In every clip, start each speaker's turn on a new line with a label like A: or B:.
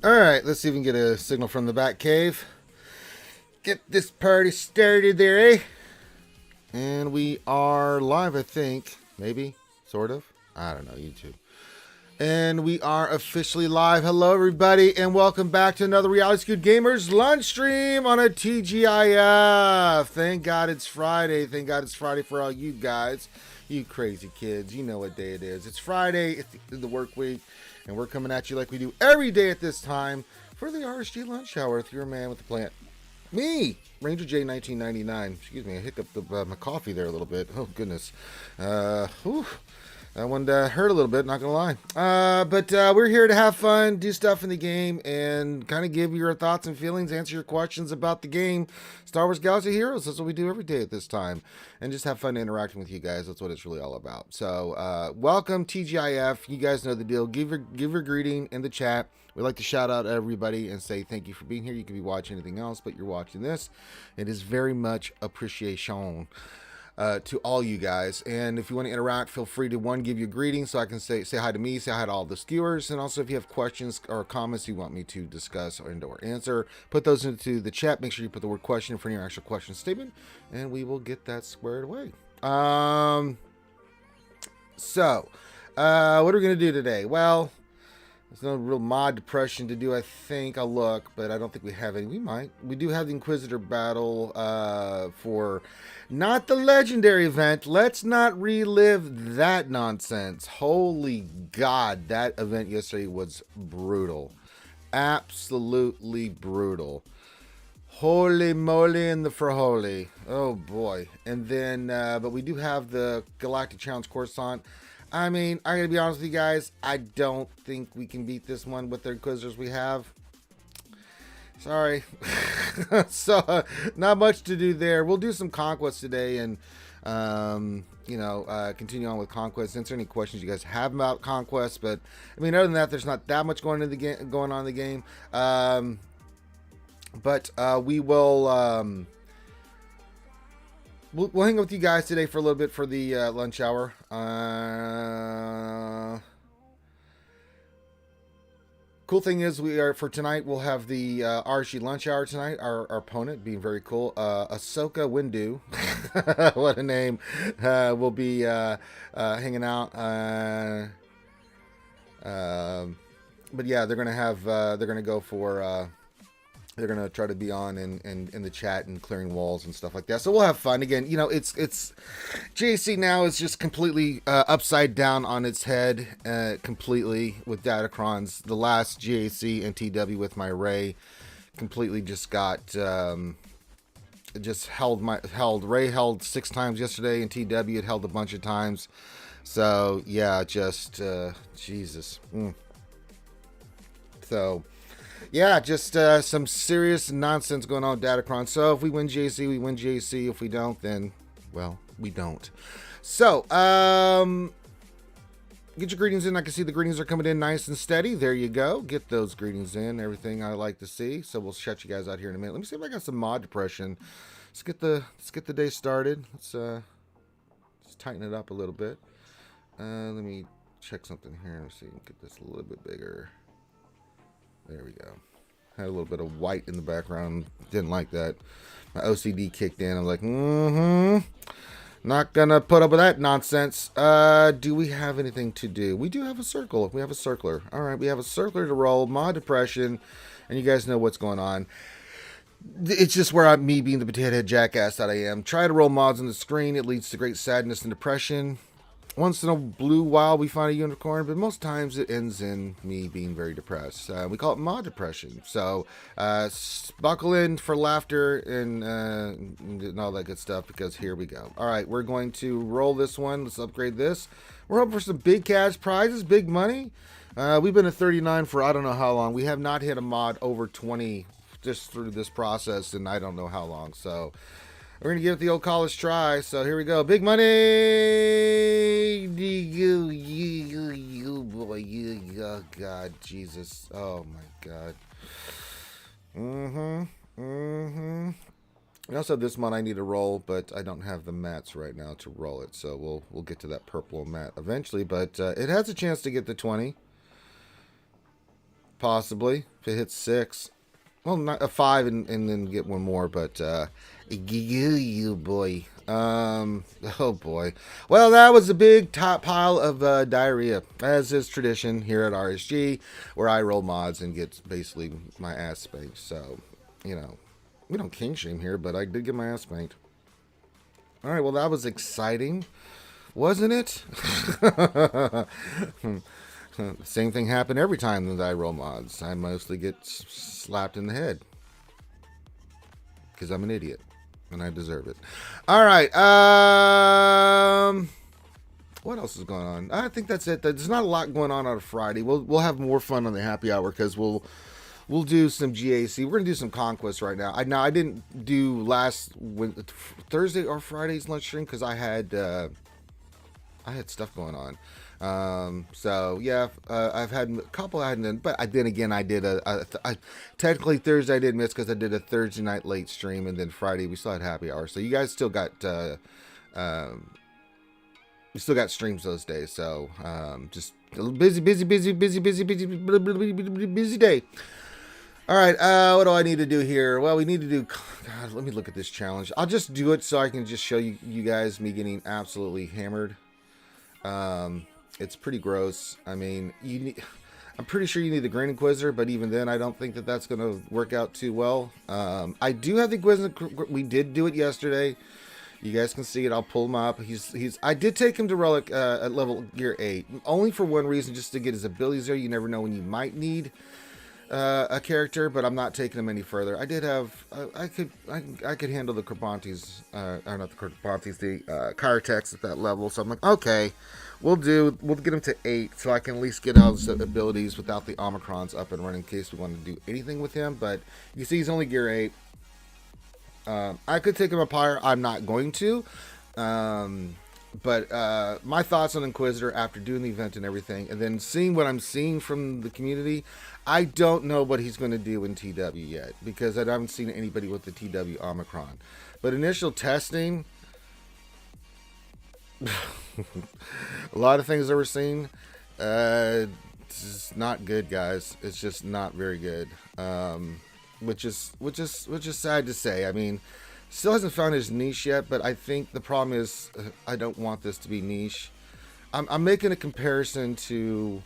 A: Alright, let's see if we can get a signal from the back cave. Get this party started there, eh? And we are live, I think. Maybe? Sort of? I don't know, YouTube. And we are officially live. Hello, everybody, and welcome back to another Reality Skewed Gamers lunch stream on a TGIF. Thank God it's Friday. Thank God it's Friday for all you guys. You crazy kids. You know what day it is. It's Friday. It's the work week. And we're coming at you like we do every day at this time for the RSG lunch hour with your man with the plant. Me, Ranger J 1999. Excuse me, I hiccuped my coffee there a little bit. Oh, goodness. That one hurt a little bit, not gonna lie. But we're here to have fun, do stuff in the game, and kind of give you your thoughts and feelings, answer your questions about the game. Star Wars Galaxy Heroes, that's what we do every day at this time. And just have fun interacting with you guys. That's what it's really all about. So, welcome, TGIF. You guys know the deal. Give your greeting in the chat. We like to shout out everybody and say thank you for being here. You could be watching anything else, but you're watching this. It is very much appreciation. To all you guys, and if you want to interact, feel free to give you a greeting so I can say hi to me, say hi to all the skewers, and also if you have questions or comments you want me to discuss or answer, put those into the chat. Make sure you put the word question in front of your actual question statement, and we will get that squared away. So what are we gonna do today? Well, there's no real mod depression to do, I think. I'll look, but I don't think we have any. We might. We do have the Inquisitor battle for not the legendary event. Let's not relive that nonsense. Holy God, that event yesterday was brutal. Absolutely brutal. Holy moly in the frijoles. Oh boy. And then, but we do have the Galactic Challenge Coruscant. I mean, I gotta be honest with you guys, I don't think we can beat this one with the Inquisitors we have. Sorry. So, not much to do there. We'll do some Conquest today and, continue on with Conquest. Answer any questions you guys have about Conquest. But, I mean, other than that, there's not that much going on in the game. We will... We'll hang out with you guys today for a little bit for the lunch hour. Cool thing is for tonight, we'll have the RSG lunch hour tonight. Our opponent being very cool. Ahsoka Windu. What a name. Will be hanging out. But yeah, they're going to go for... they're going to try to be on in the chat and clearing walls and stuff like that. So we'll have fun. Again, you know, it's JC now is just completely upside down on its head completely with Datacrons. The last JC and TW with my Ray completely just got Ray held 6 times yesterday, and TW had held a bunch of times. So yeah, just Jesus. So yeah, just some serious nonsense going on with Datacron. So if we win JC, we win JC. If we don't, then, well, we don't. So, get your greetings in. I can see the greetings are coming in nice and steady. There you go. Get those greetings in. Everything I like to see. So we'll shut you guys out here in a minute. Let me see if I got some mod depression. Let's get the day started. Let's tighten it up a little bit. Let me check something here. Let's see. Get this a little bit bigger. There we go. Had a little bit of white in the background. Didn't like that. My OCD kicked in. I'm like, not gonna put up with that nonsense. Do we have anything to do? We do have a circle. We have a circler. All right, we have a circler to roll. Mod depression, and you guys know what's going on. It's just where me being the potato head jackass that I am. Try to roll mods on the screen. It leads to great sadness and depression. Once in a blue while we find a unicorn, but most times it ends in me being very depressed. We call it mod depression. So buckle in for laughter and all that good stuff, because here we go. All right, we're going to roll this one. Let's upgrade this. We're hoping for some big cash prizes, big money. We've been at 39 for I don't know how long. We have not hit a mod over 20 just through this process, and I don't know how long. So we're going to give it the old college try. So here we go. Big money. You boy. Oh, God. Jesus. Oh, my God. We also have this one I need to roll, but I don't have the mats right now to roll it. So we'll get to that purple mat eventually. But it has a chance to get to 20. Possibly if it hits 6. Well, not a 5 and then get one more, but you boy. Oh boy. Well, that was a big top pile of diarrhea, as is tradition here at RSG, where I roll mods and get basically my ass spanked. So, you know, we don't king shame here, but I did get my ass spanked. All right, well, that was exciting, wasn't it? Same thing happened every time that I roll mods. I mostly get slapped in the head because I'm an idiot and I deserve it. All right. What else is going on? I think that's it. There's not a lot going on a Friday. We'll have more fun on the happy hour because we'll do some GAC. We're gonna do some Conquest right now. I didn't do Thursday or Friday's lunch stream because I had stuff going on. So yeah, I've had a couple I hadn't, but then again I did technically Thursday I did miss because I did a Thursday night late stream, and then Friday we still had happy hour. So you guys still got streams those days. So just a busy day. All right, what do I need to do here? Well, we need to do. God, let me look at this challenge. I'll just do it so I can just show you guys me getting absolutely hammered. It's pretty gross. I mean, I'm pretty sure you need the Grand Inquisitor, but even then, I don't think that that's going to work out too well. I do have the Inquisitor. We did do it yesterday. You guys can see it. I'll pull him up. I did take him to Relic at level gear 8, only for one reason, just to get his abilities there. You never know when you might need a character, but I'm not taking him any further. I did have I could handle the Carbantes, or not the Carbantes, the Chirotex at that level. So I'm like, okay, we'll get him to 8, so I can at least get all his abilities without the Omicrons up and running in case we want to do anything with him. But you see, he's only gear 8. I could take him up higher. I'm not going to. But my thoughts on Inquisitor after doing the event and everything, and then seeing what I'm seeing from the community, I don't know what he's going to do in TW yet, because I haven't seen anybody with the TW Omicron. But initial testing, a lot of things that we're seeing, it's not good, guys. It's just not very good, which is sad to say. I mean, still hasn't found his niche yet, but I think the problem is I don't want this to be niche. I'm making a comparison to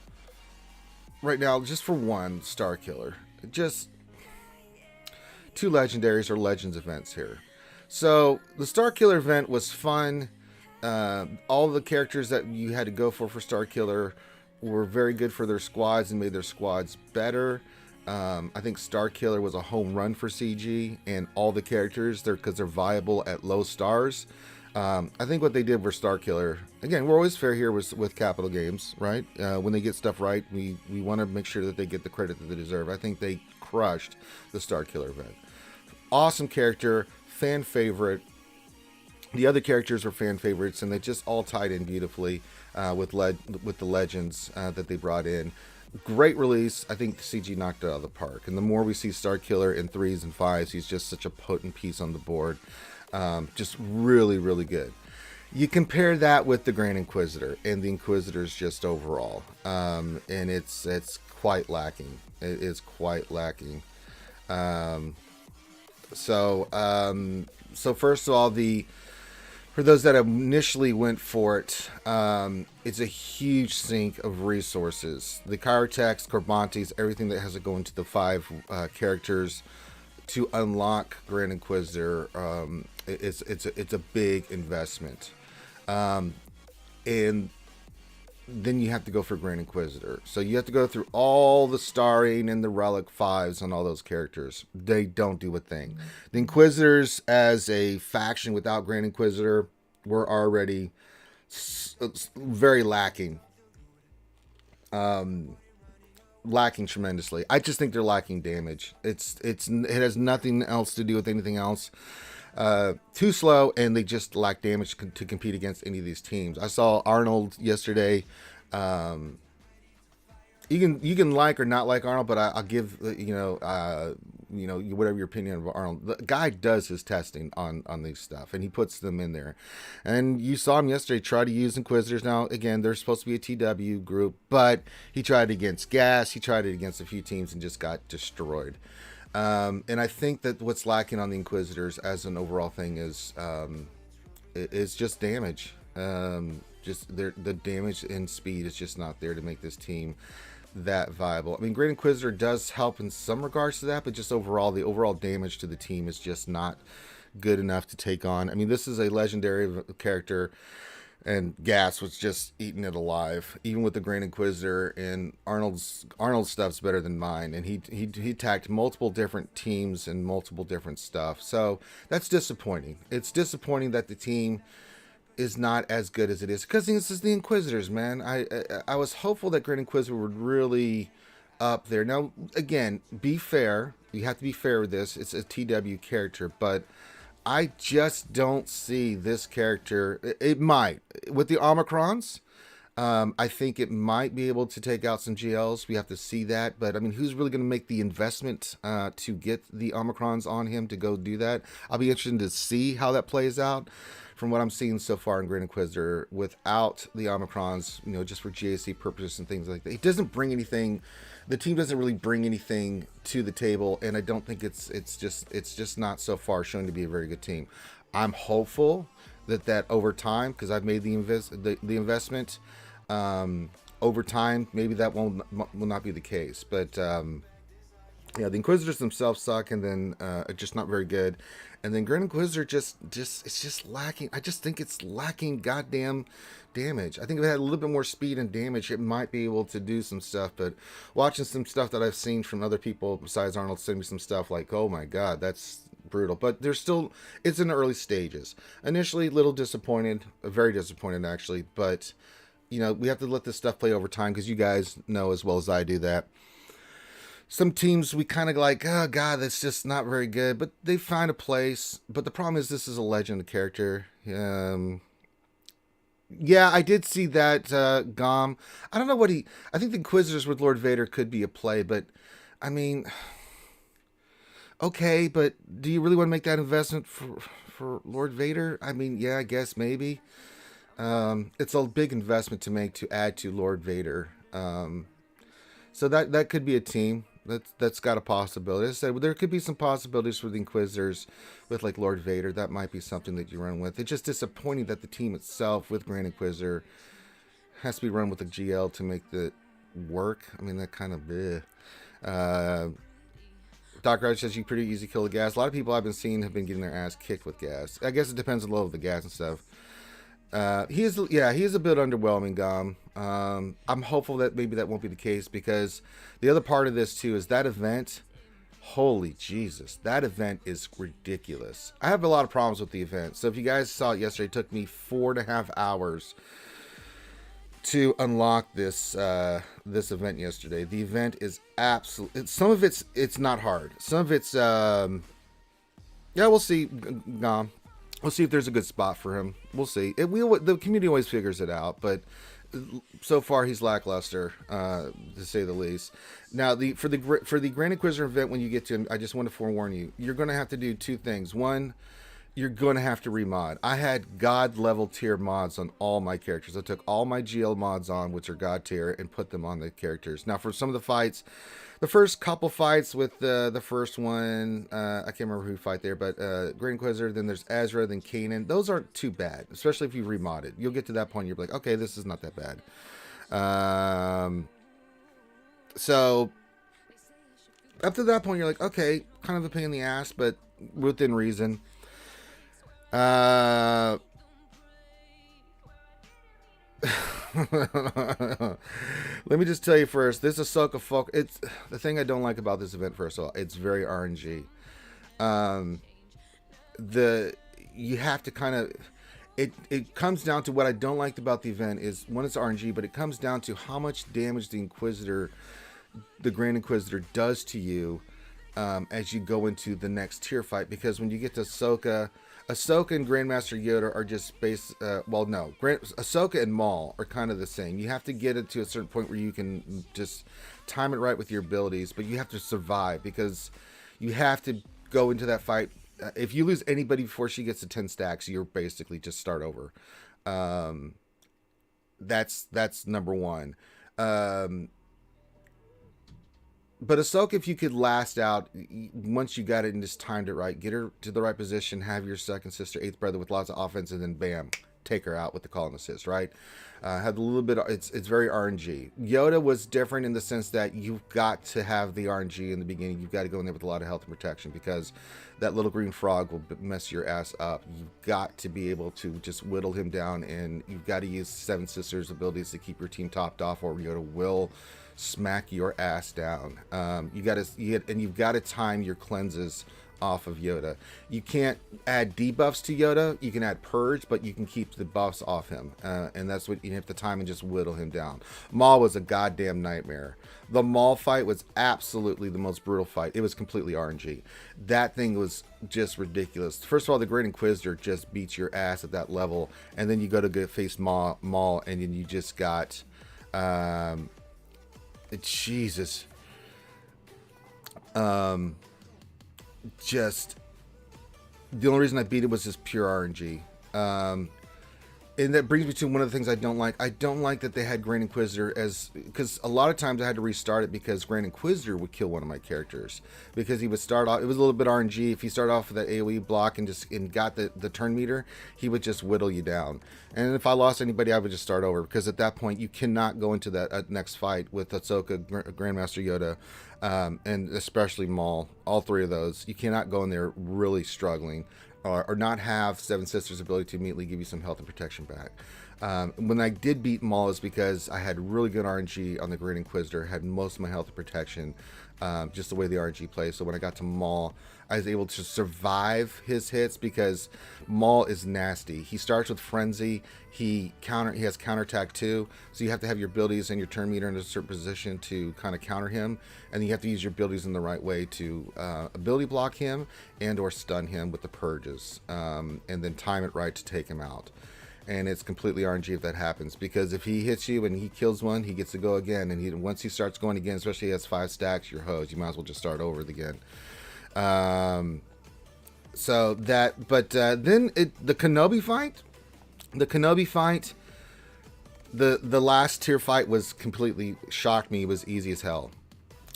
A: right now, just for one, Star Killer. Just 2 legendaries or legends events here. So the Star Killer event was fun. All the characters that you had to go for Star Killer were very good for their squads and made their squads better. I think Star Killer was a home run for CG, and all the characters because they're viable at low stars. I think what they did for Star Killer, again, we're always fair here with Capital Games, right? When they get stuff right, we want to make sure that they get the credit that they deserve. I think they crushed the Star Killer event. Awesome character, fan favorite. The other characters were fan favorites, and they just all tied in beautifully with the legends that they brought in. Great release. I think CG knocked it out of the park. And the more we see Star Killer in 3s and 5s, he's just such a potent piece on the board. Just really, really good. You compare that with the Grand Inquisitor and the Inquisitors just overall. And it's quite lacking. It is quite lacking. So first of all, for those that initially went for it, it's a huge sink of resources. The Chirotex, Carbantes, everything that has to go into the 5 characters to unlock Grand Inquisitor, it's a big investment. And then you have to go for Grand Inquisitor. So you have to go through all the starring and the Relic 5s on all those characters. They don't do a thing. The Inquisitors as a faction without Grand Inquisitor were already very lacking. Lacking tremendously. I just think they're lacking damage. It has nothing else to do with anything else. Too slow, and they just lack damage to compete against any of these teams. I saw Arnold yesterday. You can like or not like Arnold, but I'll give whatever your opinion of Arnold, the guy does his testing on these stuff, and he puts them in there. And you saw him yesterday try to use Inquisitors. Now, again, they're supposed to be a TW group, but he tried it against Gas. He tried it against a few teams and just got destroyed. And I think that what's lacking on the Inquisitors as an overall thing is just damage. Just the damage and speed is just not there to make this team that viable. I mean, Great Inquisitor does help in some regards to that, but just overall, the overall damage to the team is just not good enough to take on. I mean, this is a legendary character, and Gas was just eating it alive, even with the Great Inquisitor. And Arnold's stuff's better than mine, and he attacked multiple different teams and multiple different stuff. So that's disappointing. It's disappointing that the team is not as good as it is, because this is the Inquisitors, man. I was hopeful that Great Inquisitor would really up there. Now, again, be fair. You have to be fair with this. It's a TW character, but I just don't see this character. It might with the Omicrons. I think it might be able to take out some GLs. We have to see that. But I mean, who's really going to make the investment to get the Omicrons on him to go do that? I'll be interested to see how that plays out. From what I'm seeing so far in Great Inquisitor, without the Omicrons, just for GAC purposes and things like that, it doesn't bring anything. The team doesn't really bring anything to the table, and I don't think it's just not so far showing to be a very good team. I'm hopeful that over time, because I've made the investment, over time maybe that will not be the case, but yeah, the Inquisitors themselves suck, and then just not very good. And then Great Inquisitor it's just lacking. I just think it's lacking goddamn damage. I think if it had a little bit more speed and damage, it might be able to do some stuff. But watching some stuff that I've seen from other people besides Arnold send me some stuff like, oh my god, that's brutal. But there's still, it's in the early stages. Initially, a little disappointed, very disappointed actually. But we have to let this stuff play over time, because you guys know as well as I do that some teams we kind of like, oh god, that's just not very good, but they find a place. But the problem is, this is a legend character. Yeah, I did see that Gom. I don't know what I think the Inquisitors with Lord Vader could be a play, but I mean, okay, but do you really want to make that investment for Lord Vader? I mean, yeah, I guess maybe. It's a big investment to make to add to Lord Vader. So that could be a team. That's got a possibility. As I said, there could be some possibilities for the Inquisitors with like Lord Vader. That might be something that you run with. It's just disappointing that the team itself with Grand Inquisitor has to be run with a GL to make the work. I mean, that kind of bleh. Doc Raj says you pretty easy kill the Gas. A lot of people I've been seeing have been getting their ass kicked with Gas. I guess it depends on the level of the Gas and stuff. He is a bit underwhelming, Gom. I'm hopeful that maybe that won't be the case, because the other part of this too is that event. Holy Jesus, that event is ridiculous. I have a lot of problems with the event. So if you guys saw it yesterday, it took me 4.5 hours to unlock this event yesterday. The event is absolute. Some of it's not hard. Some of it's yeah, we'll see. Gom. We'll see if there's a good spot for him. We'll see. The community always figures it out, but so far he's lackluster, to say the least. Now, for the Grand Inquisitor event, when you get to him, I just want to forewarn you, you're going to have to do two things. One, you're going to have to remod. I had God level tier mods on all my characters. I took all my GL mods on, which are God tier, and put them on the characters. Now, for some of the fights, the first couple fights with the first one, I can't remember who fight there, but Great Inquisitor, then there's Ezra, then Kanan. Those aren't too bad, especially if you remod it. You'll get to that point, you're like, okay, this is not that bad. So up to that point, you're like, okay, kind of a pain in the ass, but within reason. Let me just tell you first, this Ahsoka folk, it's the thing I don't like about this event. First of all, it's very RNG. You have to kind of, it comes down to what I don't like about the event is, one, it's RNG, but it comes down to how much damage the Grand Inquisitor does to you as you go into the next tier fight. Because when you get to Ahsoka and Grandmaster Yoda are just Ahsoka and Maul are kind of the same. You have to get it to a certain point where you can just time it right with your abilities, but you have to survive, because You have to go into that fight. If you lose anybody before she gets to 10 stacks, you're basically just start over. Um, that's number one. Um, but Ahsoka, if you could last out once you got it and just timed it right, get her to the right position, have your second sister, eighth brother with lots of offense, and then bam, take her out with the call and assist, right? Had a little bit. It's very RNG. Yoda was different in the sense that you've got to have the RNG in the beginning. You've got to go in there with a lot of health and protection because that little green frog will mess your ass up. You've got to be able to just whittle him down, and you've got to use Seven Sisters' abilities to keep your team topped off, or Yoda will smack your ass down. You've got to time your cleanses off of Yoda. You can't add debuffs to Yoda. You can add purge, but you can keep the buffs off him, and that's what you have to time and just whittle him down. Maul was a goddamn nightmare. The Maul fight was absolutely the most brutal fight. It was completely RNG. That thing was just ridiculous. First of all, the Great Inquisitor just beats your ass at that level, and then you go to face Maul, and then you just got Jesus. Just the only reason I beat it was just pure RNG. And that brings me to one of the things I don't like. I don't like that they had Grand Inquisitor because a lot of times I had to restart it because Grand Inquisitor would kill one of my characters because he would start off. It was a little bit RNG. If he started off with that AOE block and got the turn meter, he would just whittle you down. And if I lost anybody, I would just start over because at that point you cannot go into that next fight with Ahsoka, Grandmaster Yoda, and especially Maul. All three of those, you cannot go in there really struggling. Or not have Seven Sisters' ability to immediately give you some health and protection back. When I did beat Maul is because I had really good RNG on the Great Inquisitor, had most of my health and protection, just the way the RNG plays. So when I got to Maul, I was able to survive his hits because Maul is nasty. He starts with Frenzy. He has counterattack too, so you have to have your abilities and your turn meter in a certain position to kind of counter him, and you have to use your abilities in the right way to ability block him and or stun him with the purges, and then time it right to take him out. And it's completely RNG if that happens, because if he hits you and he kills one, he gets to go again, and once he starts going again, especially if he has 5 stacks, you're hosed. You might as well just start over again. So that, but then the Kenobi fight, the last tier fight was completely shocked me. It was easy as hell.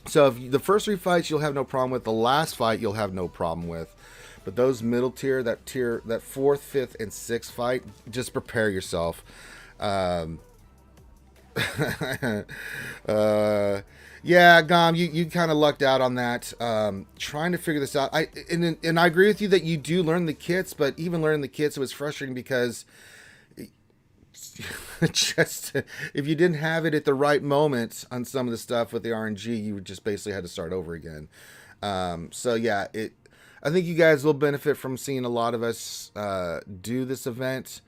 A: So if the first 3 fights you'll have no problem with, the last fight you'll have no problem with. But those middle tier, that 4th, 5th, and 6th fight, just prepare yourself. Yeah, Gom, you kind of lucked out on that. Trying to figure this out. And I agree with you that you do learn the kits, but even learning the kits, it was frustrating because just if you didn't have it at the right moment on some of the stuff with the RNG, you just basically had to start over again. So yeah, I think you guys will benefit from seeing a lot of us do this event.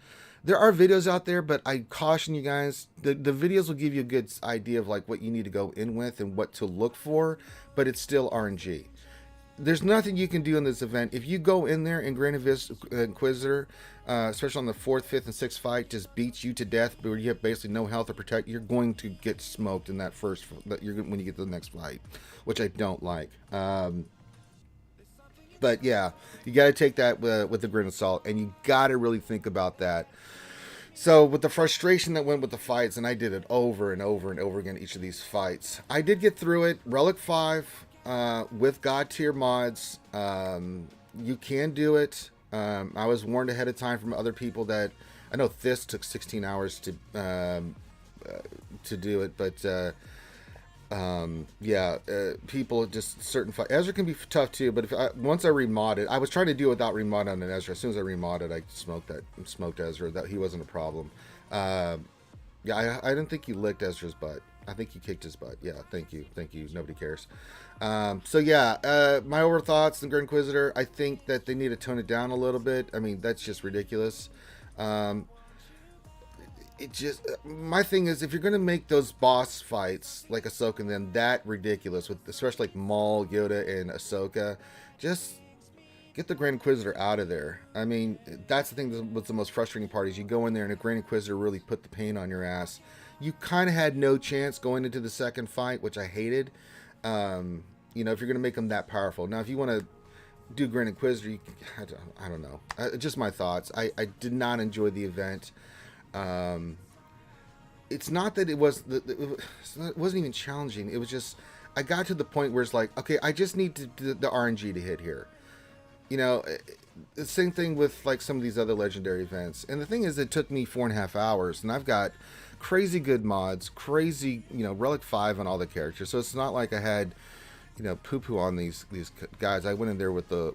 A: There are videos out there, but I caution you guys, the videos will give you a good idea of like what you need to go in with and what to look for, but it's still RNG. There's nothing you can do in this event. If you go in there and Grand Inquisitor, especially on the 4th, 5th, and 6th fight, just beats you to death, but you have basically no health or protect, you're going to get smoked in that when you get to the next fight, which I don't like. But yeah, you got to take that with a grain of salt, and you got to really think about that. So with the frustration that went with the fights, and I did it over and over and over again, each of these fights, I did get through it. Relic 5 with God tier mods, you can do it. I was warned ahead of time from other people that I know this took 16 hours to do it, but people just certain fight. Ezra can be tough too, but once I remodded, I was trying to do it without remodding on Ezra. As soon as I remodded, I smoked Ezra. That he wasn't a problem. I didn't think you licked Ezra's butt. I think you kicked his butt. Yeah, thank you. Nobody cares. So yeah, my overall thoughts on Grand Inquisitor. I think that they need to tone it down a little bit. I mean, that's just ridiculous. My thing is, if you're gonna make those boss fights like Ahsoka and then that ridiculous, with especially like Maul, Yoda, and Ahsoka, just get the Grand Inquisitor out of there. I mean, that's the thing that's the most frustrating part is you go in there and a Grand Inquisitor really put the pain on your ass. You kind of had no chance going into the second fight, which I hated. You know, if you're going to make them that powerful. Now, if you want to do Grand Inquisitor, I don't know. Just my thoughts. I did not enjoy the event. It's not that it wasn't even challenging. It was just, I got to the point where it's like, okay, I just need the RNG to hit here. You know, the same thing with like some of these other legendary events. And the thing is, it took me 4.5 hours, and I've got crazy good mods, crazy, you know, Relic 5 on all the characters. So it's not like I had, you know, poo-poo on these guys. I went in there with the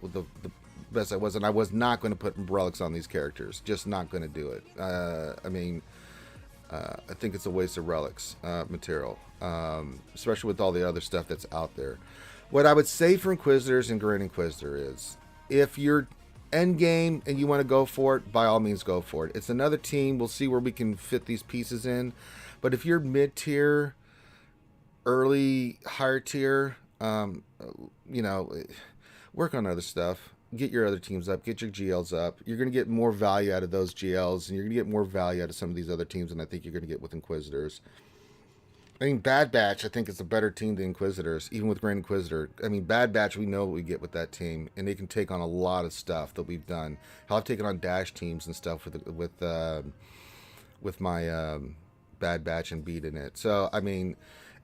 A: best I was, and I was not going to put relics on these characters. Just not going to do it. I mean, I think it's a waste of relics material, especially with all the other stuff that's out there. What I would say for Inquisitors and Grand Inquisitor is, if you're end game and you want to go for it, by all means go for it. It's another team. We'll see where we can fit these pieces in. But if you're mid-tier, early, higher tier, you know, work on other stuff. Get your other teams up. Get your GLs up. You're going to get more value out of those GLs, and you're going to get more value out of some of these other teams than I think you're going to get with Inquisitors. I mean, Bad Batch, I think, is a better team than Inquisitors, even with Grand Inquisitor. I mean, Bad Batch, we know what we get with that team, and they can take on a lot of stuff that we've done. Hell, I've taken on Dash teams and stuff with my Bad Batch and beaten it. So, I mean,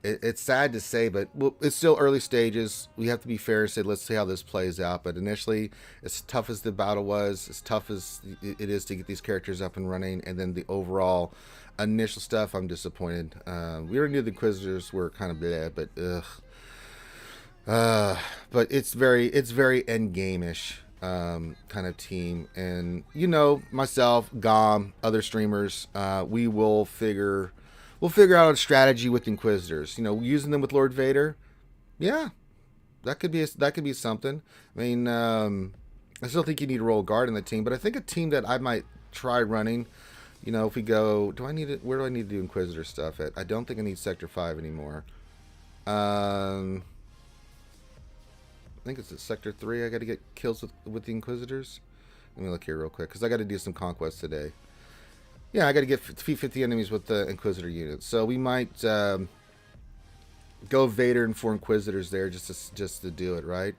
A: it's sad to say, but it's still early stages. We have to be fair and say, let's see how this plays out. But initially, as tough as the battle was, as tough as it is to get these characters up and running, and then the overall initial stuff, I'm disappointed. We already knew the Inquisitors were kind of bleh, but but it's very end game-ish kind of team. And you know, myself, Gom, other streamers, we'll figure out a strategy with Inquisitors. You know, using them with Lord Vader, yeah, that could be something. I mean, I still think you need a roll guard in the team, but I think a team that I might try running. You know, if we go, where do I need to do Inquisitor stuff at? I don't think I need Sector 5 anymore. I think it's at Sector 3 I got to get kills with the Inquisitors. Let me look here real quick, because I got to do some Conquest today. Yeah, I got to defeat 50 enemies with the Inquisitor units. So we might go Vader and 4 Inquisitors there just to do it, right?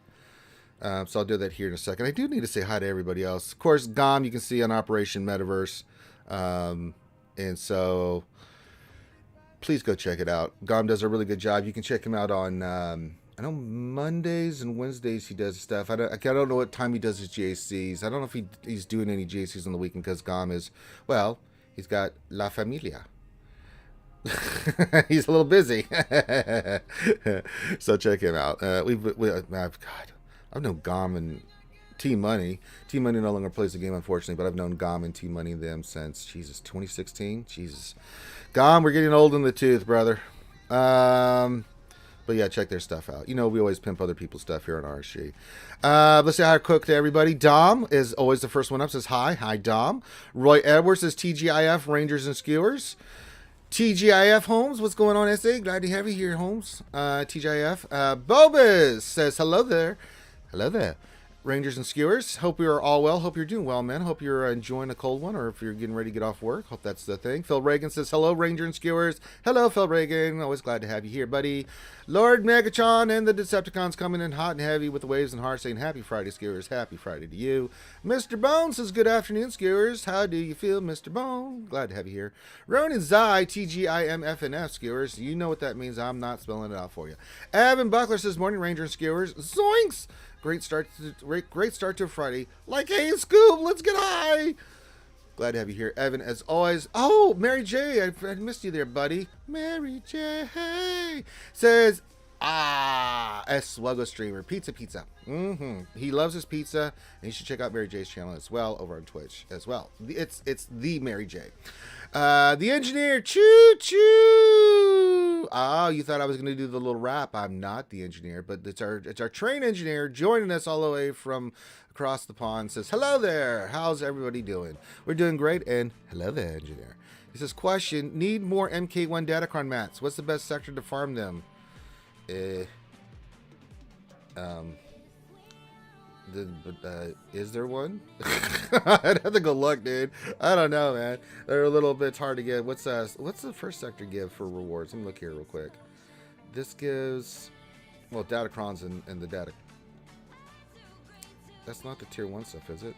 A: So I'll do that here in a second. I do need to say hi to everybody else. Of course, Gom, you can see on Operation Metaverse. And so please go check it out. Gom does a really good job. You can check him out on, I know Mondays and Wednesdays he does stuff. I don't know what time he does his GACs. I don't know if he's doing any GACs on the weekend, because Gom is, well, he's got La Familia. He's a little busy. So check him out. I've known Gom and Team Money. Team Money no longer plays the game, unfortunately, but I've known Gom and Team Money them since, Jesus, 2016. Jesus. Gom, we're getting old in the tooth, brother. But yeah, check their stuff out. You know, we always pimp other people's stuff here on RSG. Let's say hi quick to everybody. Dom is always the first one up. Says hi. Hi, Dom. Roy Edwards says TGIF, Rangers and Skewers. TGIF Holmes, what's going on, SA? Glad to have you here, Holmes. TGIF. Bobas says hello there. Hello there. Rangers and Skewers, hope you are all well. Hope you're doing well, man. Hope you're enjoying a cold one, or if you're getting ready to get off work. Hope that's the thing. Phil Reagan says, hello, Ranger and Skewers. Hello, Phil Reagan. Always glad to have you here, buddy. Lord Megatron and the Decepticons coming in hot and heavy with the waves and hearts, saying happy Friday, Skewers. Happy Friday to you. Mr. Bone says, good afternoon, Skewers. How do you feel, Mr. Bone? Glad to have you here. Ronan Zai, TGIMFNF, Skewers. You know what that means. I'm not spelling it out for you. Evan Buckler says, morning, Ranger and Skewers. Zoinks! Great start to Friday. Like, hey, Scoob, let's get high. Glad to have you here, Evan, as always. Oh, Mary J, I missed you there, buddy. Mary J says, SWGOH streamer, pizza. He loves his pizza, and you should check out Mary J's channel as well over on Twitch as well. It's the Mary J. The engineer, choo. Oh, you thought I was going to do the little rap. I'm not the engineer, but it's our train engineer joining us all the way from across the pond. Says, hello there. How's everybody doing? We're doing great. And hello there, engineer. He says, question, need more MK1 Datacron mats. What's the best sector to farm them? Is there one? I'd have to go look, dude. I don't know, man. They're a little bit hard to get. What's the first sector give for rewards? Let me look here real quick. This gives Well, Datacron's and the data. That's not the tier 1 stuff, is it?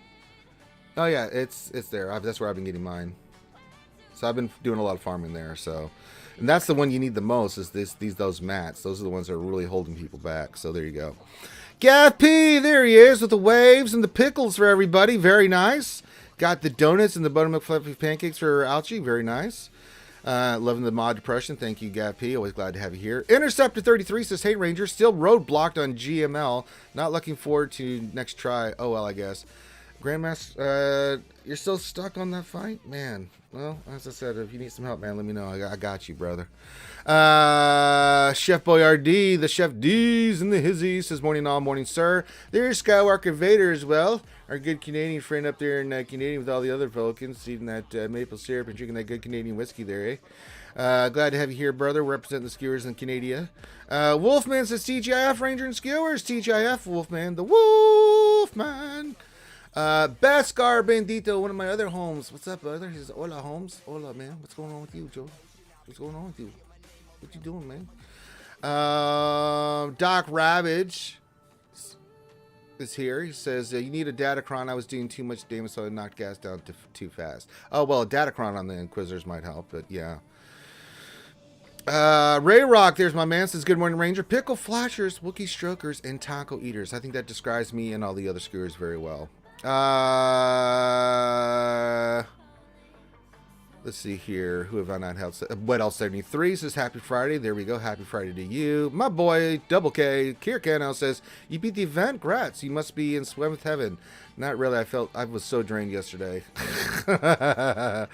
A: Oh yeah, it's there. That's where I've been getting mine. So I've been doing a lot of farming there. So, and that's the one you need the most is those mats. Those are the ones that are really holding people back. So there you go. Gav P, there he is with the waves and the pickles for everybody. Very nice. Got the donuts and the buttermilk fluffy pancakes for Alchie. Very nice. Loving the mod depression. Thank you, Gav P. Always glad to have you here. Interceptor 33 says, "Hey Ranger, still roadblocked on GML. Not looking forward to next try. Oh well, I guess." Grandmaster, you're still stuck on that fight? Man, well, as I said, if you need some help, man, let me know. I got you, brother. Chef Boyardee, the Chef D's and the Hizzies says, "Morning all, morning, sir." There's Skywalker Vader as well. Our good Canadian friend up there in Canadian with all the other Vulcans, eating that maple syrup and drinking that good Canadian whiskey there, eh? Glad to have you here, brother. We're representing the skewers in Canada. Wolfman says, "TGIF, Ranger and skewers." TGIF, Wolfman, the Wolfman. Beskar Bandito, one of my other homes. What's up, brother? He says, "Hola, Holmes." Hola, man. What's going on with you, Joe? What's going on with you? What you doing, man? Doc Ravage is here. He says, "You need a Datacron. I was doing too much damage, so I knocked gas down too fast." Oh, well, a Datacron on the Inquisitors might help, but yeah. Ray Rock, there's my man, says, "Good morning, Ranger. Pickle flashers, Wookiee strokers, and taco eaters." I think that describes me and all the other skewers very well. Let's see here. Who have I not held? What else? 73 says, "Happy Friday." There we go. Happy Friday to you. My boy, Double K, Kirkano says, "You beat the event. Grats. You must be in Seventh Heaven." Not really. I was so drained yesterday. I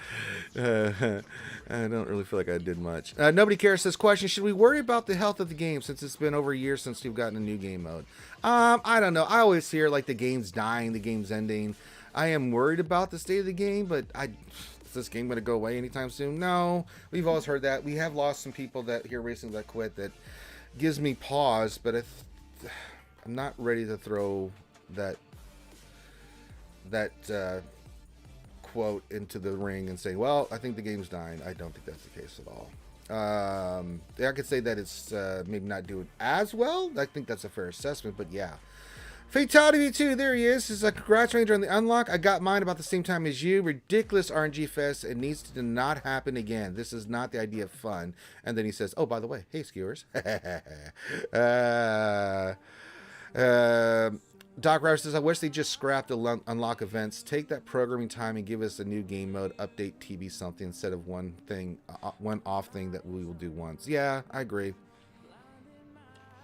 A: don't really feel like I did much. Nobody Cares says, "Question, should we worry about the health of the game since it's been over a year since we've gotten a new game mode?" I don't know. I always hear like the game's dying, the game's ending. I am worried about the state of the game, but is this game going to go away anytime soon? No. We've always heard that. We have lost some people that here recently that quit. That gives me pause, but I'm not ready to throw that quote into the ring and say, "Well, I think the game's dying." I don't think that's the case at all. I could say that it's maybe not doing as well. I think that's a fair assessment, but yeah. Fatality 2, there he is. He's like, "Congrats, Ranger, on the unlock. I got mine about the same time as you. Ridiculous RNG fest. It needs to not happen again. This is not the idea of fun." And then he says, "Oh, by the way, hey, skewers." Doc Rice says, "I wish they just scrapped the unlock events. Take that programming time and give us a new game mode, update TB something instead of one off thing that we will do once." Yeah, I agree.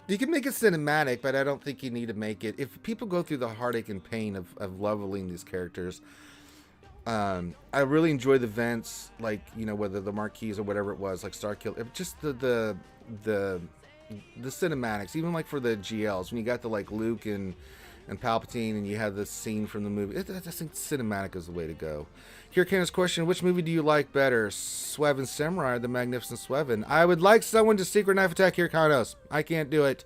A: You can make it cinematic, but I don't think you need to make it. If people go through the heartache and pain of leveling these characters, I really enjoy the events, like, you know, whether the marquees or whatever it was, like Starkill, just the cinematics, even like for the GLs, when you got the like Luke and Palpatine, and you have this scene from the movie. I think cinematic is the way to go. Here Kenneth's question: which movie do you like better, Swevin Samurai or The Magnificent Swevin? I would like someone to secret knife attack here, Kanos. I can't do it.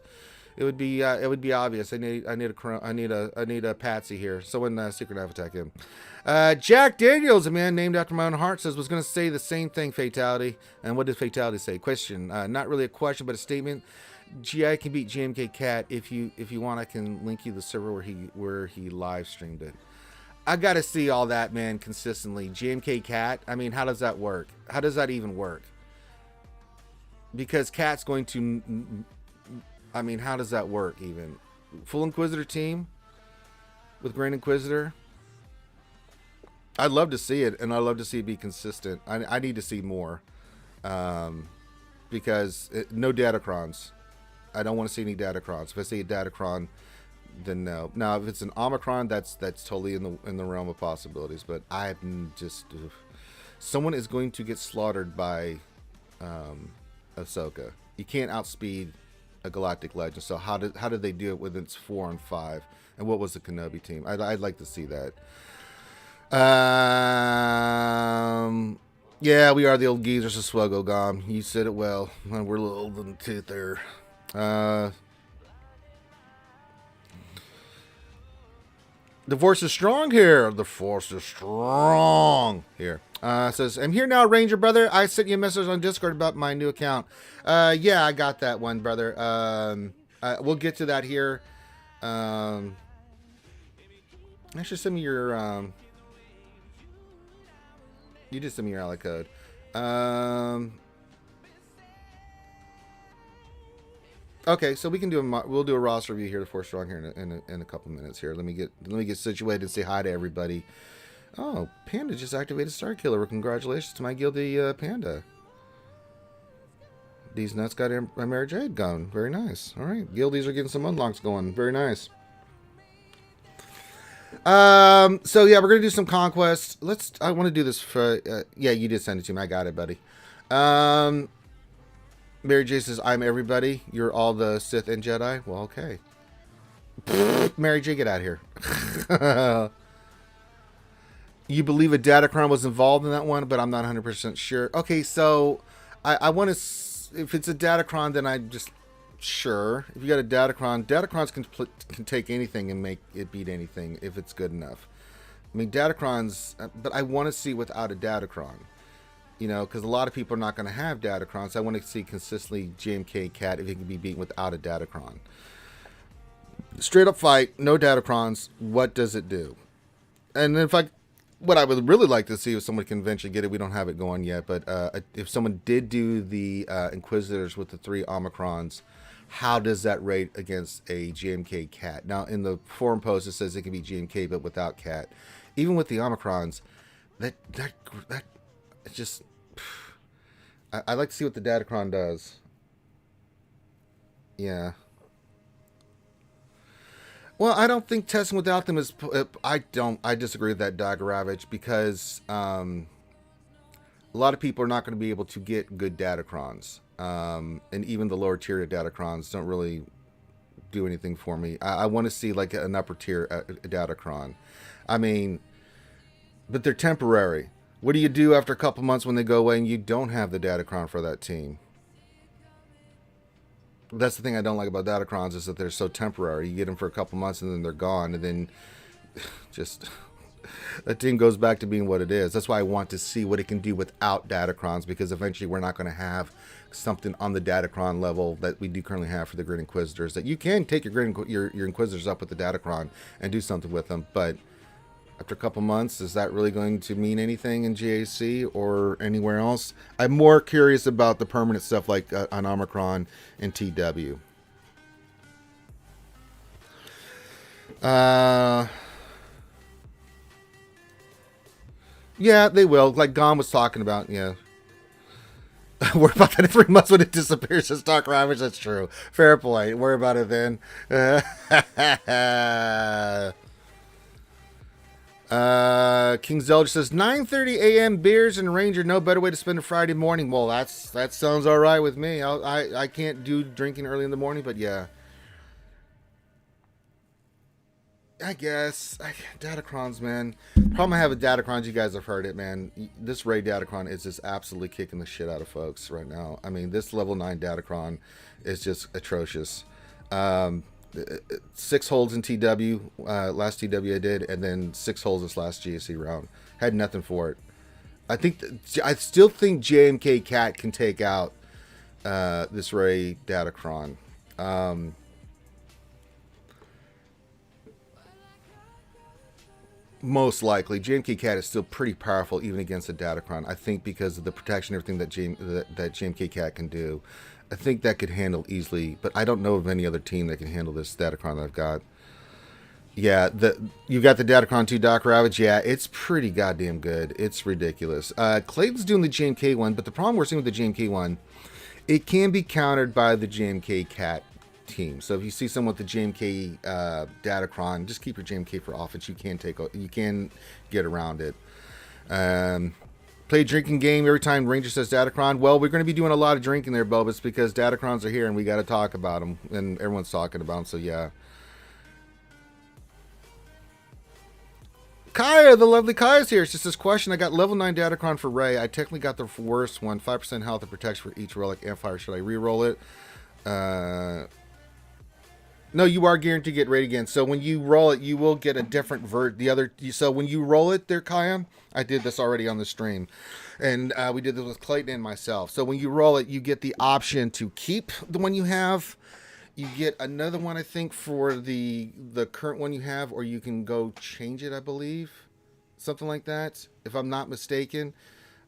A: It would be obvious. I need a patsy here. Someone secret knife attack him. Jack Daniels, a man named after my own heart, says, "Was going to say the same thing, Fatality." And what did Fatality say? Question. Not really a question, but a statement. GI can beat GMK Cat. If you want, I can link you the server where he live streamed it. I gotta see all that, man, consistently. GMK Cat. I mean, how does that work? How does that even work? Because Cat's going to. I mean, how does that work even? Full Inquisitor team with Grand Inquisitor. I'd love to see it, and I'd love to see it be consistent. I need to see more, because no Datacrons. I don't want to see any Datacrons. If I see a Datacron, then no. Now, if it's an Omicron, that's totally in the realm of possibilities. But I'm just someone is going to get slaughtered by Ahsoka. You can't outspeed a Galactic Legend. So how did they do it when it's 4 and 5? And what was the Kenobi team? I'd like to see that. Yeah, we are the old geezers of SWGOH. You said it well. We're a little older than the tooth there. The force is strong here. The force is strong here. Says, "I'm here now, Ranger brother. I sent you a message on Discord about my new account." Yeah, I got that one, brother. We'll get to that here. Actually, send me your. You just send me your ally code. Okay, so we can do we'll do a roster review here to 4 strong here in a couple minutes here. Let me get situated and say hi to everybody. Oh, Panda just activated Star Killer. Congratulations to my guilty Panda. These nuts got Mary Jade going. Very nice. All right, guildies are getting some unlocks going. Very nice. So yeah, we're gonna do some Conquest. I want to do this for. Yeah, you did send it to me. I got it, buddy. Mary J says, "I'm everybody. You're all the Sith and Jedi." Well, okay. Mary J, get out of here. You believe a datacron was involved in that one, but I'm not 100% sure. Okay, so I want to. If it's a datacron, then I'm just sure. If you got a datacrons can take anything and make it beat anything if it's good enough. I mean, datacrons, but I want to see without a datacron. You know, because a lot of people are not going to have datacrons. I want to see consistently JMK Cat if it can be beaten without a datacron. Straight up fight, no datacrons. What does it do? And what I would really like to see is someone can eventually get it. We don't have it going yet, but if someone did do the Inquisitors with the 3 Omicrons, how does that rate against a GMK Cat? Now, in the forum post, it says it can be GMK, but without Cat. Even with the Omicrons, that it's just. I like to see what the datacron does. Yeah. Well, I don't think testing without them is. I disagree with that, Dog Ravage, because a lot of people are not going to be able to get good datacrons, and even the lower tier datacrons don't really do anything for me. I want to see like an upper tier datacron. I mean, but they're temporary. What do you do after a couple months when they go away and you don't have the datacron for that team? That's the thing I don't like about datacrons is that they're so temporary. You get them for a couple months and then they're gone, and then just that team goes back to being what it is. That's why I want to see what it can do without datacrons, because eventually we're not going to have something on the datacron level that we do currently have for the Grid Inquisitors. That you can take your Inquisitors up with the datacron and do something with them, but after a couple months, is that really going to mean anything in GAC or anywhere else? I'm more curious about the permanent stuff like on Omicron and TW. Yeah, they will. Like Gon was talking about, yeah. Worry about that in 3 months when it disappears as Dark Ravage. That's true. Fair point. Worry about it then. King Zelda says 9:30 a.m. beers and Ranger. No better way to spend a Friday morning. Well, that sounds all right with me. I can't do drinking early in the morning, but yeah, I guess datacrons, man. Problem I have with datacrons, you guys have heard it, man. This Ray datacron is just absolutely kicking the shit out of folks right now. I mean, this level 9 datacron is just atrocious. 6 holds in TW, last TW I did, and then 6 holds this last GSC round. Had nothing for it. I still think JMK Cat can take out this Ray datacron. Most likely, JMK Cat is still pretty powerful even against a datacron. I think because of the protection, everything that JMK Cat can do. I think that could handle easily, but I don't know of any other team that can handle this datacron that I've got. Yeah, you got the Datacron 2 Doc Ravage. Yeah, it's pretty goddamn good. It's ridiculous. Clayton's doing the JMK one, but the problem we're seeing with the JMK one, it can be countered by the JMK Cat team. So if you see someone with the JMK Datacron, just keep your JMK for offense. You can get around it. Play a drinking game every time Ranger says Datacron. Well, we're going to be doing a lot of drinking there, Bobus, because Datacrons are here and we got to talk about them, and everyone's talking about them. So yeah. Kaya, the lovely Kaya's here. It's just this question. I got level 9 Datacron for Ray. I technically got the worst one. 5% health and protection for each relic and fire. Should I re-roll it? No, you are guaranteed to get raid again. So when you roll it, you will get a different so when you roll it there, Kaya, I did this already on the stream. And we did this with Clayton and myself. So when you roll it, you get the option to keep the one you have. You get another one, I think, for the current one you have, or you can go change it, I believe. Something like that, if I'm not mistaken.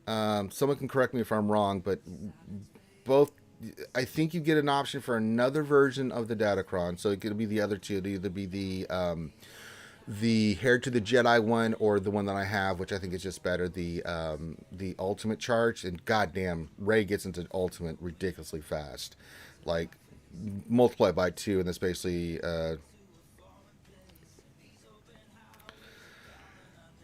A: Someone can correct me if I'm wrong, but both, I think you get an option for another version of the Datacron. So it could be the other two. It'd either be the Hair to the Jedi one, or the one that I have, which I think is just better, the Ultimate Charge. And goddamn, Rey gets into Ultimate ridiculously fast, like multiply by two, and that's basically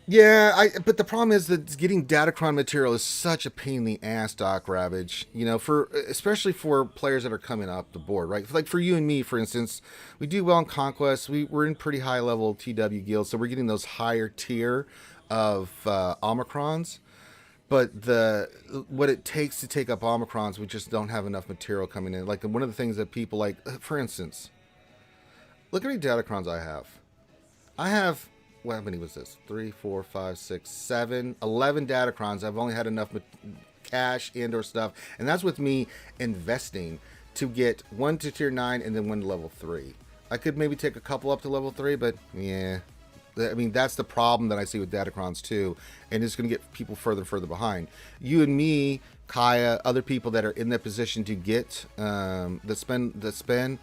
A: yeah. But the problem is that getting Datacron material is such a pain in the ass, Doc Ravage. You know, for especially for players that are coming up the board, right? Like for you and me, for instance, we do well in Conquest. We're in pretty high level TW guilds, so we're getting those higher tier of Omicrons. But the what it takes to take up Omicrons, we just don't have enough material coming in. Like one of the things that people like, for instance, look how many Datacrons I have. I have, well, how many was this? 3, 4, 5, 6, 7, 11 Datacrons. I've only had enough cash and or stuff, and that's with me investing to get one to tier 9 and then one to level 3. I could maybe take a couple up to level 3, but yeah. I mean, that's the problem that I see with Datacrons too, and it's going to get people further and further behind. You and me, Kaya, other people that are in that position to get the spend.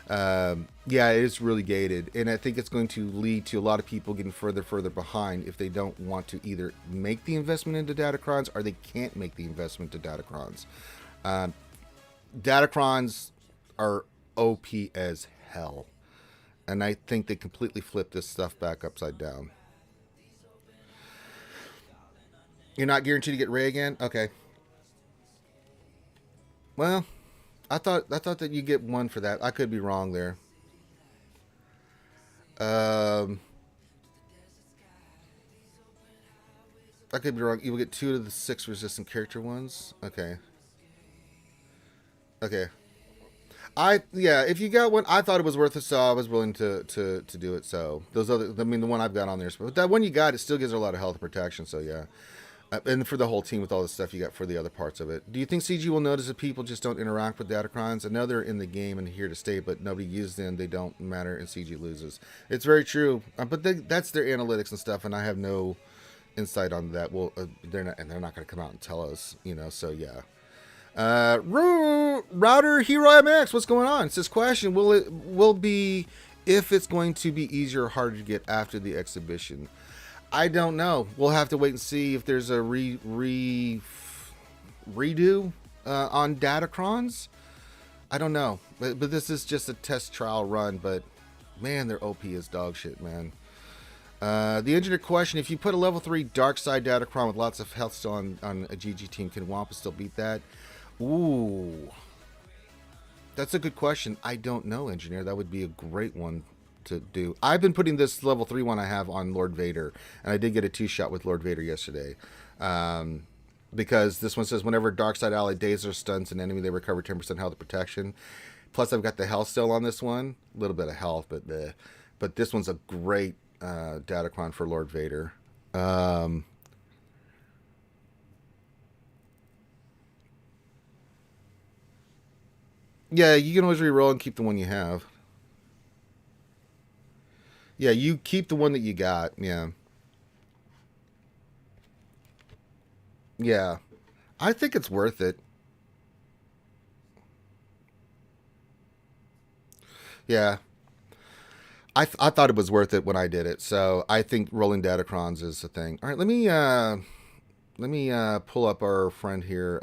A: Yeah, it is really gated, and I think it's going to lead to a lot of people getting further behind if they don't want to either make the investment into Datacrons, or they can't make the investment into Datacrons. Datacrons are OP as hell, and I think they completely flipped this stuff back upside down. You're not guaranteed to get Rey again? Okay. Well, I thought that you get one for that. I could be wrong there. Um, I could be wrong. You will get 2 of the 6 resistant character ones. Okay. Okay. Yeah, if you got one, I thought it was worth it, so I was willing to do it. So those other, I mean, the one I've got on there, but that one you got, it still gives her a lot of health and protection. So yeah, and for the whole team with all the stuff you got for the other parts of it. Do you think CG will notice that people just don't interact with Datacrons? I know they're in the game and here to stay, but nobody uses them. They don't matter, and CG loses. It's very true, but that's their analytics and stuff, and I have no insight on that. Well, they're not going to come out and tell us, you know. So yeah. Router Hero MX, what's going on? It's this question: will be if it's going to be easier or harder to get after the exhibition? I don't know. We'll have to wait and see if there's a redo on Datacrons. I don't know, but this is just a test trial run. But man, their OP is dog shit, man. The engineer question: if you put a level 3 dark side Datacron with lots of health still on a GG team, can Wampa still beat that? Ooh, that's a good question. I don't know, engineer. That would be a great one to do. I've been putting this level 3 one I have on Lord Vader, and I did get a 2-shot with Lord Vader yesterday. Because this one says whenever dark side ally dazes or stuns an enemy, they recover 10% health protection. Plus, I've got the health still on this one. A little bit of health, but this one's a great Datacron for Lord Vader. Yeah, you can always re-roll and keep the one you have. Yeah, you keep the one that you got. Yeah. Yeah. I think it's worth it. Yeah. I thought it was worth it when I did it. So I think rolling Datacrons is a thing. All right, let me pull up our friend here,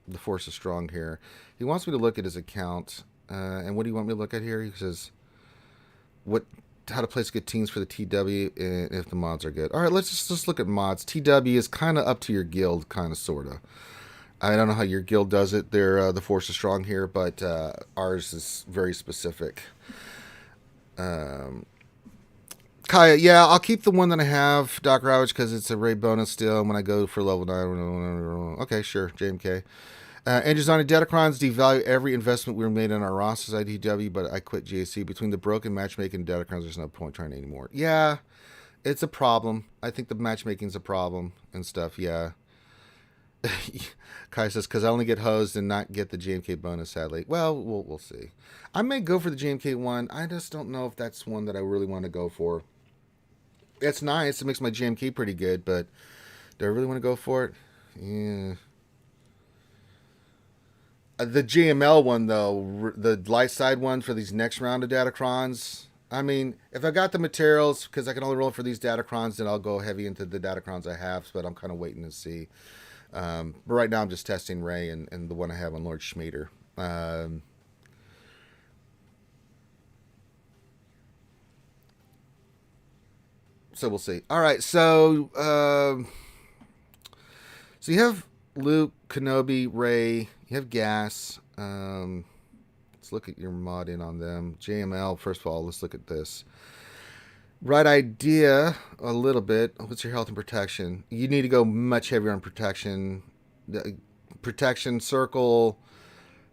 A: the Force is Strong here. He wants me to look at his account. And what do you want me to look at here? He says what how to place good teams for the TW and if the mods are good. All right, let's look at mods. TW is kind of up to your guild, kind of sorta. I don't know how your guild does it. They're the Force is Strong here, but ours is very specific. Um, Kaya, yeah, I'll keep the one that I have, Doc Ravage, because it's a raid bonus still. When I go for level 9, okay, sure, JMK. Andrew's on Datacrons devalue every investment we made in our rosters IDW, but I quit GAC. Between the broken matchmaking and Datacrons, there's no point trying anymore. Yeah, it's a problem. I think the matchmaking's a problem and stuff, yeah. Kai says, because I only get hosed and not get the GMK bonus, sadly. Well, we'll see. I may go for the GMK one. I just don't know if that's one that I really want to go for. It's nice. It makes my GMK pretty good, but do I really want to go for it? Yeah. The GML one, though, the light side one for these next round of Datacrons. I mean, if I got the materials, because I can only roll for these Datacrons, then I'll go heavy into the Datacrons I have, but I'm kind of waiting to see. But right now I'm just testing Ray and the one I have on Lord Schmader. So we'll see. All right, so so you have Luke, Kenobi, Ray. You have Gas. Let's look at your mod in on them. JML. First of all, let's look at this. Right idea, a little bit. What's your health and protection? You need to go much heavier on protection. Protection circle,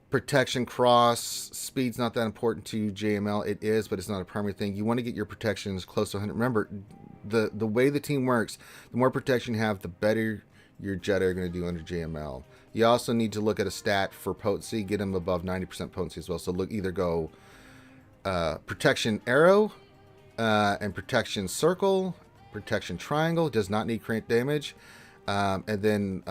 A: protection cross. Speed's not that important to JML. It is, but it's not a primary thing. You want to get your protections close to 100. Remember, the way the team works, the more protection you have, the better your Jedi are going to do under JML. You also need to look at a stat for potency. Get them above 90% potency as well. So look, either go protection arrow, and protection circle, protection triangle, does not need crit damage, and then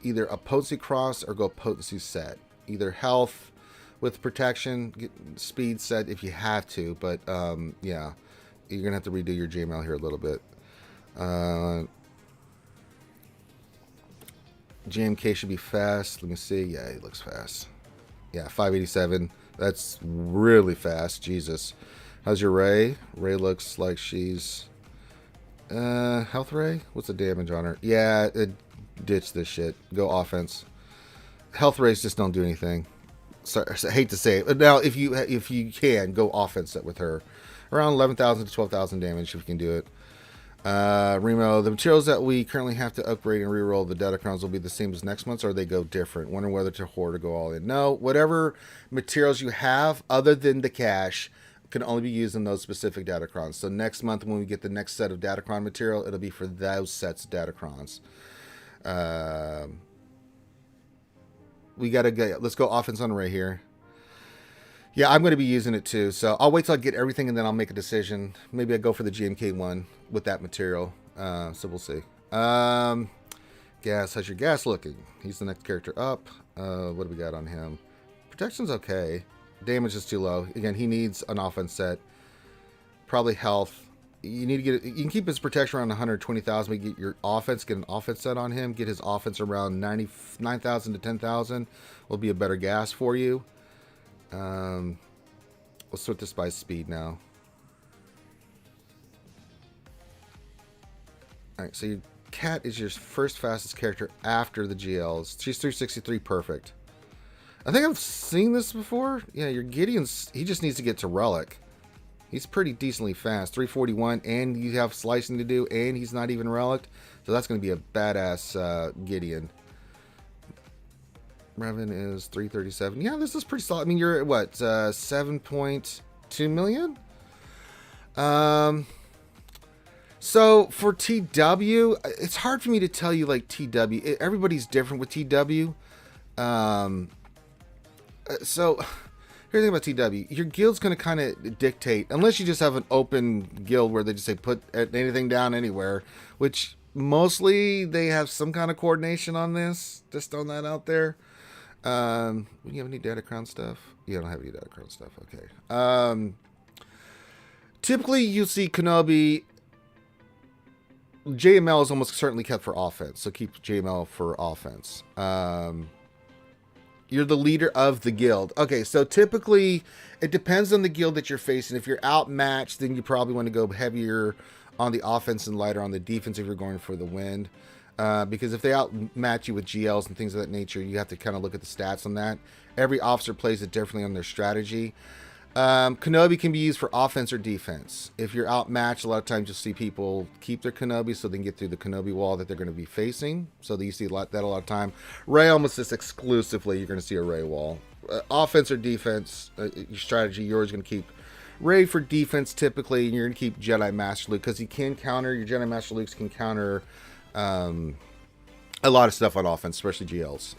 A: either a potency cross or go potency set. Either health with protection, get speed set if you have to, but yeah, you're gonna have to redo your JML here a little bit. GMK should be fast. Let me see. Yeah, he looks fast. Yeah, 587. That's really fast. Jesus. How's your Ray? Ray looks like she's... health Ray? What's the damage on her? Yeah, ditch this shit. Go offense. Health Rays just don't do anything. Sorry, I hate to say it. But now, if you can, go offense with her. Around 11,000 to 12,000 damage if you can do it. Remo, the materials that we currently have to upgrade and reroll the Datacrons will be the same as next month's, or they go different? Wonder whether to hoard or go all in. No, whatever materials you have, other than the cash, can only be used in those specific Datacrons. So next month, when we get the next set of Datacron material, it'll be for those sets of Datacrons. We gotta go. Let's go offense on Ray here. Yeah, I'm going to be using it too. So I'll wait till I get everything and then I'll make a decision. Maybe I go for the GMK one with that material. So we'll see. Gas, how's your Gas looking? He's the next character up. What do we got on him? Protection's okay. Damage is too low. Again, he needs an offense set. Probably health. You need to get. You can keep his protection around 120,000. But get your offense. Get an offense set on him. Get his offense around 99,000 to 10,000. Will be a better Gas for you. Let's sort this by speed now. Alright, so your Cat is your first fastest character after the GLs. She's 363, perfect. I think I've seen this before. Yeah, your Gideon's, he just needs to get to Relic. He's pretty decently fast. 341, and you have slicing to do, and he's not even Relic. So that's going to be a badass Gideon. Revan is 337. Yeah, this is pretty solid. I mean, you're at what, 7.2 million? So for TW, it's hard for me to tell you like TW. Everybody's different with TW. So here's the thing about TW. Your guild's going to kind of dictate, unless you just have an open guild where they just say put anything down anywhere, which mostly they have some kind of coordination on this. Just throwing that out there. You have any Datacron stuff? Yeah, I don't have any Datacron stuff. Okay. Typically, you see Kenobi. JML is almost certainly kept for offense, so keep JML for offense. You're the leader of the guild. Okay, so typically, it depends on the guild that you're facing. If you're outmatched, then you probably want to go heavier on the offense and lighter on the defense if you're going for the win. Because if they outmatch you with GLs and things of that nature, you have to kind of look at the stats on that. Every officer plays it differently on their strategy. Kenobi can be used for offense or defense. If you're outmatched, a lot of times you'll see people keep their Kenobi so they can get through the Kenobi wall that they're going to be facing. So you see that a lot of time. Ray almost just exclusively, you're going to see a Ray wall. Offense or defense, your strategy, you're always going to keep Ray for defense typically, and you're going to keep Jedi Master Luke because he can counter, your Jedi Master Lukes can counter a lot of stuff on offense, especially GLs.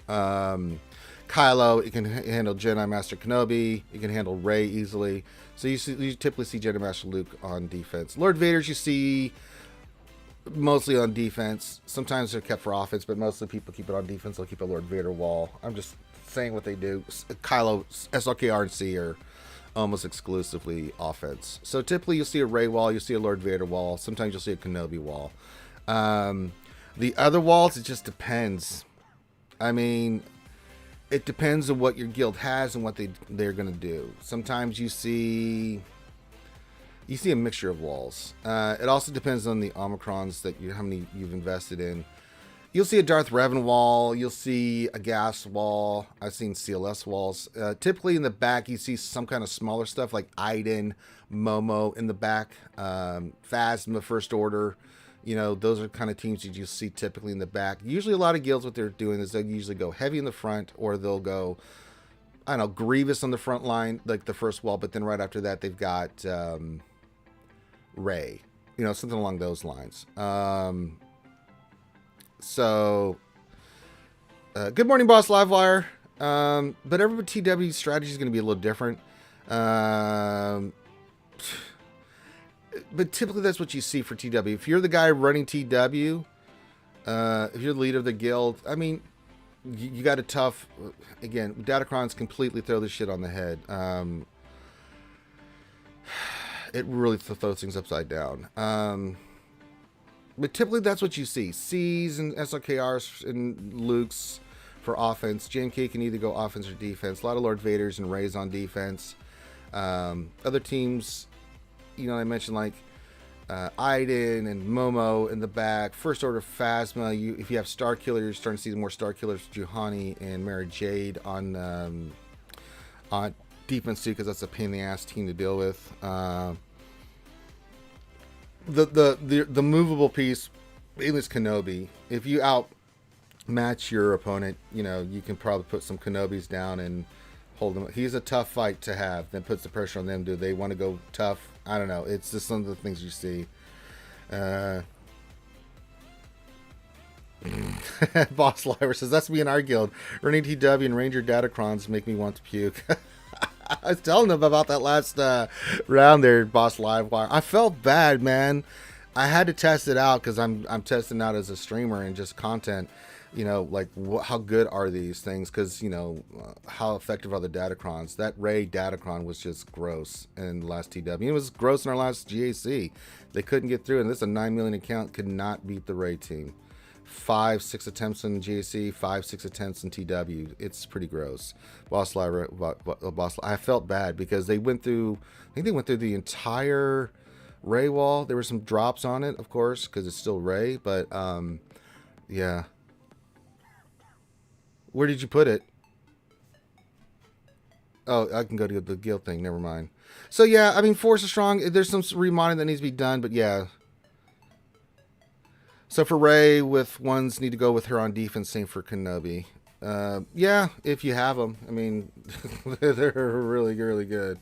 A: Kylo, you can handle Jedi Master Kenobi. You can handle Rey easily. So you typically see Jedi Master Luke on defense. Lord Vader's you see mostly on defense. Sometimes they're kept for offense, but mostly people keep it on defense. They'll keep a Lord Vader wall. I'm just saying what they do. Kylo, SLKR, and C are almost exclusively offense. So typically you'll see a Rey wall, you'll see a Lord Vader wall. Sometimes you'll see a Kenobi wall. The other walls, it just depends. I mean, it depends on what your guild has and what they're going to do. Sometimes you see a mixture of walls. It also depends on the Omicrons that how many you've invested in. You'll see a Darth Revan wall. You'll see a gas wall. I've seen CLS walls. Typically in the back, you see some kind of smaller stuff like Iden, Momo in the back, Phasma, First Order. You know, those are kind of teams that you see typically in the back. Usually a lot of guilds, what they're doing is they'll usually go heavy in the front, or they'll go, I don't know, Grievous on the front line, like the first wall, but then right after that, they've got Rey. You know, something along those lines. So, good morning, Boss Livewire. But every TW strategy is going to be a little different. But typically that's what you see for TW. If you're the guy running TW, if you're the leader of the guild, I mean, you got a tough, again, Datacrons completely throw this shit on the head. It really throws things upside down. But typically that's what you see. C's and SLKRs and Luke's for offense. JMK can either go offense or defense. A lot of Lord Vaders and Reys on defense. Other teams, you know, I mentioned like Iden and Momo in the back. First Order Phasma. If you have Star Killer, you're starting to see more Star Killers. Juhani and Mary Jade on defense too, because that's a pain in the ass team to deal with. The movable piece is Kenobi. If you outmatch your opponent, you know, you can probably put some Kenobis down and hold him. He's a tough fight to have. Then puts the pressure on them. Do they want to go tough? I don't know. It's just some of the things you see. Boss Liver says, that's me in our guild. Running TW and Ranger Datacrons make me want to puke. I was telling them about that last round there, Boss Livewire. I felt bad, man. I had to test it out because I'm testing out as a streamer and just content. You know, like how good are these things? Because you know how effective are the Datacrons? That Rey Datacron was just gross in the last TW. It was gross in our last GAC. They couldn't get through, and this is a 9 million account could not beat the Rey team. 5-6 attempts in GAC, 5-6 attempts in TW. It's pretty gross. Boss I felt bad because they went through. I think they went through the entire Rey wall. There were some drops on it, of course, because it's still Rey. But yeah. Where did you put it? Oh, I can go to the guild thing. Never mind. So yeah, I mean, Force is strong. There's some remodeling that needs to be done, but yeah. So for Rey, with ones need to go with her on defense. Same for Kenobi. Yeah, if you have them. I mean, they're really, really good.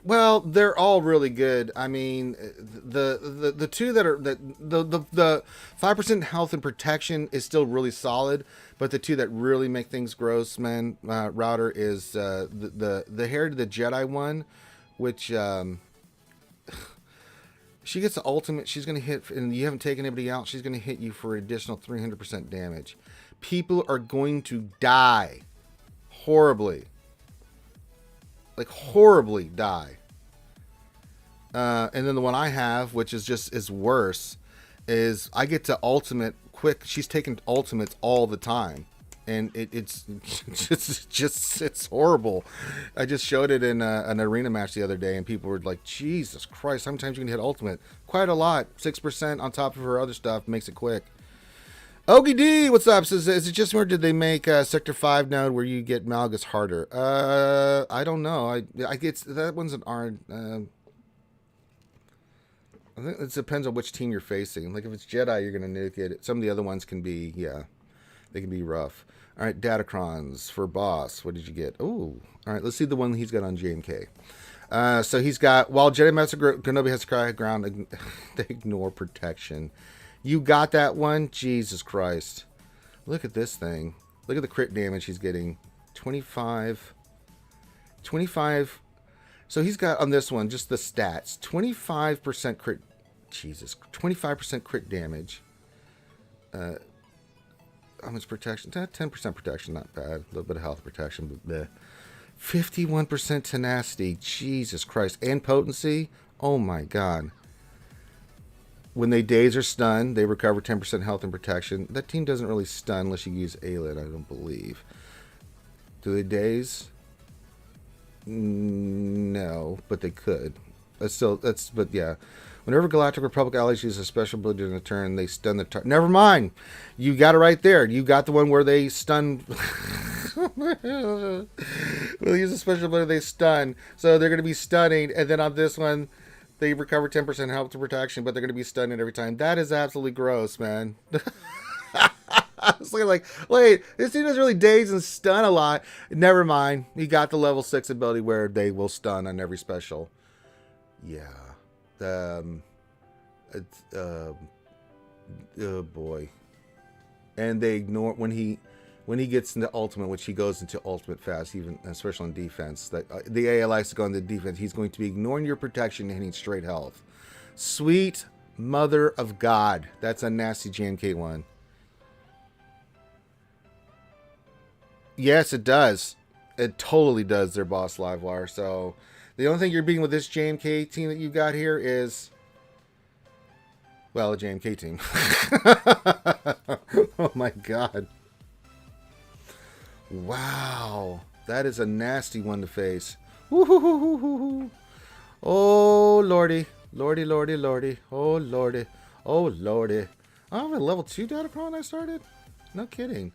A: Well, they're all really good. I mean, the two that are the 5% health and protection is still really solid, but the two that really make things gross, man, Router is the Hair to the Jedi one, which she gets the ultimate. She's gonna hit, and you haven't taken anybody out. She's gonna hit you for an additional 300% damage. People are going to die horribly. Like horribly die. And then the one I have, which is worse, is I get to ultimate quick. She's taking ultimates all the time, and it's horrible. I just showed it in an arena match the other day, and people were like, "Jesus Christ, how many times you can hit ultimate?" Quite a lot. 6% on top of her other stuff makes it quick. Ogie D, what's up? Says, is it just where did they make Sector 5 node where you get Malgus harder? I don't know. I get that one's an R. I think it depends on which team you're facing. Like if it's Jedi, you're gonna nuke it. Some of the other ones can be, yeah, they can be rough. All right, Datacrons for boss. What did you get? Oh, all right. Let's see the one he's got on JMK. So he's got, while Jedi Master Kenobi has to cry ground, they ignore protection. You got that one? Jesus Christ. Look at this thing. Look at the crit damage he's getting. 25. 25. So he's got on this one, just the stats. 25% crit. Jesus. 25% crit damage. How much protection? 10% protection, not bad. A little bit of health protection, but bleh. 51% tenacity. Jesus Christ. And potency. Oh my god. When they daze or stun, they recover 10% health and protection. That team doesn't really stun unless you use Aelid, I don't believe. Do they daze? No, but they could. But yeah. Whenever Galactic Republic allies use a special ability in a turn, they stun the target. Never mind. You got it right there. You got the one where they stun. We'll use a special ability, they stun. So they're going to be stunning. And then on this one, they recover 10% health to protection, but they're going to be stunning every time. That is absolutely gross, man. I was like, wait, this team doesn't really daze and stun a lot. Never mind. He got the level 6 ability where they will stun on every special. Yeah. Oh boy. And they ignore when he gets into ultimate, which he goes into ultimate fast, even especially on defense. That the AI likes to go into defense. He's going to be ignoring your protection and hitting straight health. Sweet mother of God. That's a nasty JMK one. Yes, it does. It totally does, their boss Livewire. So the only thing you're beating with this JMK team that you got here is, well, a JMK team. Oh my god. Wow. That is a nasty one to face. Woo-hoo-hoo-hoo-hoo. Oh, lordy. Lordy, lordy, lordy. Oh, lordy. Oh, lordy. Oh, I'm at level 2 Datacron I started? No kidding.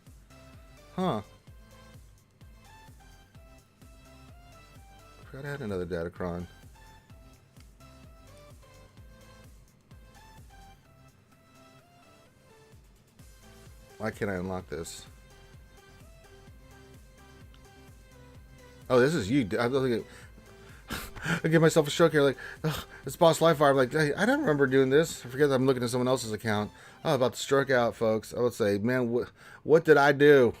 A: Huh. I forgot I had another Datacron. Why can't I unlock this? Oh, this is you. I give myself a stroke here, like, oh, it's Boss Livewire. I'm like, hey, I don't remember doing this. I forget that I'm looking at someone else's account. Oh, about to stroke out, folks. I would say, man, what did I do?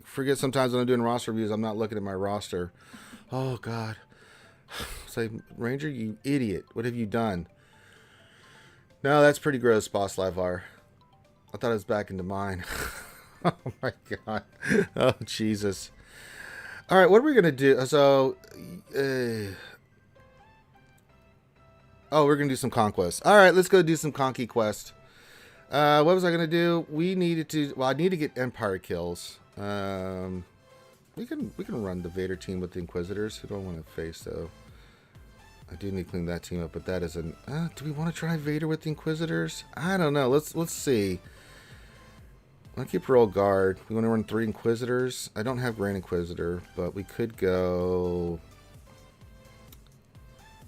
A: Forget sometimes when I'm doing roster reviews, I'm not looking at my roster. Oh, God. Say, Ranger, you idiot. What have you done? No, that's pretty gross, Boss Livewire. I thought it was back into mine. Oh, my God. Oh, Jesus. All right, what are we going to do? So, we're going to do some Conquest. All right, let's go do some Conquest Quest. What was I going to do? We needed to, well, I need to get Empire kills. We can run the Vader team with the Inquisitors. Who do I want to face, though? I do need to clean that team up, but that isn't, do we want to try Vader with the Inquisitors? I don't know. Let's see. I'll keep Royal Guard. We want to run 3 Inquisitors. I don't have Grand Inquisitor, but we could go...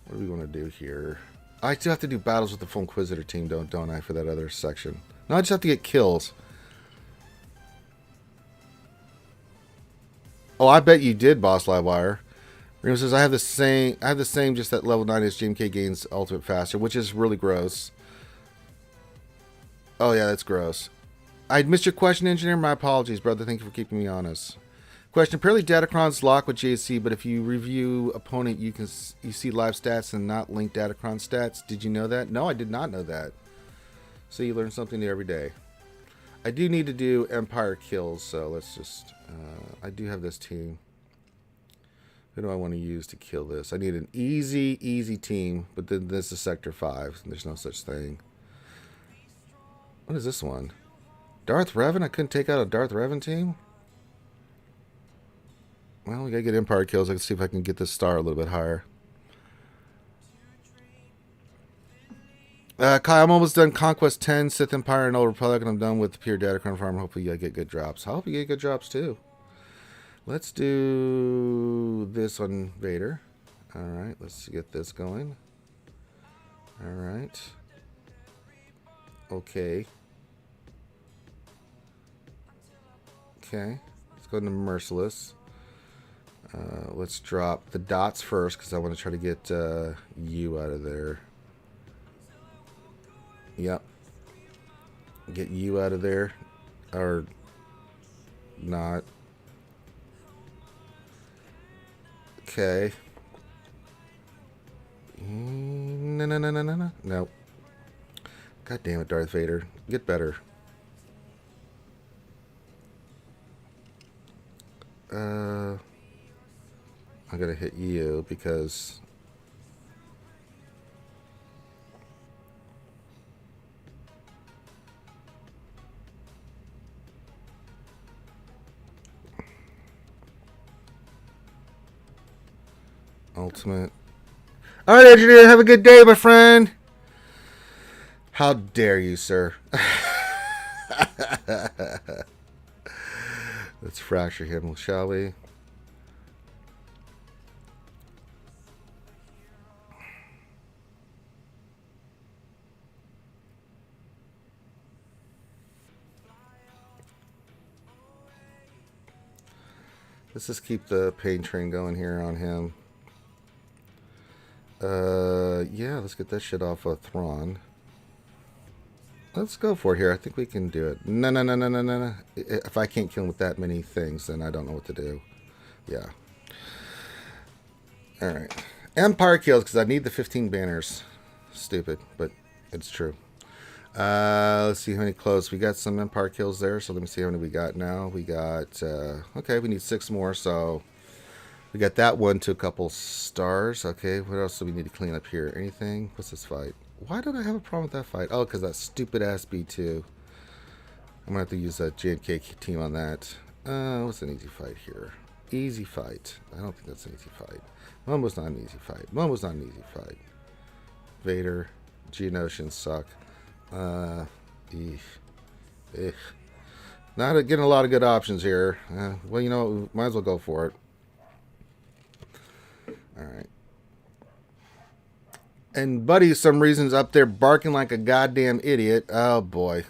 A: What do we want to do here? I still have to do battles with the full Inquisitor team, don't I, for that other section? No, I just have to get kills. Oh, I bet you did, Boss Livewire. Remo says, I have the same, just that level 9 as JMK gains ultimate faster, which is really gross. Oh, yeah, that's gross. I missed your question, Engineer. My apologies, brother. Thank you for keeping me honest. Question. Apparently, Datacron's locked with JC, but if you review opponent, you see live stats and not link Datacron stats. Did you know that? No, I did not know that. So you learn something new every day. I do need to do Empire kills, so let's just... I do have this team. Who do I want to use to kill this? I need an easy team, but then this is Sector 5, and there's no such thing. What is this one? Darth Revan? I couldn't take out a Darth Revan team? Well, we gotta get Empire kills. I can see if I can get this star a little bit higher. Kai, I'm almost done Conquest 10, Sith Empire, and Old Republic, and I'm done with the pure Datacron farm. Hopefully I get good drops. I hope you get good drops, too. Let's do this on Vader. Alright, let's get this going. Alright. Okay. Okay. Let's go to Merciless. Let's drop the dots first because I want to try to get you out of there. Yep. Get you out of there. Or not. Okay. No, no, no, no, no, no. Nope. God damn it, Darth Vader. Get better. I'm gonna hit you because ultimate. All right, engineer, have a good day, my friend. How dare you, sir? Let's fracture him, shall we? Let's just keep the pain train going here on him. Yeah, let's get that shit off of Thrawn. Let's go for it here. I think we can do it. No, no, no, no, no, no, no. If I can't kill him with that many things, then I don't know what to do. Yeah. Alright. Empire kills, because I need the 15 banners. Stupid, but it's true. Let's see how many close. We got some Empire kills there, so let me see how many we got now. We got, okay, we need 6 more, so we got that one to a couple stars. Okay, what else do we need to clean up here? Anything? What's this fight? Why did I have a problem with that fight? Oh, because that stupid-ass B2. I'm going to have to use that JMK team on that. What's an easy fight here? Easy fight. I don't think that's an easy fight. One was not an easy fight. One was not an easy fight. Vader. Geonosians suck. Not getting a lot of good options here. Well, you know, might as well go for it. Alright. And Buddy, some reason's up there barking like a goddamn idiot. Oh, boy.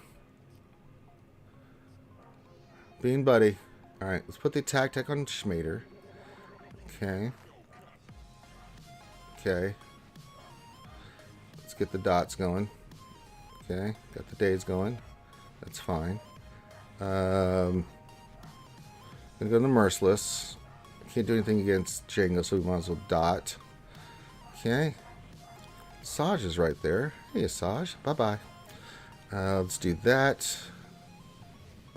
A: Being Buddy. Alright, let's put the attack tech on Schmader. Okay. Okay. Let's get the dots going. Okay, got the days going. That's fine. Gonna go to the Merciless. Can't do anything against Jango, so we might as well dot. Okay. Saj is right there. Hey, Saj. Bye-bye. Let's do that.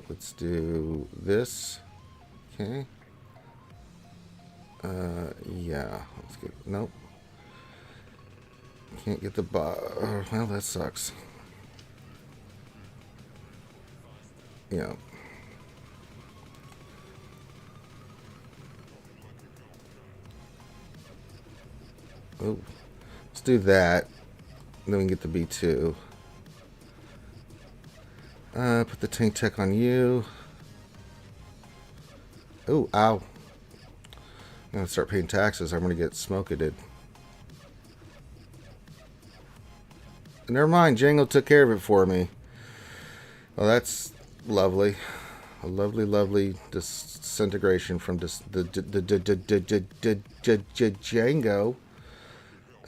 A: Let's do this. Okay. Yeah. Let's get... Nope. Can't get the... Well, that sucks. Yeah. Oh. Let's do that. And then we can get the B2. Put the tank tech on you. Oh, ow. I'm going to start paying taxes. I'm going to get smoked. Never mind. Jango took care of it for me. Well, that's lovely. A lovely, lovely disintegration from the Jango.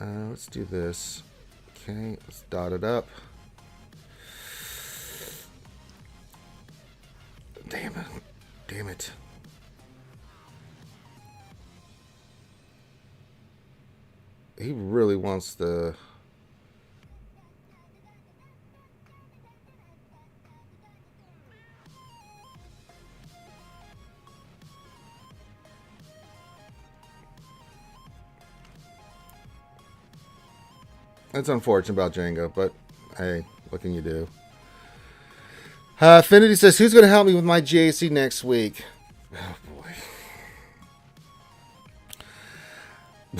A: Let's do this. Okay, let's dot it up. Damn it. Damn it. He really wants the... It's unfortunate about Jango, but hey, what can you do? Affinity says, who's going to help me with my GAC next week? Oh, boy.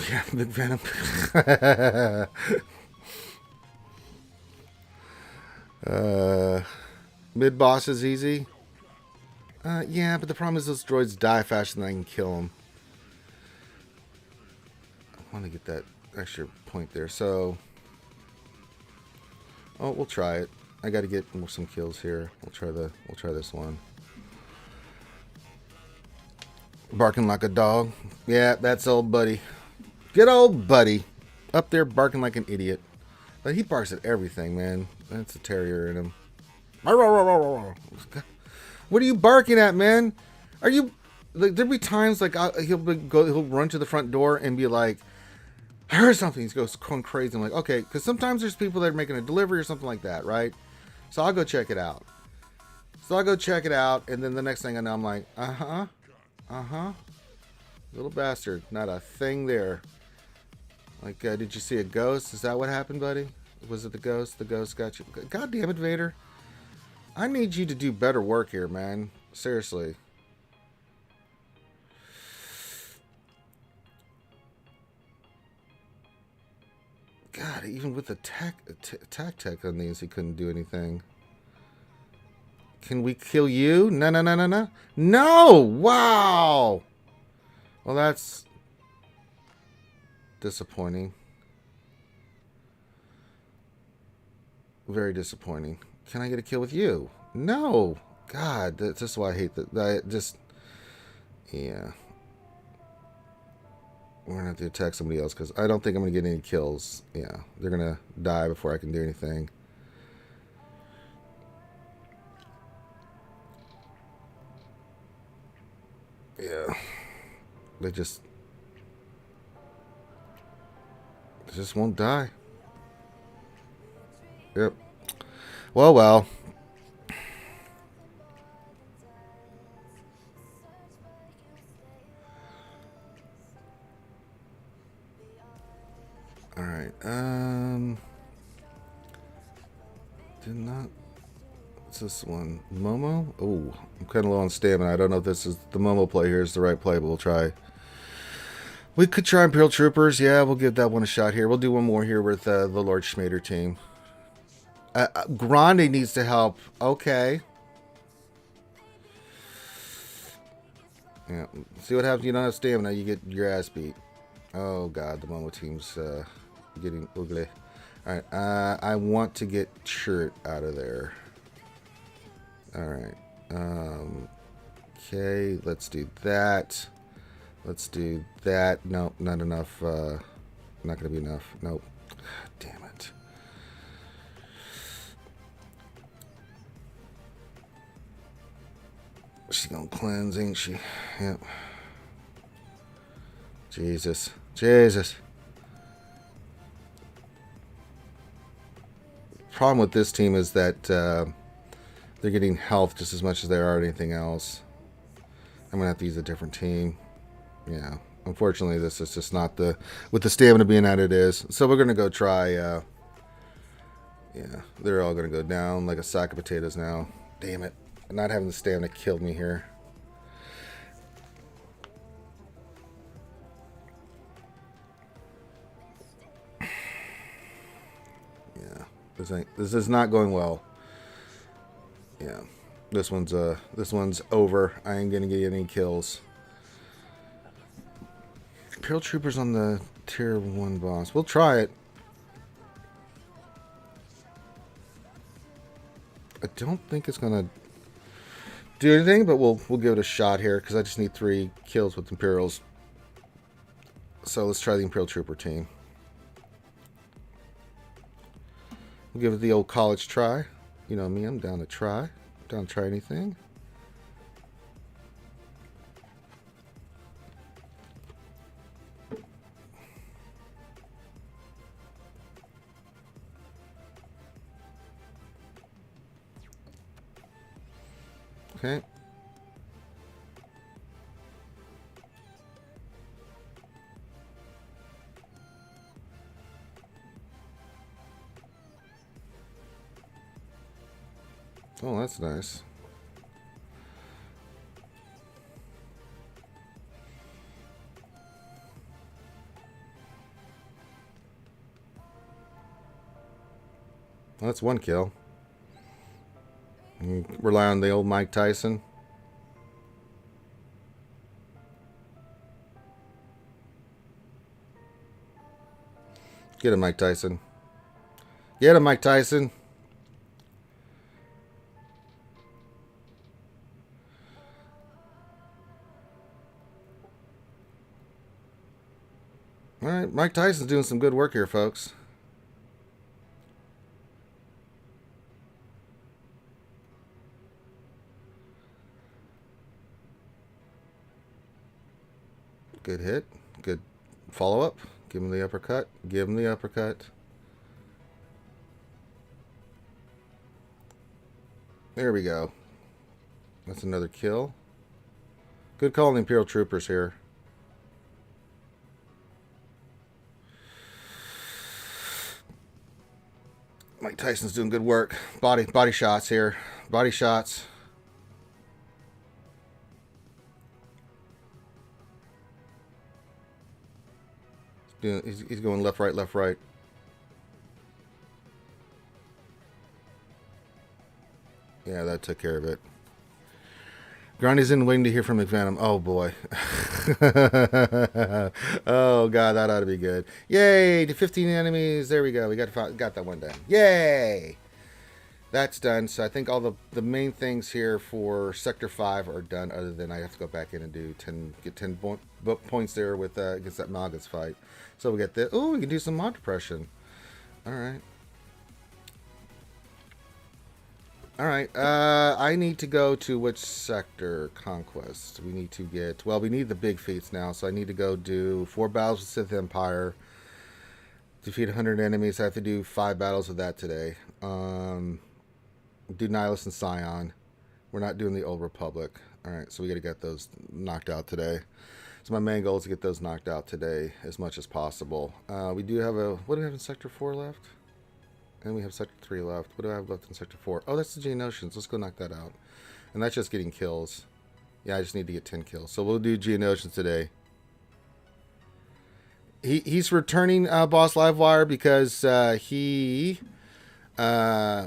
A: Yeah, Big Venom. Mid-boss is easy. Yeah, but the problem is those droids die faster than I can kill them. I want to get that extra point there, so... Oh, we'll try it. I got to get some kills here. We'll try this one. Barking like a dog. Yeah, that's old buddy. Good old buddy. Up there barking like an idiot. But he barks at everything, man. That's a terrier in him. What are you barking at, man? Are you... Like, there'll be times like he'll run to the front door and be like, I heard something. He goes going crazy. I'm like, okay, because sometimes there's people that are making a delivery or something like that, right? So I'll go check it out. And then the next thing I know, I'm like, little bastard, not a thing there. Like, did you see a ghost? Is that what happened, buddy? Was it the ghost? The ghost got you. God damn it, Vader. I need you to do better work here, man. Seriously. God, even with the tech on these, he couldn't do anything. Can we kill you? No. No! Wow! Well, that's disappointing. Very disappointing. Can I get a kill with you? No! God, that's just why I hate that. Yeah. We're going to have to attack somebody else because I don't think I'm going to get any kills. Yeah, they're going to die before I can do anything. Yeah. They just won't die. Yep. Well. All right. Did not. What's this one? Momo? Oh, I'm kind of low on stamina. I don't know if this is the Momo play here is the right play, but we'll try. We could try Imperial Troopers. Yeah, we'll give that one a shot here. We'll do one more here with the Lord Schmader team. Grande needs to help. Okay. Yeah. See what happens. You don't have stamina. You get your ass beat. Oh, God. The Momo team's getting ugly. All right. I want to get Shirt out of there. All right. Okay. Let's do that. Let's do that. No, not enough. Not going to be enough. Nope. Damn it. She's going to cleanse, ain't she? Yep. Jesus. Problem with this team is that they're getting health just as much as they are anything else. I'm going to have to use a different team. Yeah. Unfortunately, this is just not with the stamina being at it is. So we're going to go try, yeah, they're all going to go down like a sack of potatoes now. Damn it. Not having the stamina killed me here. Yeah. This is not going well. Yeah. This one's over. I ain't going to get any kills. Imperial Troopers on the tier 1 boss. We'll try it. I don't think it's going to do anything, but we'll give it a shot here because I just need 3 kills with Imperials. So let's try the Imperial Trooper team. We'll give it the old college try. You know me, I'm down to try. Down to try anything. Okay. Oh, that's nice. Well, that's 1 kill. You rely on the old Mike Tyson. Get him, Mike Tyson. Get him, Mike Tyson. All right, Mike Tyson's doing some good work here, folks. Good hit. Good follow-up. Give him the uppercut. Give him the uppercut. There we go. That's another kill. Good call on the Imperial Troopers here. Mike Tyson's doing good work. Body shots here. Body shots. He's going left, right, left, right. Yeah, that took care of it. Granny's in waiting to hear from McVenom. Oh, boy. Oh, God, that ought to be good. Yay, to 15 enemies. There we go. We got that one done. Yay. That's done. So I think all the main things here for Sector 5 are done, other than I have to go back in and do 10 points there with against that Magas fight. So we get this. Oh, we can do some mod depression. All right. All right. I need to go to which sector? Conquest. We need to get... Well, we need the big feats now, so I need to go do 4 battles with Sith Empire. Defeat 100 enemies. I have to do 5 battles with that today. Do Nihilus and Scion. We're not doing the Old Republic. All right, so we got to get those knocked out today. So my main goal is to get those knocked out today as much as possible. We do have a... What do we have in Sector 4 left? And we have Sector 3 left. What do I have left in Sector 4? Oh, that's the Geonosians. Let's go knock that out. And that's just getting kills. Yeah, I just need to get 10 kills. So we'll do Geonosians today. He's returning Boss Livewire because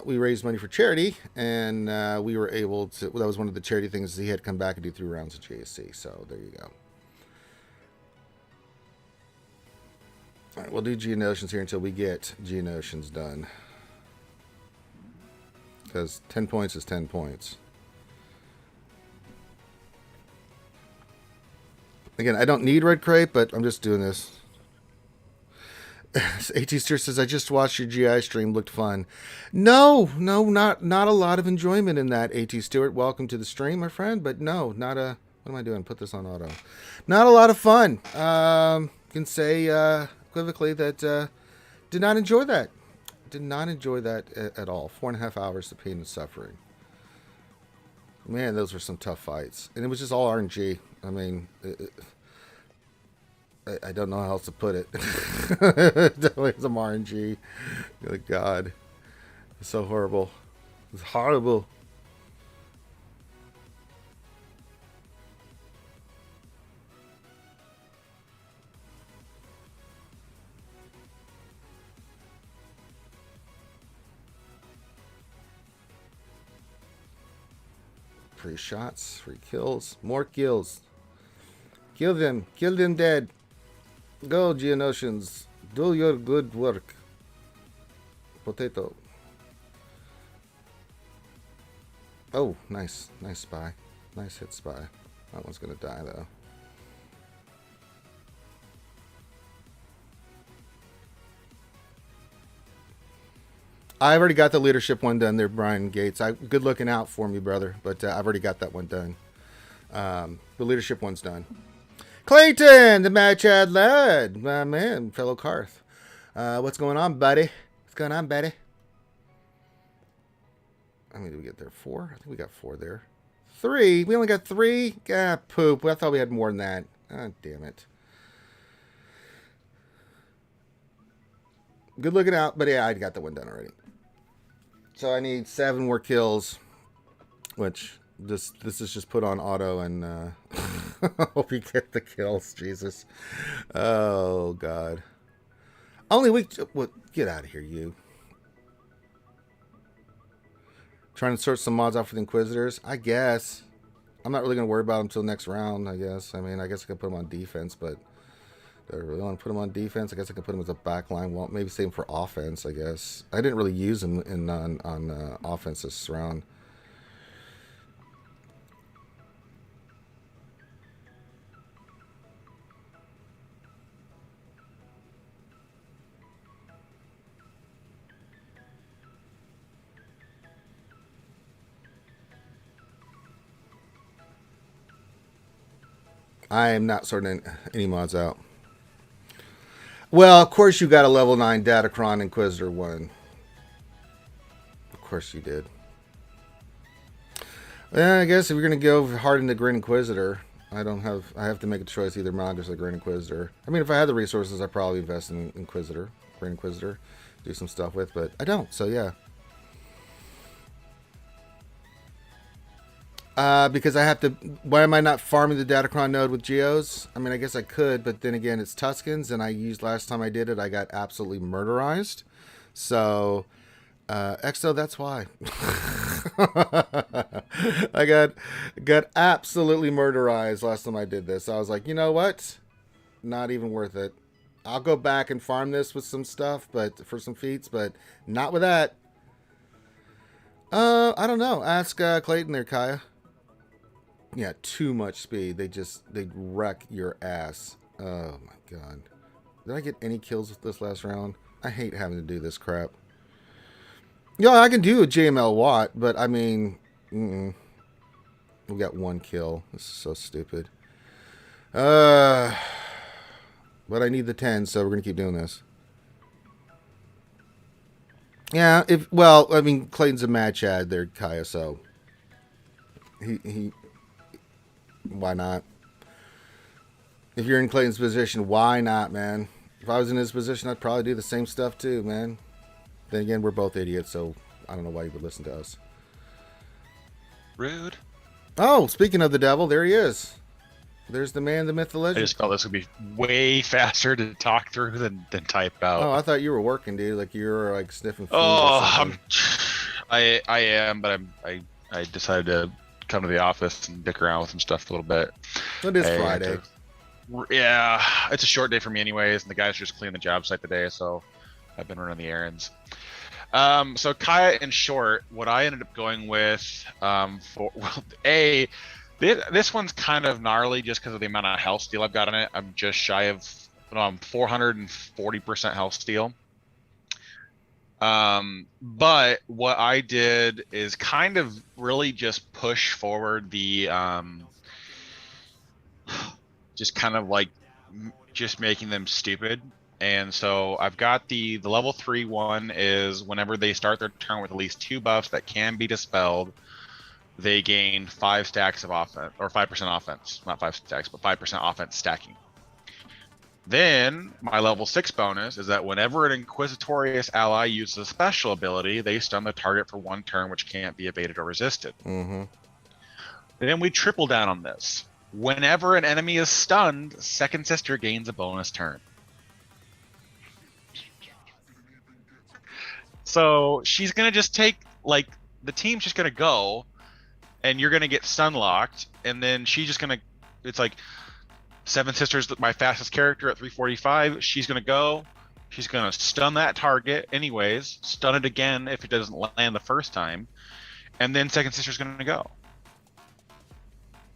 A: we raised money for charity, and we were able to... Well, that was one of the charity things. He had to come back and do 3 rounds of JSC. So there you go. All right, we'll do Geonosians here until we get Geonosians done. Because 10 points is 10 points. Again, I don't need Red Crate, but I'm just doing this. AT Steer says, I just watched your GI stream. Looked fun. No, not a lot of enjoyment in that, AT Stewart. Welcome to the stream, my friend. But no, not a... What am I doing? Put this on auto. Not a lot of fun. Can say equivocally that did not enjoy that. Did not enjoy that at all. 4.5 hours of pain and suffering. Man, those were some tough fights. And it was just all RNG. I mean... I don't know how else to put it. Definitely some RNG. Good God. It's so horrible. It's horrible. Free shots, free kills, more kills. Kill them dead. Go, Geonosians. Do your good work. Potato. Oh, nice. Nice spy. Nice hit spy. That one's going to die, though. I've already got the leadership one done there, Brian Gates. Good looking out for me, brother. But I've already got that one done. The leadership one's done. Clayton, the Mad Chad lad. My man, fellow Karth. What's going on, buddy? What's going on, buddy? How many did we get there? 4? I think we got 4 there. 3? We only got 3? Ah, poop. I thought we had more than that. Ah, damn it. Good looking out, but yeah, I got that one done already. So I need 7 more kills, which this is just put on auto, and hope you get the kills. Jesus, oh God! Only week. What? Get out of here, you! Trying to sort some mods out for the Inquisitors. I guess I'm not really gonna worry about them until next round. I guess. I mean, I guess I could put them on defense, but. Do I really want to put him on defense? I guess I can put him as a backline. Well, maybe same for offense, I guess. I didn't really use him on offense this round. I am not sorting any mods out. Well, of course you got a level 9 Datacron Inquisitor one. Of course you did. Yeah, I guess if you're gonna go hard into Great Inquisitor, I have to make a choice, either Mongoose or Great Inquisitor. I mean, if I had the resources, I'd probably invest in Inquisitor, Great Inquisitor, do some stuff with, but I don't, so yeah. Because I have to. Why am I not farming the Datacron node with Geos? I mean, I guess I could, but then again, it's Tuscans, and I used last time I did it, I got absolutely murderized. So, Exo, that's why. I got absolutely murderized last time I did this. I was like, you know what? Not even worth it. I'll go back and farm this with some stuff, but for some feats, but not with that. I don't know. Ask Clayton there, Kaya. Yeah, too much speed. They wreck your ass. Oh my god. Did I get any kills with this last round? I hate having to do this crap. Yeah, I can do a JML Watt, but I mean, we got one kill. This is so stupid. But I need the 10, so we're gonna keep doing this. Yeah, I mean, Clayton's a mad Chad there, Kaya, so he why not? If you're in Clayton's position, why not, man? If I was in his position, I'd probably do the same stuff too, man. Then again, we're both idiots, so I don't know why you would listen to us.
B: Rude.
A: Oh, speaking of the devil, there he is. There's the man, the myth, the legend.
B: I just felt this would be way faster to talk through than type out.
A: Oh, I thought you were working, dude. Like you were like sniffing food.
B: Oh, I am, but I decided to come to the office and dick around with some stuff a little bit.
A: It is Friday.
B: Yeah, it's a short day for me anyways, and the guys just cleaning the job site today, so I've been running the errands. So Kaya, in short, what I ended up going with, this one's kind of gnarly just because of the amount of health steal I've got in it. I'm just shy of 440% health steal. But what I did is kind of really just push forward the, just kind of like just making them stupid. And so I've got the level 3 one is whenever they start their turn with at least 2 buffs that can be dispelled, they gain 5 stacks of offense, or 5% offense, not 5 stacks, but 5% offense stacking. Then my level 6 bonus is that whenever an Inquisitorious ally uses a special ability, they stun the target for 1 turn, which can't be evaded or resisted.
A: Mm-hmm.
B: Then we triple down on this. Whenever an enemy is stunned, Second Sister gains a bonus turn. So she's going to just take, like, the team's just going to go, and you're going to get stun locked, and then she's just going to, it's like, Seven Sisters, my fastest character at 345, she's going to go, she's going to stun that target anyways, stun it again if it doesn't land the first time, and then Second Sister's going to go.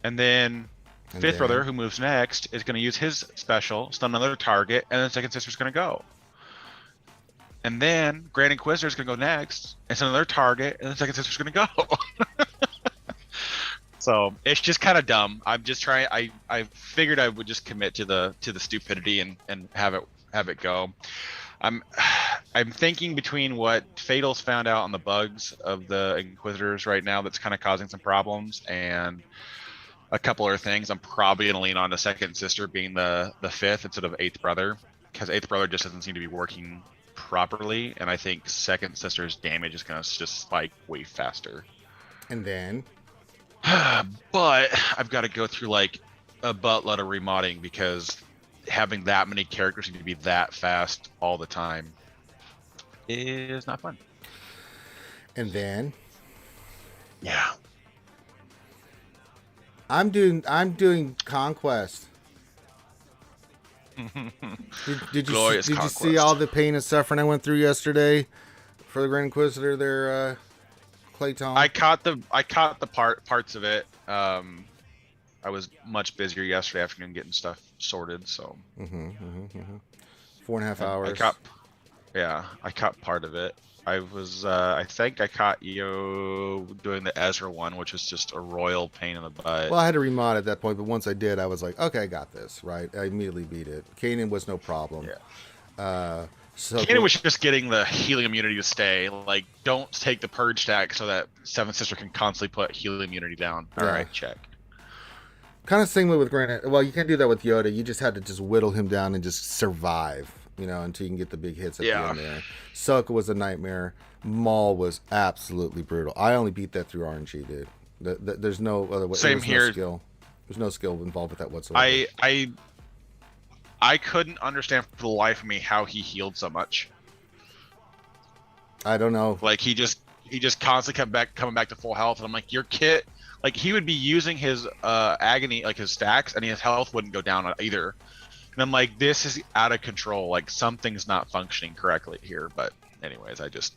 B: And then Fifth Brother, who moves next, is going to use his special, stun another target, and then Second Sister's going to go. And then Grand Inquisitor is going to go next, and stun another target, and then Second Sister's going to go. So it's just kind of dumb. I'm just trying. I figured I would just commit to the stupidity and have it go. I'm thinking between what Fatal's found out on the bugs of the Inquisitors right now that's kind of causing some problems, and a couple other things. I'm probably gonna lean on the Second Sister being the 5th instead of 8th Brother, because 8th Brother just doesn't seem to be working properly, and I think Second Sister's damage is gonna just spike way faster.
A: And then.
B: But I've got to go through like a buttload of remodding because having that many characters need to be that fast all the time is not fun.
A: And then,
B: yeah,
A: I'm doing Conquest. Did you see all the pain and suffering I went through yesterday for the Grand Inquisitor there? Clayton.
B: I caught the parts of it. I was much busier yesterday afternoon getting stuff sorted, so
A: 4.5 hours.
B: Yeah, I caught part of it. I think I caught you doing the Ezra one, which was just a royal pain in the butt.
A: Well, I had to remod at that point, but once I did, I was like, okay, I got this, right? I immediately beat it. Kanan was no problem.
B: Yeah.
A: So
B: Kanan was just getting the healing immunity to stay. Like, don't take the purge stack so that Seventh Sister can constantly put healing immunity down. All right, check.
A: kind of same way with Granite. Well, you can't do that with Yoda. You just had to just whittle him down and just survive, until you can get the big hits at the end there. Ahsoka was a nightmare. Maul was absolutely brutal. I only beat that through RNG, dude. There's no other way.
B: Same here.
A: No skill. There's no skill involved with that whatsoever.
B: I couldn't understand for the life of me how he healed so much.
A: I don't know.
B: Like he just constantly coming back to full health, and I'm like, your kit, like he would be using his agony, like his stacks, and his health wouldn't go down either. And I'm like, this is out of control. Like something's not functioning correctly here. But anyways, I just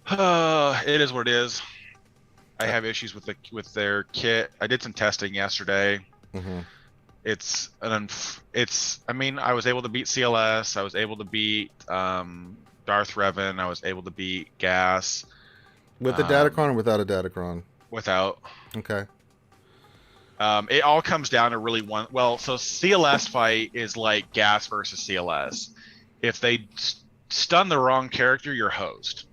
B: it is what it is. I have issues with their kit. I did some testing yesterday.
A: Mm-hmm.
B: I mean, I was able to beat CLS. I was able to beat Darth Revan. I was able to beat Gas.
A: With the Datacron or without a Datacron?
B: Without.
A: Okay.
B: It all comes down to really one. Well, so CLS fight is like Gas versus CLS. If they stun the wrong character, you're host.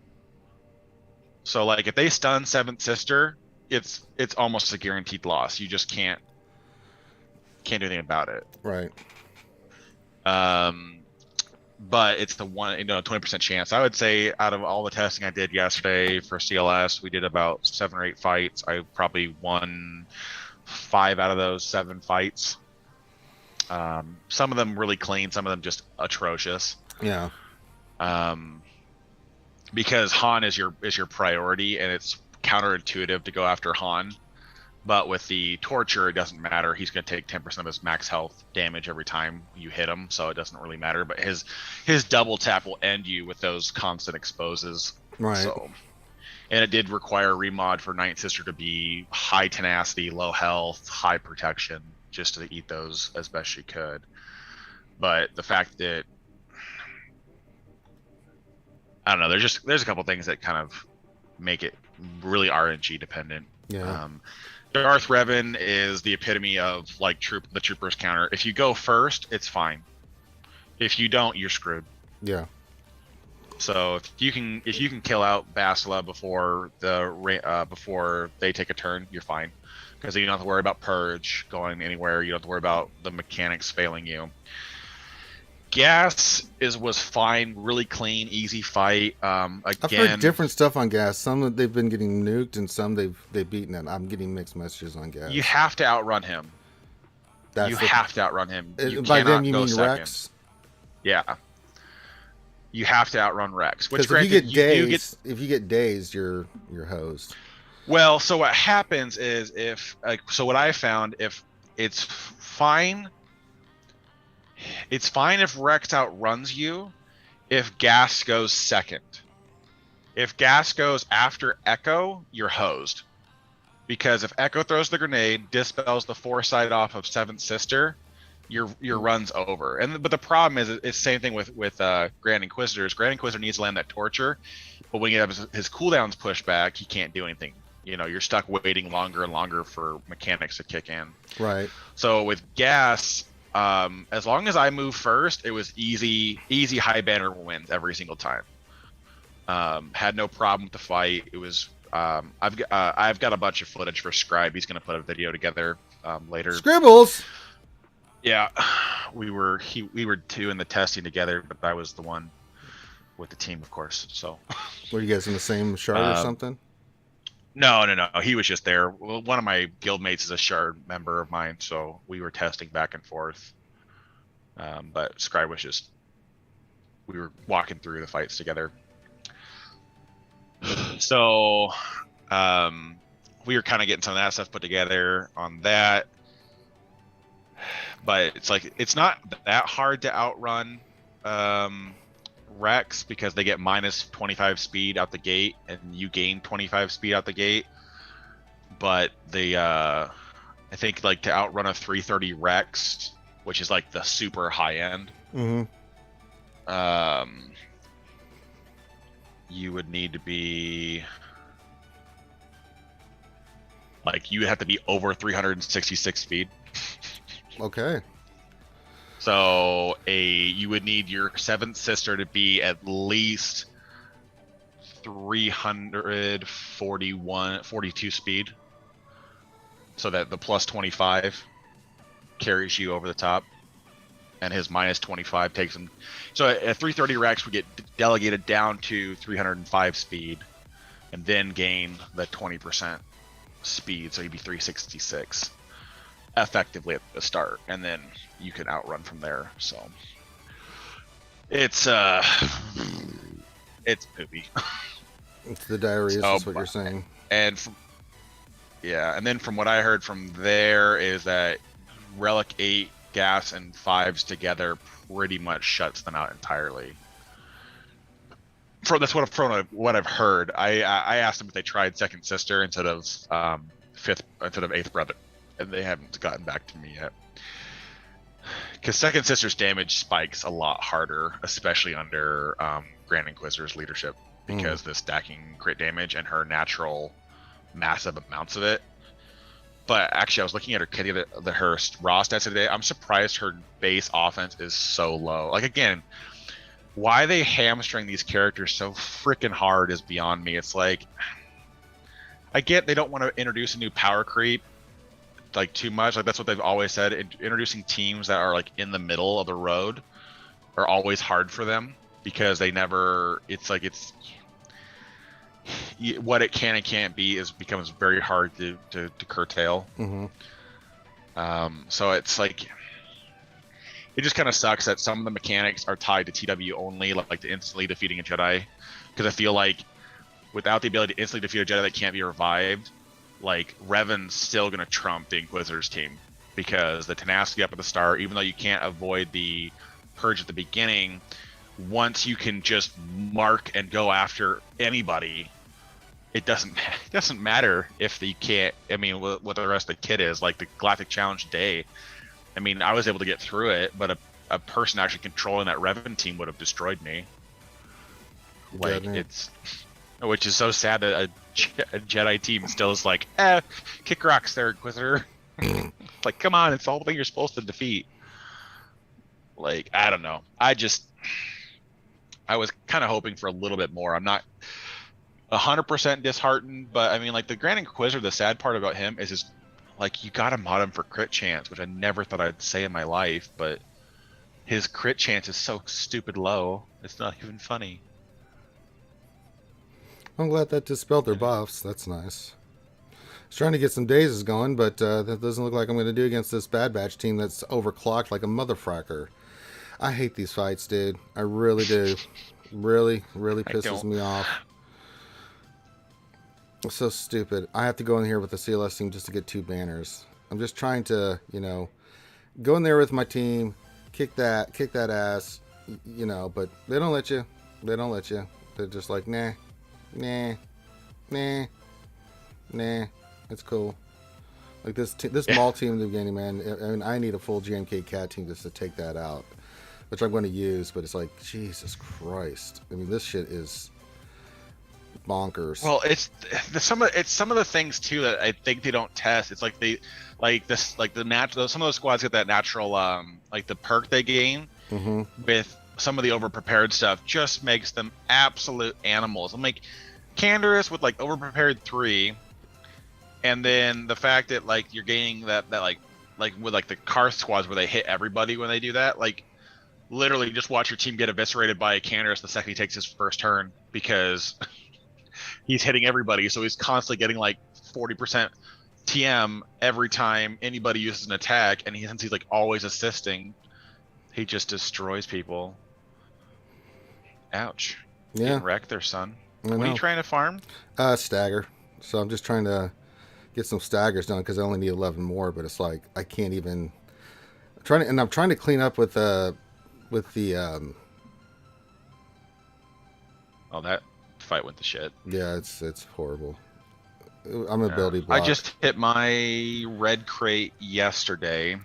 B: So like if they stun Seventh Sister, it's almost a guaranteed loss. You just can't do anything about it.
A: Right.
B: But it's the 20% chance. I would say out of all the testing I did yesterday for CLS, we did about 7 or 8 fights. I probably won 5 out of those 7 fights. Some of them really clean, some of them just atrocious.
A: Yeah.
B: Because Han is your priority, and it's counterintuitive to go after Han. But with the torture, it doesn't matter. He's going to take 10% of his max health damage every time you hit him, so it doesn't really matter. But his double tap will end you with those constant exposes.
A: Right.
B: So, and it did require a remod for Ninth Sister to be high tenacity, low health, high protection, just to eat those as best she could. But the fact that I don't know, there's a couple things that kind of make it really RNG dependent.
A: Yeah.
B: Darth Revan is the epitome of like the troopers counter. If you go first, it's fine. If you don't, you're screwed.
A: Yeah.
B: So if you can kill out Bastila before they take a turn, you're fine, because you don't have to worry about purge going anywhere. You don't have to worry about the mechanics failing you. Gas was fine, really clean, easy fight. Again,
A: I've heard different stuff on Gas. Some they've been getting nuked, and some they've beaten it. I'm getting mixed messages on Gas.
B: You have to outrun him. Have to outrun him. You
A: by them, you
B: go
A: mean
B: second.
A: Rex?
B: Yeah. You have to outrun Rex. Which,
A: if you get dazed, you're host.
B: Well, so what happens is what I found, if it's fine. It's fine if Rex outruns you, if Gas goes second. If Gas goes after Echo, you're hosed. Because if Echo throws the grenade, dispels the foresight off of Seventh Sister, your run's over. But the problem is, it's the same thing with Grand Inquisitors. Grand Inquisitor needs to land that torture, but when he has his cooldowns pushed back, he can't do anything. You're stuck waiting longer and longer for mechanics to kick in.
A: Right.
B: So with Gas, as long as I move first, it was easy high banner wins every single time. Had no problem with the fight. It was I've got a bunch of footage for Scribe. He's going to put a video together later.
A: Scribbles.
B: Yeah, we were doing the testing together, but I was the one with the team, of course. So
A: were you guys in the same shard or something?
B: No. He was just there. Well, one of my guildmates is a shard member of mine, so we were testing back and forth. But Scribe was just, we were walking through the fights together. So we were kind of getting some of that stuff put together on that. But it's not that hard to outrun Rex, because they get minus 25 speed out the gate, and you gain 25 speed out the gate. But I think like to outrun a 330 Rex, which is like the super high end,
A: mm-hmm.
B: You would need to be like you would have to be over 366 speed.
A: Okay.
B: So you would need your seventh sister to be at least 42 speed, so that the plus 25 carries you over the top, and his minus 25 takes him. So at 330 Rex, we get delegated down to 305 speed, and then gain the 20% speed, so he'd be 366 effectively at the start, and then you can outrun from there. So it's poopy.
A: It's the diarrhea,
B: So,
A: is what you're saying.
B: And and then from what I heard from there is that Relic 8, Gas, and 5s together pretty much shuts them out entirely. That's what I've heard. I asked them if they tried Second Sister instead of Eighth Brother, and they haven't gotten back to me yet. Because Second Sister's damage spikes a lot harder, especially under Grand Inquisitor's leadership, because the stacking crit damage and her natural massive amounts of it. But actually, I was looking at her kitty, her raw stats today. I'm surprised her base offense is so low. Like, again, why they hamstring these characters so freaking hard is beyond me. It's like, I get they don't want to introduce a new power creep like too much. Like, that's what they've always said. Introducing teams that are like in the middle of the road are always hard for them, because they never. It's like what it can and can't be becomes very hard to curtail. So it's like, it just kind of sucks that some of the mechanics are tied to TW only, like the instantly defeating a Jedi, because I feel like without the ability to instantly defeat a Jedi that can't be revived, like Revan's still going to trump the Inquisitor's team, because the tenacity up at the start, even though you can't avoid the purge at the beginning, once you can just mark and go after anybody, it doesn't matter if you can't. I mean, what the rest of the kit is, like the Galactic Challenge day. I mean, I was able to get through it, but a person actually controlling that Revan team would have destroyed me. Like, which is so sad that a Jedi team still is like, kick rocks there, Inquisitor. Like, come on, it's the whole thing you're supposed to defeat. Like, I don't know. I was kind of hoping for a little bit more. I'm not 100% disheartened, but I mean, like, the Grand Inquisitor, the sad part about him is like, you gotta mod him for crit chance, which I never thought I'd say in my life, but his crit chance is so stupid low, it's not even funny.
A: I'm glad that dispelled their buffs. That's nice. I was trying to get some dazes going, but that doesn't look like I'm going to do against this Bad Batch team that's overclocked like a motherfracker. I hate these fights, dude. I really do. Really pisses me off. It's so stupid. I have to go in here with the CLS team just to get 2 banners. I'm just trying to, go in there with my team, kick that ass, but they don't let you. They're just like, nah, it's cool. Like this mall team in the beginning, man. I mean, I need a full GMK cat team just to take that out, which I'm going to use. But it's like, Jesus Christ. I mean, this shit is bonkers.
B: Well, it's some of the things too that I think they don't test. It's like some of those squads get that natural like the perk they gain with some of the over-prepared stuff just makes them absolute animals. I'm like, Canderous with like over-prepared 3, and then the fact that like you're gaining that like with like the Karth squads where they hit everybody when they do that, like literally just watch your team get eviscerated by a Canderous the second he takes his first turn, because he's hitting everybody, so he's constantly getting like 40% TM every time anybody uses an attack, and since he's like always assisting, he just destroys people. Ouch.
A: Yeah.
B: Getting wrecked there, son. What are you trying to farm?
A: Stagger. So I'm just trying to get some staggers done because I only need 11 more, but it's like I can't even. I'm trying to clean up with the.
B: Oh, that fight went to shit.
A: Yeah, it's horrible. I'm ability block.
B: I just hit my red crate yesterday.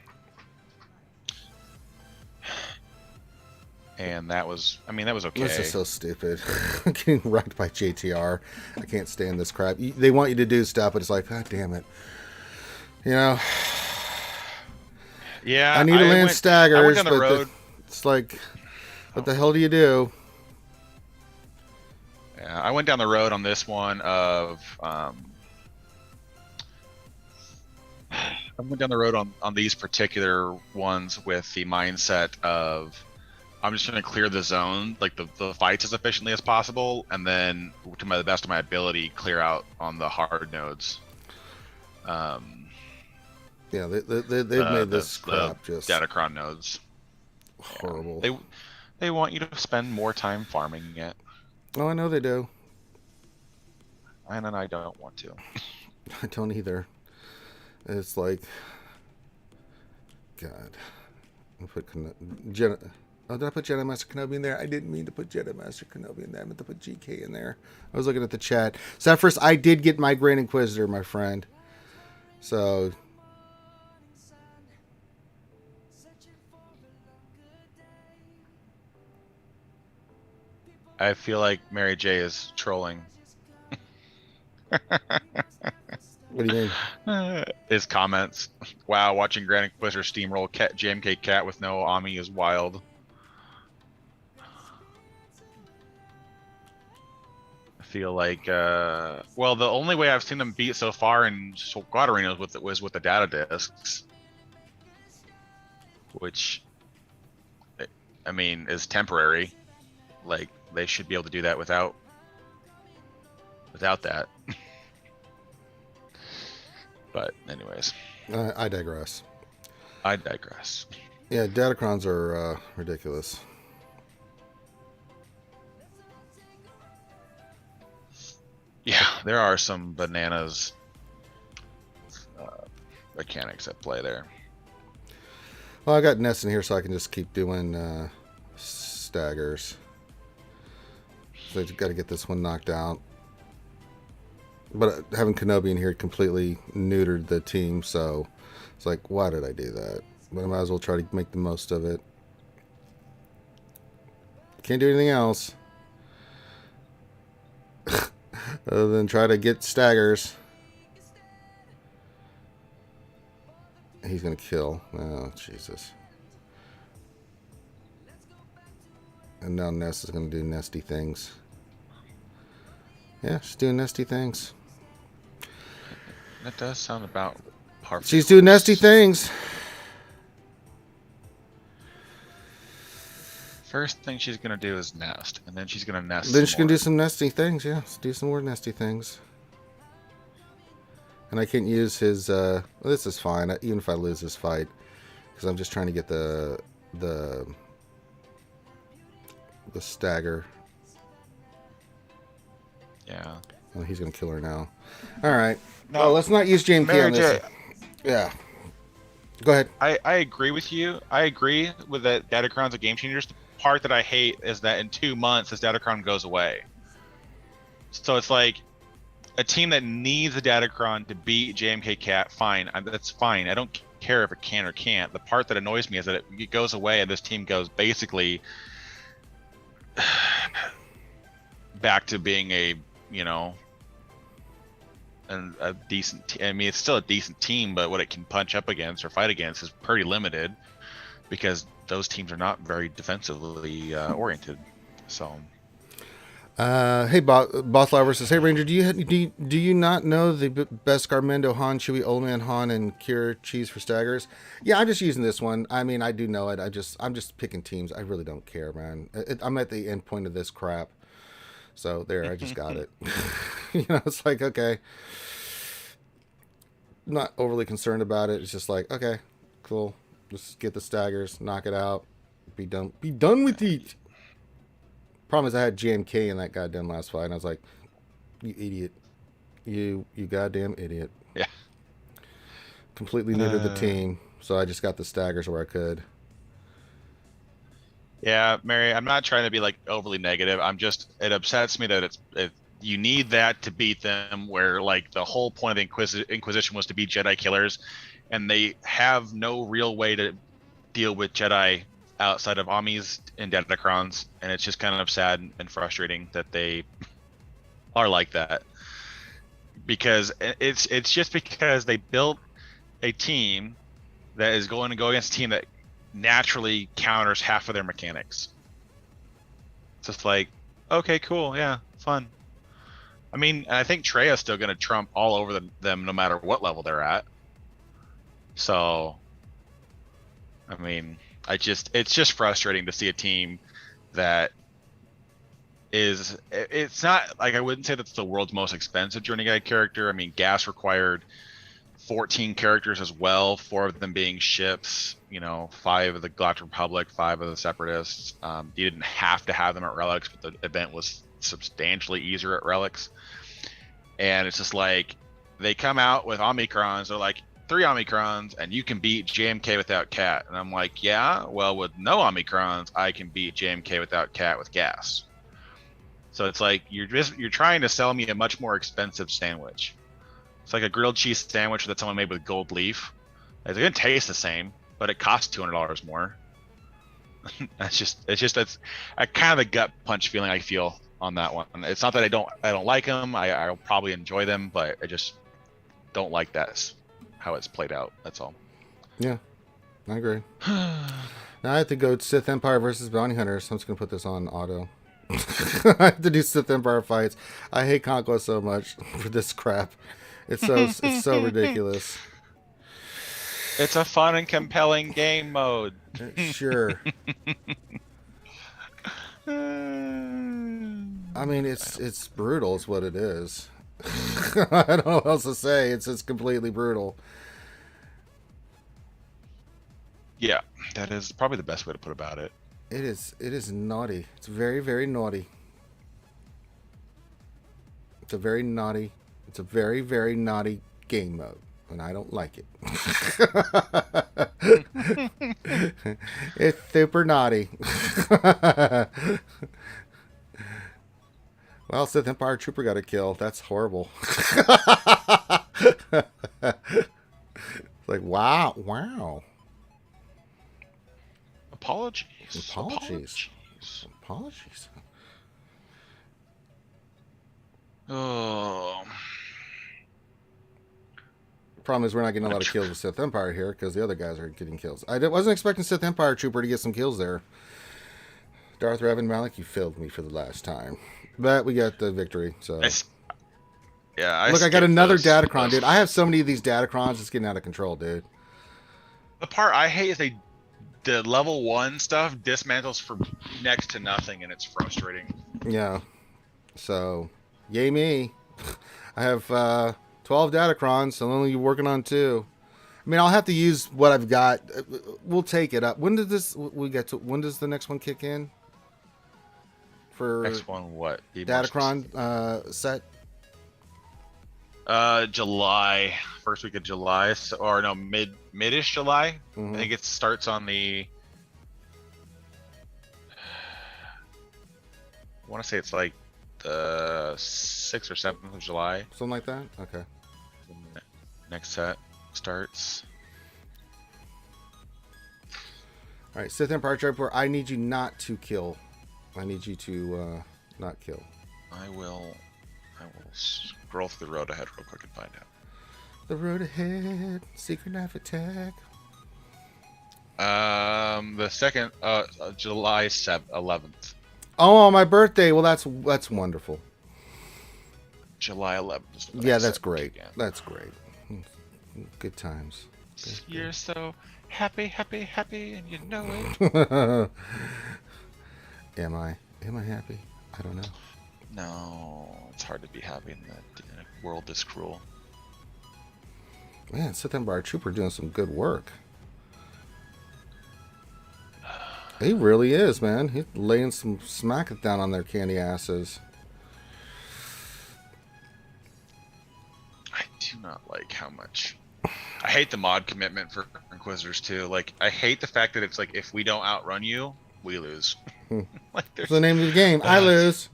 B: and that was, I mean, that was
A: This
B: okay.
A: is so stupid. I'm getting wrecked by JTR. I can't stand this crap. They want you to do stuff, but it's like, God damn it. You know, I
B: Yeah,
A: need to land
B: I went
A: staggers,
B: down the
A: but
B: road.
A: it's like, what the hell do you do?
B: Yeah, I went down the road on this one of I went down the road on these particular ones with the mindset of I'm just going to clear the zone, like the fights as efficiently as possible, and then to the best of my ability, clear out on the hard nodes.
A: Yeah, they've made this crap
B: the
A: just
B: Datacron nodes.
A: horrible.
B: Yeah. They want you to spend more time farming it,
A: Oh, I know they do.
B: and then I don't want to.
A: I don't either. It's like, God. I put Oh, did I put Jedi Master Kenobi in there? I didn't mean to put Jedi Master Kenobi in there. I meant to put GK in there. I was looking at the chat. Zephyrus, I did get my Grand Inquisitor, my friend. So,
B: I feel like Mary J is trolling.
A: what do you mean?
B: His comments. Wow, watching Grand Inquisitor steamroll JMK Cat with no Ami is wild. I feel like, well, the only way I've seen them beat so far in Squad Arena was with the data discs, which, I mean, is temporary. Like, they should be able to do that without that. But anyways,
A: I digress.
B: I digress.
A: Yeah, Datacrons are ridiculous.
B: Yeah, there are some bananas mechanics at play there.
A: Well, I got Ness in here so I can just keep doing staggers. So I just got to get this one knocked out. But having Kenobi in here completely neutered the team, so it's like, why did I do that? But I might as well try to make the most of it. Can't do anything else other than try to get staggers. He's gonna kill. Oh, Jesus. And now Ness is gonna do nesty things. Yeah, she's doing nesty things.
B: That does sound about perfect.
A: She's doing nesty things.
B: First thing she's gonna do is nest, and then she's gonna nest.
A: Then she's gonna do some nesty things. Yeah, let's do some more nesty things. And I can't use his. Well, this is fine, even if I lose this fight, because I'm just trying to get the stagger.
B: Yeah.
A: Oh, he's gonna kill her now. All right.
B: No,
A: Oh, let's not use JMK
B: Mary
A: on this.
B: J.
A: Yeah. Go ahead.
B: I agree with you. I agree with that Datacron's a game changer. The part that I hate is that in 2 months this Datacron goes away. So it's like a team that needs a Datacron to beat JMK Cat, fine. That's fine. I don't care if it can or can't. The part that annoys me is that it goes away and this team goes basically back to being a, you know, a decent. I mean, it's still a decent team, but what it can punch up against or fight against is pretty limited because those teams are not very defensively oriented. So,
A: Hey, Boss Lover says, "Hey Ranger, do you not know the best Garmendo Han, Chewie, Old Man Han, and Cure Cheese for staggers?" Yeah, I'm just using this one. I mean, I do know it. I'm just picking teams. I really don't care, man. I'm at the end point of this crap. So there, I just got it. You know, it's like, okay. Not overly concerned about it. It's just like, okay, cool. Just get the staggers, knock it out, be done. Be done with it. Problem is, I had JMK in that goddamn last fight, and I was like, you idiot. You goddamn idiot.
B: yeah.
A: Completely neutered the team, so I just got the staggers where I could.
B: Yeah, Mary, I'm not trying to be like overly negative. It upsets me that you need that to beat them, where like the whole point of the Inquisition was to be Jedi killers, and they have no real way to deal with Jedi outside of Amis and Datacrons, and it's just kind of sad and frustrating that they are like that. Because it's just because they built a team that is going to go against a team that naturally counters half of their mechanics. It's just like, okay, cool, yeah, fun. I mean, I think Treya's still going to trump all over them no matter what level they're at. So, I mean, it's just frustrating to see a team that it's not like, I wouldn't say that's the world's most expensive Journey Guide character. I mean, Gas required 14 characters as well, 4 of them being ships, 5 of the Galactic Republic, 5 of the Separatists. You didn't have to have them at Relics, but the event was substantially easier at Relics. And it's just like, they come out with Omicrons, they're like, 3 Omicrons, and you can beat JMK without Cat. And I'm like, yeah, well, with no Omicrons, I can beat JMK without Cat with Gas. So it's like, you're trying to sell me a much more expensive sandwich. It's like a grilled cheese sandwich that someone made with gold leaf. It's gonna taste the same, but it costs $200 more. That's a kind of a gut punch feeling I feel on that one. It's not that I don't like them. I'll probably enjoy them, but I just don't like that's how it's played out. That's all.
A: Yeah, I agree. Now I have to go Sith Empire versus Bounty Hunters. I'm just gonna put this on auto. I have to do Sith Empire fights. I hate Conquest so much for this crap. It's so ridiculous.
B: It's a fun and compelling game mode.
A: Sure. I mean, it's brutal is what it is. I don't know what else to say. It's completely brutal.
B: Yeah, that is probably the best way to put about it.
A: It is naughty. It's very, very naughty. It's a very, very naughty game mode, and I don't like it. It's super naughty. Well, Sith Empire Trooper got a kill. That's horrible. Like, wow.
B: Apologies. Oh.
A: The problem is we're not getting a lot of kills with Sith Empire here because the other guys are getting kills. I wasn't expecting Sith Empire Trooper to get some kills there. Darth Revan Malik, you failed me for the last time. But we got the victory, so... I got another Datacron, dude. I have so many of these Datacrons, it's getting out of control, dude.
B: The part I hate is the level 1 stuff dismantles for next to nothing, and it's frustrating.
A: Yeah. So, yay me. I have 12 Datacrons, so I'm only working on 2. I mean, I'll have to use what I've got. We'll take it up. When does the next one kick in? For
B: next one, what?
A: Datacron set?
B: July, first week of July, or no, mid-ish July.
A: Mm-hmm.
B: I think it starts on I want to say it's like the 6th or 7th of July.
A: Something like that? Okay.
B: Next set starts.
A: Alright, Sith Empire Trooper, I need you not to kill. I need you to not kill.
B: I will scroll through the road ahead real quick and find out.
A: The road ahead, secret knife attack.
B: The second, July 11th.
A: Oh, my birthday. Well, that's wonderful.
B: July 11th.
A: Yeah, that's great. That's great. Good times.
B: You're so happy, and you know it.
A: Am I happy? I don't know.
B: No, it's hard to be happy in a world this cruel.
A: Man, Sith Empire Trooper doing some good work. He really is, man. He's laying some smack down on their candy asses.
B: I do not like how much... I hate the mod commitment for Inquisitors too. Like, I hate the fact that it's like, if we don't outrun you, we lose.
A: Like, that's the name of the game. I lose.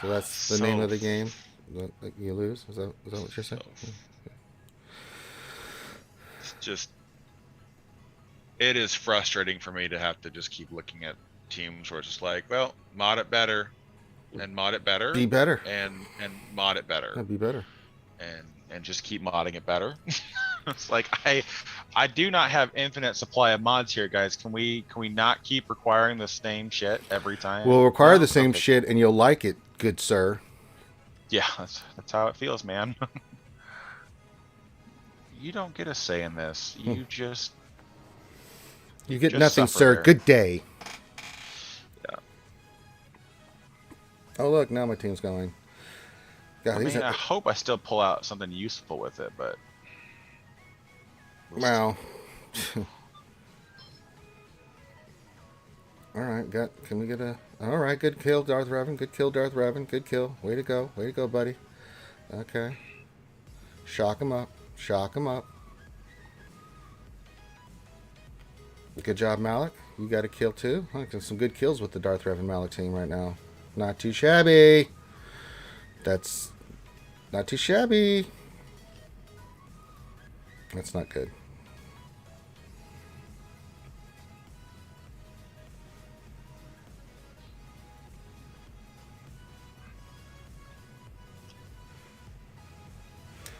A: So that's the name of the game. You lose. Is that what you're saying?
B: It's just it is frustrating for me to have to just keep looking at teams where it's just like, well, mod it better, and mod it better,
A: Be better.
B: and mod it better,
A: That'd be better.
B: and just keep modding it better. It's like I do not have infinite supply of mods here, guys. Can we not keep requiring the same shit every time?
A: We'll require
B: No?
A: the same
B: Okay.
A: shit, and you'll like it, good sir.
B: Yeah, that's how it feels, man. You don't get a say in this. You just
A: You get
B: just
A: nothing,
B: suffer
A: sir.
B: there.
A: Good day.
B: Yeah.
A: Oh, look, now my team's going. God,
B: I mean, I hope I still pull out something useful with it, but
A: wow. All right, can we get a... All right, good kill, Darth Revan. Good kill, Darth Revan. Good kill. Way to go. Way to go, buddy. Okay. Shock him up. Shock him up. Good job, Malik. You got a kill, too. Some good kills with the Darth Revan Malik team right now. Not too shabby. That's not too shabby. That's not good.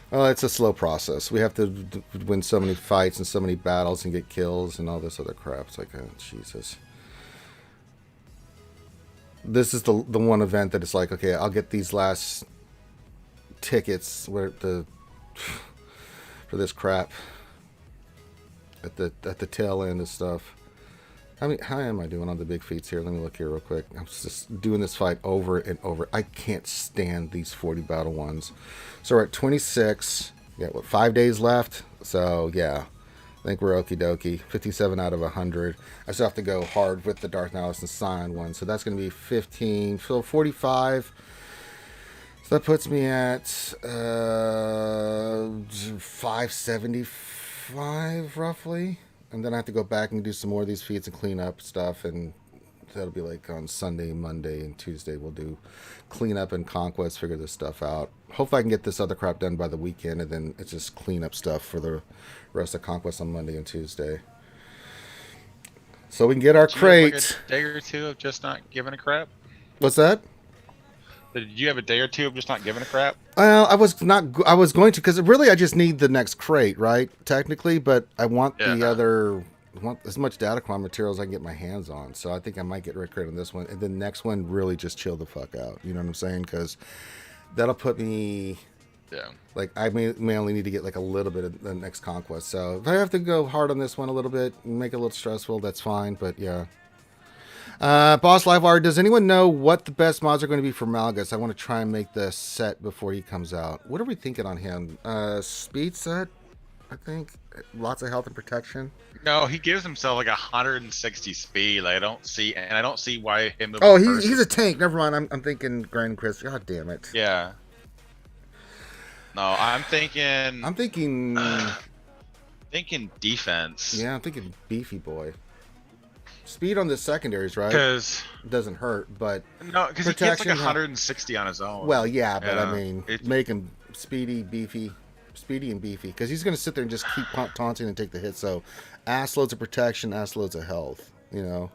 A: Well, it's a slow process. We have to win so many fights and so many battles and get kills and all this other crap. It's like, oh, Jesus. This is the one event that it's like, okay, I'll get these last tickets where for this crap at the tail end of stuff. I mean, how am I doing on the big feats here? Let me look here real quick. I'm just doing this fight over and over. I can't stand these 40 battle ones. So we're at 26. Yeah, what, 5 days left? So, yeah. I think we're okie dokie. 57 out of 100. I still have to go hard with the Darth Nihilus and Scion one. So that's going to be 15. So 45. So that puts me at 575 roughly. And then I have to go back and do some more of these feats and clean up stuff. And that'll be like on Sunday, Monday, and Tuesday. We'll do cleanup and Conquest, figure this stuff out. Hopefully I can get this other crap done by the weekend. And then it's just clean up stuff for the rest of Conquest on Monday and Tuesday. So we can get our crate.
B: Like a day or two of just not giving a crap?
A: What's that?
B: Did you have a day or two of just not giving a crap?
A: Well, I was going to, because really I just need the next crate, right? Technically, but I want I want as much Datacron material as I can get my hands on. So I think I might get red crate on this one, and the next one really just chill the fuck out. You know what I'm saying? Because that'll put me.
B: Yeah.
A: Like I may only need to get like a little bit of the next Conquest. So if I have to go hard on this one a little bit and make it a little stressful, that's fine. But yeah. Boss Livewire, does anyone know what the best mods are going to be for Malgus? I want to try and make the set before he comes out. What are we thinking on him? Speed set, I think. Lots of health and protection.
B: No, he gives himself like 160 speed. I don't see why him.
A: Oh, he's a tank. Never mind. I'm thinking Grand Chris. God damn it.
B: Yeah. No, I'm thinking defense.
A: Yeah, I'm thinking beefy boy. Speed on the secondaries, right?
B: Because
A: doesn't hurt, but
B: no, because he gets like 160 on his own.
A: Well, yeah, but I mean, make him speedy and beefy, because he's gonna sit there and just keep taunting and take the hit. So, ass loads of protection, ass loads of health. You know,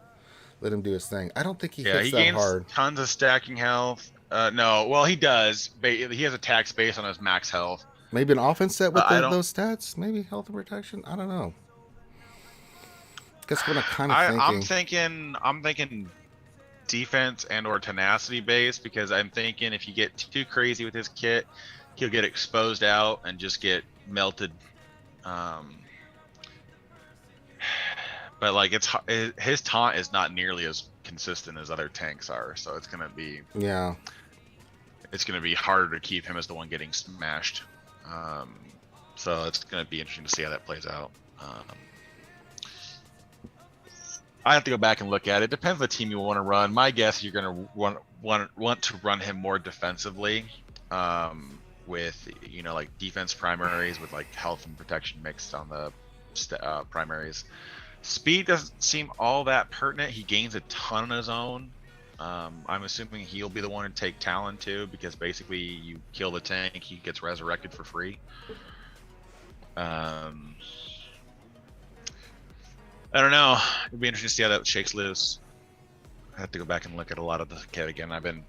A: let him do his thing. I don't think he hits that hard.
B: Tons of stacking health. No, well he does. He has attacks based on his max health.
A: Maybe an offense set with those stats. Maybe health and protection. I don't know. That's what I'm kind of thinking.
B: I'm thinking defense and or tenacity based, because I'm thinking if you get too crazy with his kit, he'll get exposed out and just get melted. But like his taunt is not nearly as consistent as other tanks are, so it's gonna be harder to keep him as the one getting smashed. So it's gonna be interesting to see how that plays out. I have to go back and look at it. Depends on the team you want to run. My guess is you're going to want to run him more defensively, with like defense primaries with like health and protection mixed on the primaries. Speed doesn't seem all that pertinent. He gains a ton on his own. I'm assuming he'll be the one to take Talon too, because basically you kill the tank, he gets resurrected for free. I don't know. It'd be interesting to see how that shakes loose. I have to go back and look at a lot of the kit again. I've been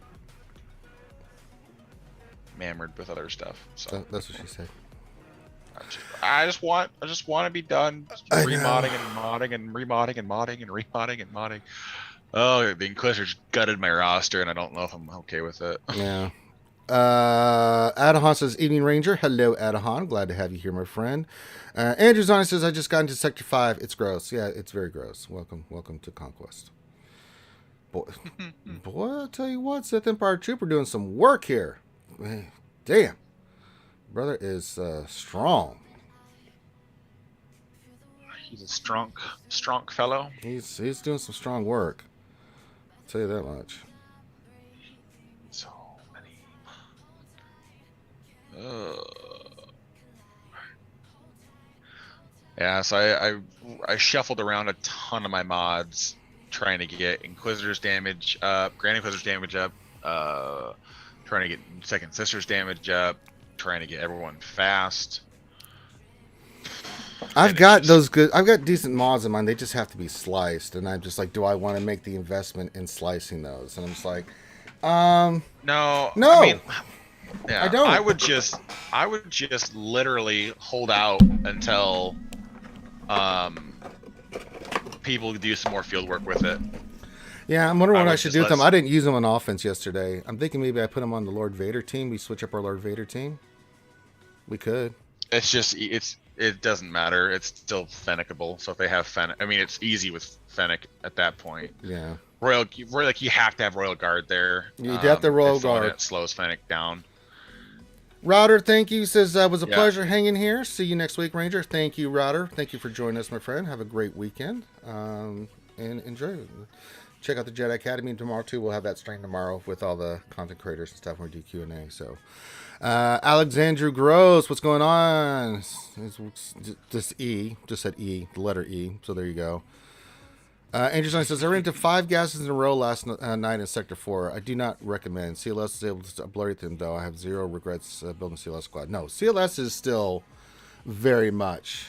B: enamored with other stuff. So
A: That's what she said.
B: I just want to be done remodding and modding and remodding and modding and remodding and modding. Oh, the Inquisitor's gutted my roster, and I don't know if I'm okay with it.
A: Yeah. Adahan says, Evening Ranger. Hello, Adahan. Glad to have you here, my friend. Andrew Zoni says, I just got into Sector 5. It's gross. Yeah, it's very gross. Welcome to Conquest. Boy, I'll tell you what, Sith Empire Trooper doing some work here. Man, damn. Brother is strong.
B: He's a strong fellow.
A: He's doing some strong work. I'll tell you that much.
B: So many. Yeah, so I shuffled around a ton of my mods trying to get Inquisitor's damage up, Grand Inquisitor's damage up, trying to get Second Sister's damage up, trying to get everyone fast.
A: I've got decent mods in mine. They just have to be sliced, and I'm just like, do I want to make the investment in slicing those? And I'm just like,
B: no.
A: I mean,
B: yeah,
A: I don't.
B: I would just literally hold out until people do some more field work with it.
A: Yeah, I'm wondering what I should do with them. I didn't use them on offense yesterday. I'm thinking maybe I put them on the Lord Vader team. We switch up our Lord Vader team. We could.
B: It doesn't matter. It's still Fennecable. So if they have Fennec, I mean, it's easy with Fennec at that point.
A: Yeah.
B: You have to have Royal Guard there.
A: You have the Royal Guard.
B: It slows Fennec down.
A: Router, thank you. Says, was a pleasure hanging here. See you next week, Ranger. Thank you, Router. Thank you for joining us, my friend. Have a great weekend. And enjoy it. Check out the Jedi Academy tomorrow, too. We'll have that stream tomorrow with all the content creators and stuff. We're do Q&A. So, Alexandru Gross, what's going on? Just E. Just said E. The letter E. So there you go. Andrew says, I ran into 5 gases in a row last night in Sector 4. I do not recommend. CLS is able to obliterate them, though. I have zero regrets building CLS squad. No, CLS is still very much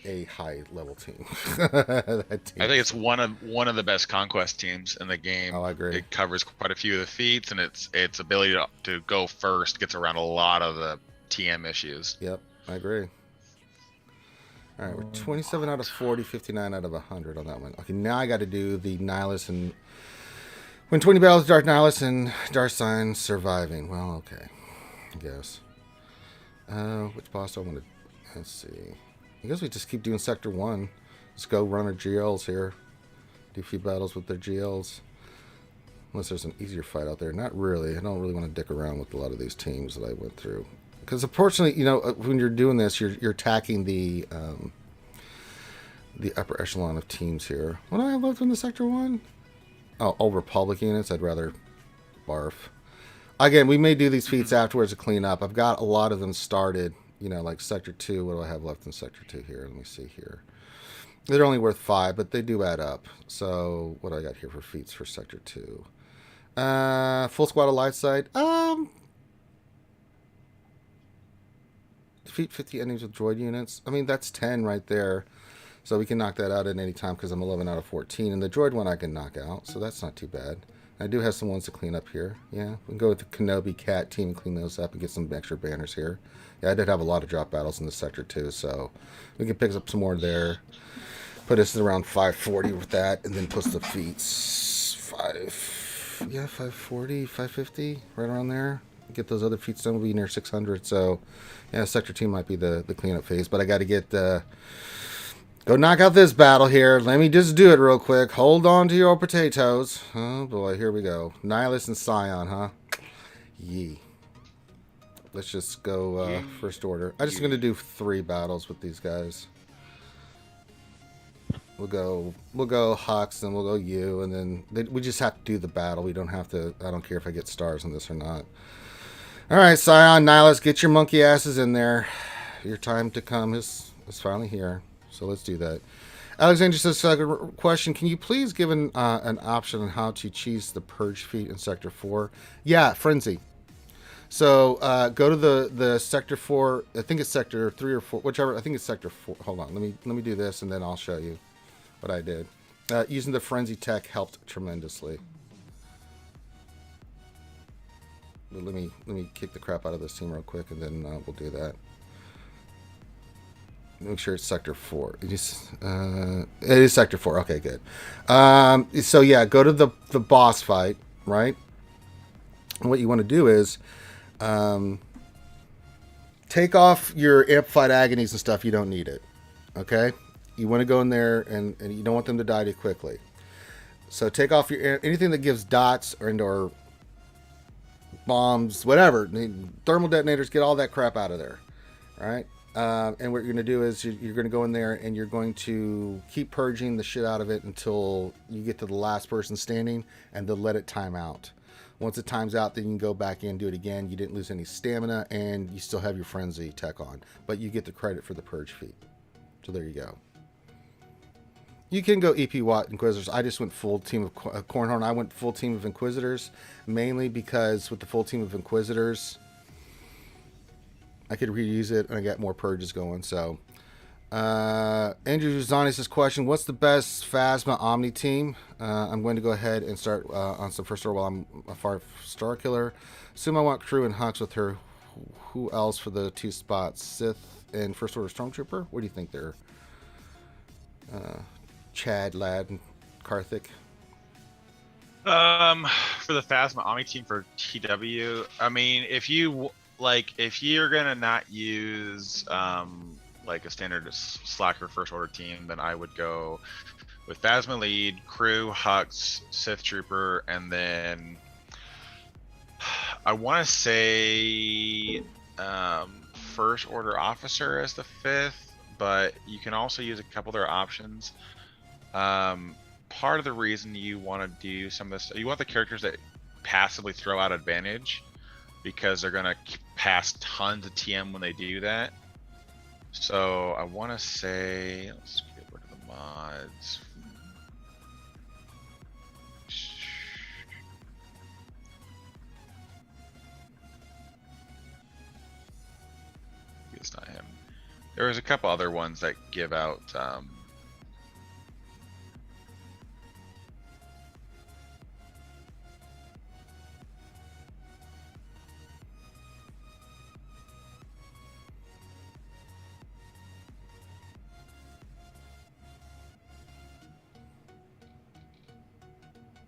A: a high-level team.
B: I think it's one of the best Conquest teams in the game.
A: Oh, I agree.
B: It covers quite a few of the feats, and its ability to go first gets around a lot of the TM issues.
A: Yep, I agree. All right, we're 27 out of 40, 59 out of 100 on that one. Okay, now I got to do the Nihilus and win 20 battles, Dark Nihilus and Dark Sign surviving. Well, okay, I guess. Which boss do I want to? Let's see. I guess we just keep doing Sector 1. Let's go run our GLs here. Do a few battles with their GLs. Unless there's an easier fight out there. Not really. I don't really want to dick around with a lot of these teams that I went through. Because unfortunately, when you're doing this, you're attacking the upper echelon of teams here. What do I have left in the Sector 1? Oh, all Republic units. I'd rather barf. Again, we may do these feats afterwards to clean up. I've got a lot of them started. Like Sector 2. What do I have left in Sector 2 here? Let me see here. They're only worth 5, but they do add up. So, what do I got here for feats for Sector 2? Full squad of light side. Defeat 50 enemies with droid units. I mean, that's 10 right there. So we can knock that out at any time because I'm 11 out of 14. And the droid one I can knock out, so that's not too bad. I do have some ones to clean up here. Yeah, we can go with the Kenobi Cat team and clean those up and get some extra banners here. Yeah, I did have a lot of drop battles in the Sector too, so we can pick up some more there. Put us around 540 with that, and then plus the feats. 540, 550, right around there. Get those other feats done, we'll be near 600, so yeah, Sector 2 might be the cleanup phase, but I got to get go knock out this battle here. Let me just do it real quick. Hold on to your potatoes. Oh boy, here we go. Nihilus and Scion, huh? Yee. Let's just go first order. I'm just going to do 3 battles with these guys. We'll go Hux, and we'll go you, and then we just have to do the battle. We don't have to, I don't care if I get stars on this or not. Alright, Scion, Nihilus, get your monkey asses in there. Your time to come is finally here. So let's do that. Alexander says, question, can you please give an option on how to cheese the purge feat in Sector 4? Yeah, Frenzy. So go to the Sector 4, I think it's Sector 3 or 4, whichever, I think it's Sector 4. Hold on, let me do this and then I'll show you. but I did. Using the frenzy tech helped tremendously. But let me kick the crap out of this team real quick, and then we'll do that. Make sure it's sector 4. It is sector 4. Okay, good. So yeah, go to the boss fight, right? And what you want to do is take off your amplified agonies and stuff. You don't need it. Okay? You want to go in there, and you don't want them to die too quickly. So take off your anything that gives dots or bombs, whatever. Thermal detonators, get all that crap out of there. All right? And what you're going to do is you're going to go in there and you're going to keep purging the shit out of it until you get to the last person standing, and then let it time out. Once it times out, then you can go back in and do it again. You didn't lose any stamina, and you still have your frenzy tech on, but you get the credit for the purge feat. So there you go. You can go EP Watt Inquisitors. I just went full team of Cornhorn. I went full team of Inquisitors, mainly because with the full team of Inquisitors, I could reuse it and I got more purges going. So, Andrew Zani's question: what's the best Phasma Omni team? I'm going to go ahead and start on some first order while I'm a far Star Killer. Assume I want Crew and Hux with her. Who else for the 2 spots? Sith and First Order Stormtrooper? What do you think there? Chad, Ladd, and Karthik.
B: For the Phasma Omni team for TW, I mean, if you're gonna not use like a standard Slacker First Order team, then I would go with Phasma lead, Crew, Hux, Sith Trooper, and then I want to say First Order Officer as the 5th, but you can also use a couple other options. Part of the reason you want to do some of this, you want the characters that passively throw out advantage, because they're gonna pass tons of TM when they do that. So I want to say, let's get rid of the mods. It's not him. There was a couple other ones that give out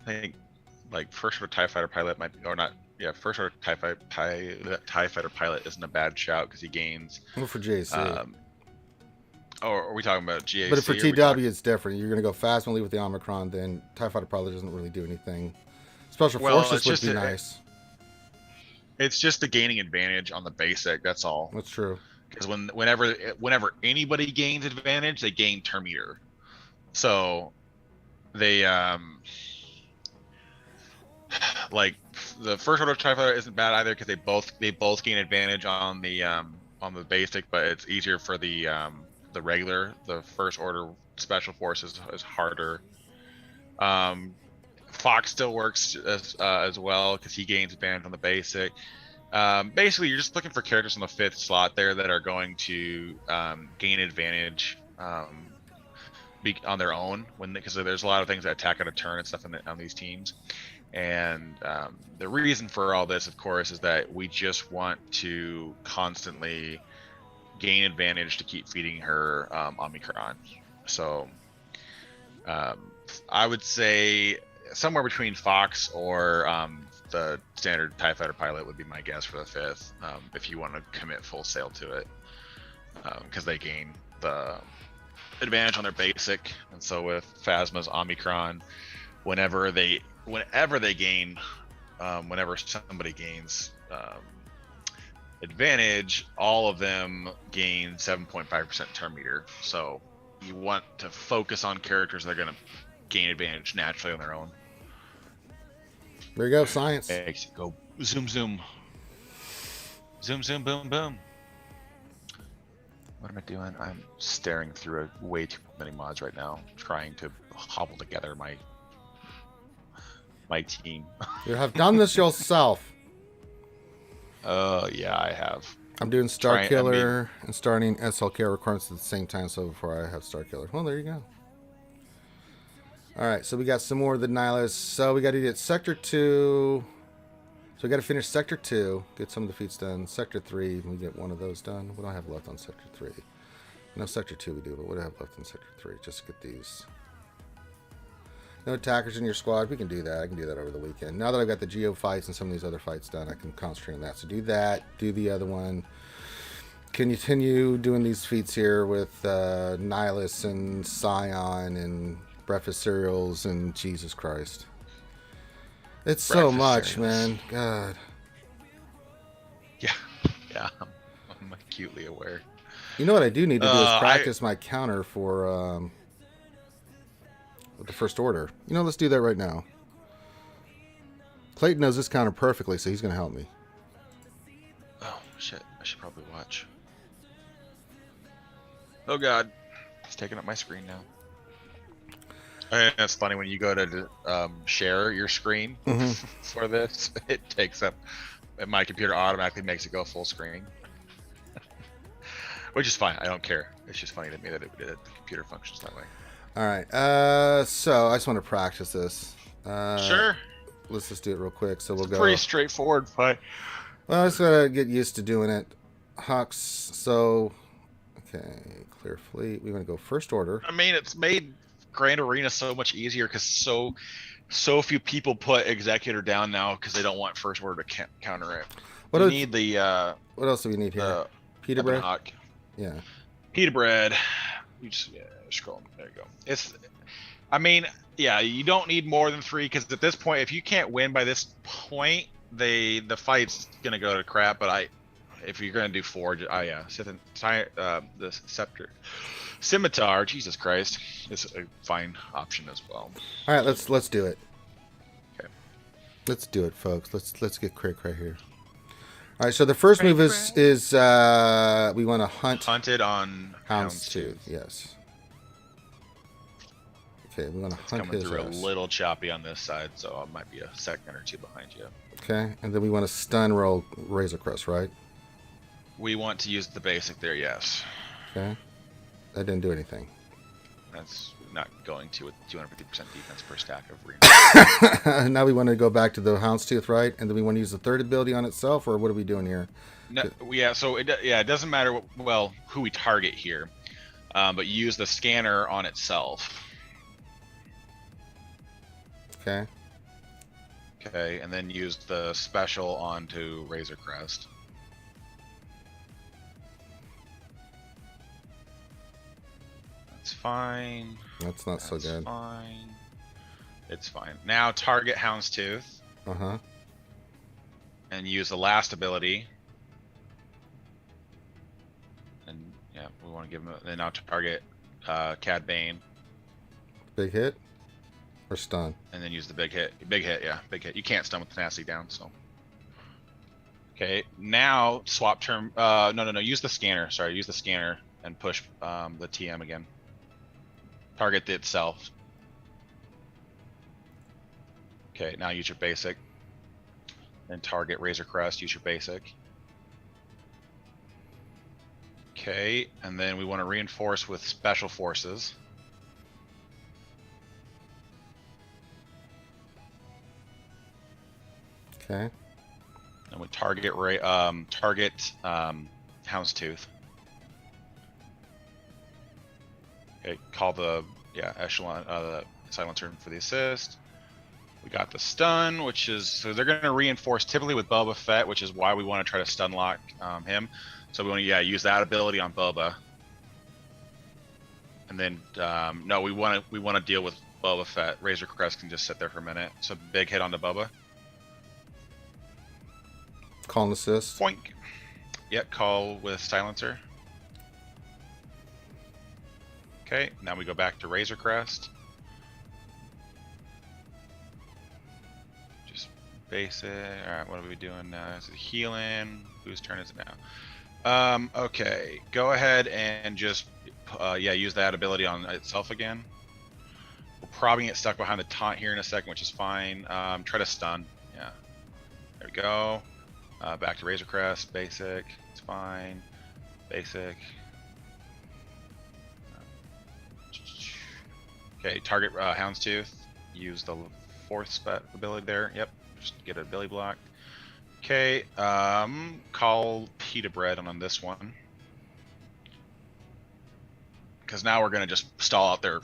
B: I think like First Order TIE Fighter Pilot might be, or not, yeah, First Order TIE Fighter Pilot isn't a bad shout because he gains.
A: Or for JC.
B: Or are we talking about GAC?
A: But for TW, it's different. You're going to go fast and leave with the Omicron, then TIE Fighter Pilot doesn't really do anything. Special Forces would be nice.
B: It's just the gaining advantage on the basic, that's all.
A: That's true.
B: Because whenever anybody gains advantage, they gain turn meter. So they like the First Order TIE Fighter isn't bad either because they both gain advantage on the basic, but it's easier for the regular. The First Order Special Forces is harder. Fox still works as well because he gains advantage on the basic. Basically, you're just looking for characters on the 5th slot there that are going to gain advantage on their own, because there's a lot of things that attack out of turn and stuff on these teams. And the reason for all this, of course, is that we just want to constantly gain advantage to keep feeding her Omicron. So I would say somewhere between Fox or the standard TIE Fighter Pilot would be my guess for the 5th, if you want to commit full sail to it, because they gain the advantage on their basic. And so with Phasma's Omicron, whenever somebody gains advantage, all of them gain 7.5% turn meter. So you want to focus on characters that are going to gain advantage naturally on their own.
A: There you go, science.
B: Go zoom, zoom. Zoom, zoom, boom, boom. What am I doing? I'm staring through way too many mods right now, trying to hobble together my team.
A: You have done this yourself.
B: Oh, yeah, I have.
A: I'm doing Star Killer and starting SLK requirements at the same time, so before I have Star Killer. Well, there you go. All right, so we got some more of the nihilists. So we got to get Sector 2. So we got to finish Sector 2, get some of the feats done. Sector 3, we get one of those done. What do I have left on Sector 3? No, Sector 2 we do, but what do I have left in Sector 3? Just to get these. No attackers in your squad. We can do that. I can do that over the weekend. Now that I've got the Geo fights and some of these other fights done, I can concentrate on that. So do that. Do the other one. Continue doing these feats here with Nihilus and Scion and breakfast cereals and Jesus Christ. It's so much, man. God.
B: Yeah, yeah. I'm acutely aware.
A: You know what I do need to do is practice my counter for with the First Order. You know, let's do that right now. Clayton knows this counter perfectly, so he's going to help me.
B: Oh, shit. I should probably watch. Oh, God. It's taking up my screen now. And it's funny when you go to share your screen for this, it takes up, my computer automatically makes it go full screen. Which is fine. I don't care. It's just funny to me that the computer functions that way.
A: All right. So I just want to practice this.
B: Sure.
A: Let's just do it real quick. So we'll go.
B: Pretty straightforward fight.
A: Well, I just gotta get used to doing it. Hux. So, okay. Clear fleet. We want to go First Order.
B: I mean, it's made Grand Arena so much easier because so few people put Executor down now because they don't want First Order to counter it. What need the
A: what else do we need here? Pita bread. Yeah.
B: Pita bread. You just scroll. There you go. It's. I mean, yeah. You don't need more than 3 because at this point, if you can't win by this point, the fight's gonna go to crap. But if you're gonna do 4, the scepter. Scimitar, Jesus Christ, is a fine option as well.
A: All right, let's do it.
B: Okay,
A: let's do it, folks. Let's get quick right here. All right, so the first move is we want to
B: hunted on
A: Houndstooth. Yes. Okay, we want to hunt
B: coming
A: his
B: through
A: ass.
B: A little choppy on this side, so I might be a second or 2 behind you.
A: Okay, and then we want to stun roll Razor Crest, right?
B: We want to use the basic there, yes.
A: Okay. That didn't do anything.
B: That's not going to with 250% defense per stack of reinforcements.
A: Now we want to go back to the Houndstooth, right? And then we want to use the third ability on itself, or what are we doing here?
B: No, yeah, so it doesn't matter who we target here, but you use the scanner on itself.
A: Okay.
B: Okay, and then use the special onto Razor Crest. That's fine.
A: That's not so good.
B: Fine. It's fine. Now target Houndstooth.
A: Uh-huh.
B: And use the last ability. And yeah, we want to give him. Then now target Cad Bane.
A: Big hit or stun?
B: And then use the big hit. Big hit, yeah, big hit. You can't stun with tenacity down, so. Okay, now swap term. No. Use the scanner. Sorry, use the scanner and push the TM again. Target itself. Okay, now use your basic. Then target Razor Crest, use your basic. Okay, and then we want to reinforce with special forces.
A: Okay.
B: And we target Houndstooth. Okay, call the echelon silencer for the assist. We got the stun, which is so they're going to reinforce typically with Boba Fett, which is why we want to try to stun lock him. So we want to use that ability on Boba. And then no, we want to deal with Boba Fett. Razor Crest can just sit there for a minute. So big hit on the Boba.
A: Call and assist.
B: Boink. Yep, call with silencer. Okay, now we go back to Razor Crest. Just basic. Alright, what are we doing now? Is it healing? Whose turn is it now? Okay, go ahead and just use that ability on itself again. We'll probably get stuck behind the taunt here in a second, which is fine. Try to stun. Yeah. There we go. Back to Razor Crest, basic. It's fine. Basic. Okay, target Houndstooth. Use the 4th ability there. Yep, just get a ability block. Okay, call Pita Bread on this one. Because now we're going to just stall out their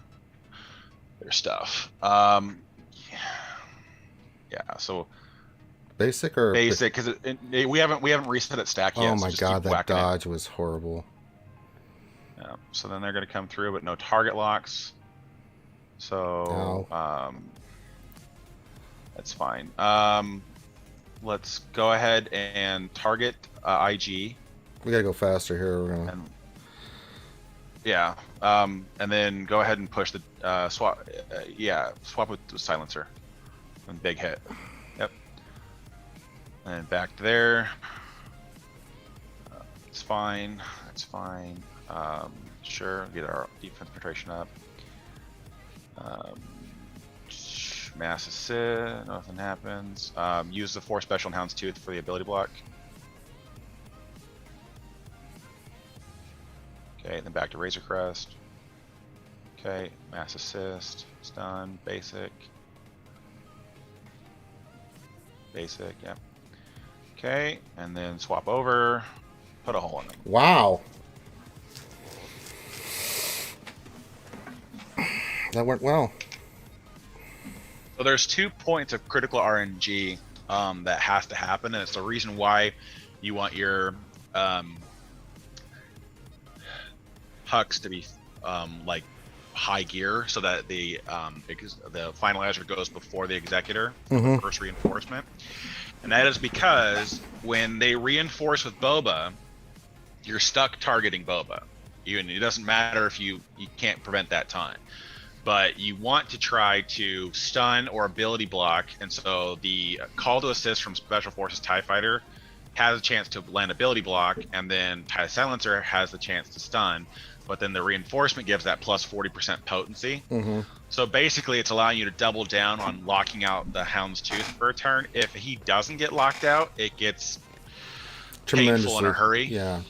B: stuff. Yeah, so
A: basic or
B: basic, because we haven't reset its stack yet.
A: Oh my
B: so
A: god, that dodge was horrible.
B: Yeah, so then they're going to come through, but no target locks. So that's fine. Let's go ahead and target IG.
A: We gotta go faster here. We're gonna...
B: Yeah, and then go ahead and push the swap. Swap with the silencer. And big hit. Yep. And back to there. It's fine. It's fine. Sure. Get our defense penetration up. Mass assist. Nothing happens. Use the 4 special and Houndstooth for the ability block. Okay, then back to Razor Crest. Okay, mass assist, stun, basic. Basic, yeah. Okay, and then swap over, put a hole in them.
A: Wow. That went well.
B: So there's 2 points of critical RNG that has to happen, and it's the reason why you want your Hux to be like high gear, so that the finalizer goes before the executor, the first reinforcement. And that is because when they reinforce with Boba, you're stuck targeting Boba. It doesn't matter if you can't prevent that time, but you want to try to stun or ability block. And so the call to assist from Special Forces TIE Fighter has a chance to land ability block, and then TIE Silencer has the chance to stun. But then the reinforcement gives that plus 40% potency. So basically it's allowing you to double down on locking out the Houndstooth for a turn. If he doesn't get locked out, it gets painful in a hurry.
A: Yeah.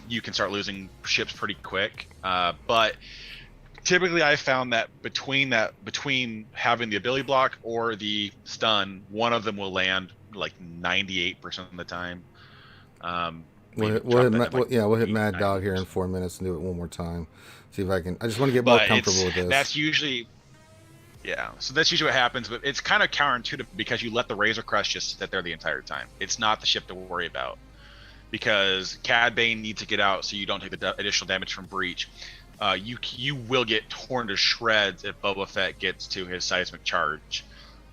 B: You can start losing ships pretty quick. But typically I found that between having the ability block or the stun, one of them will land like 98% of the time.
A: We'll hit Mad Dog here in 4 minutes and do it one more time. See if I can. I just want to get more comfortable with this.
B: That's usually, so that's usually what happens. But it's kind of counterintuitive because you let the Razor Crest just sit there the entire time. It's not the ship to worry about because Cad Bane needs to get out so you don't take the additional damage from breach. You will get torn to shreds if Boba Fett gets to his seismic charge,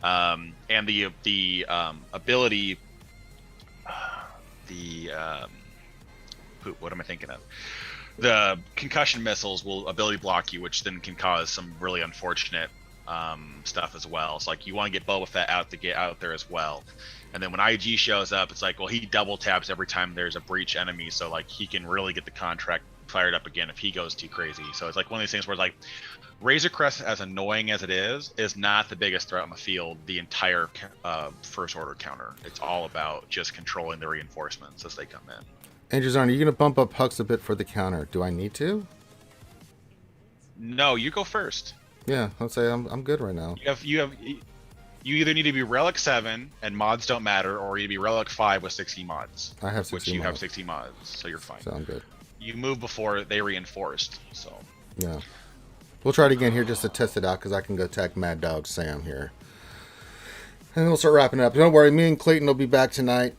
B: and the ability, what am I thinking of? The concussion missiles will ability block you, which then can cause some really unfortunate stuff as well. So like you want to get Boba Fett out there as well. And then when IG shows up, it's like, well, he double taps every time there's a breach enemy, so like he can really get the contract fired up again if he goes too crazy. So it's like one of these things where it's like Razor Crest, as annoying as it is not the biggest threat on the field. The entire first order counter. It's all about just controlling the reinforcements as they come in.
A: Andrew's, are you going to bump up Hux a bit for the counter? Do I need to?
B: No, you go first.
A: Yeah, I'll say I'm good right now.
B: You either need to be Relic 7 and mods don't matter, or you need to be Relic 5 with 60 mods.
A: I have 60
B: which you have 60 mods, so you're fine.
A: So I'm good.
B: You move before they reinforced, so.
A: Yeah. We'll try it again here just to test it out, because I can go attack Mad Dog Sam here. And we'll start wrapping it up. Don't worry, me and Clayton will be back tonight.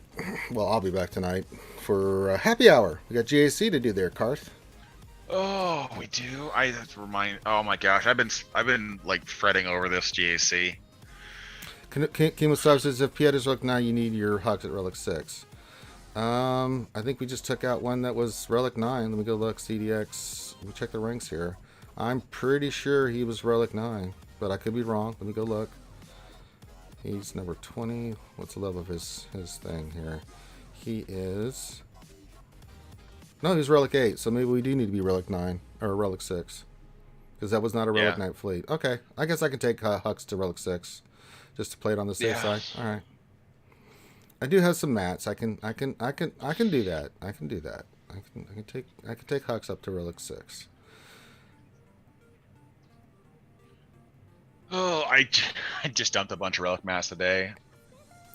A: Well, I'll be back tonight for happy hour. We got GAC to do there, Karth.
B: Oh, we do. I have to remind. Oh my gosh, I've been like fretting over this GAC.
A: Chemo says if Pieta's Relic 9, you need your Hux at Relic 6. I think we just took out one that was Relic 9. Let me go look. CDX. Let me check the ranks here. I'm pretty sure he was Relic 9, but I could be wrong. Let me go look. He's number 20. What's the level of his thing here? He is... No, he's Relic 8, so maybe we do need to be Relic 9, or Relic 6. Because that was not a Relic 9 fleet. Okay, I guess I can take Hux to Relic 6, just to play it on the safe side. All right. I do have some mats. I can do that. I can do that. I can take Hux up to Relic 6.
B: Oh, I just dumped a bunch of relic mass today.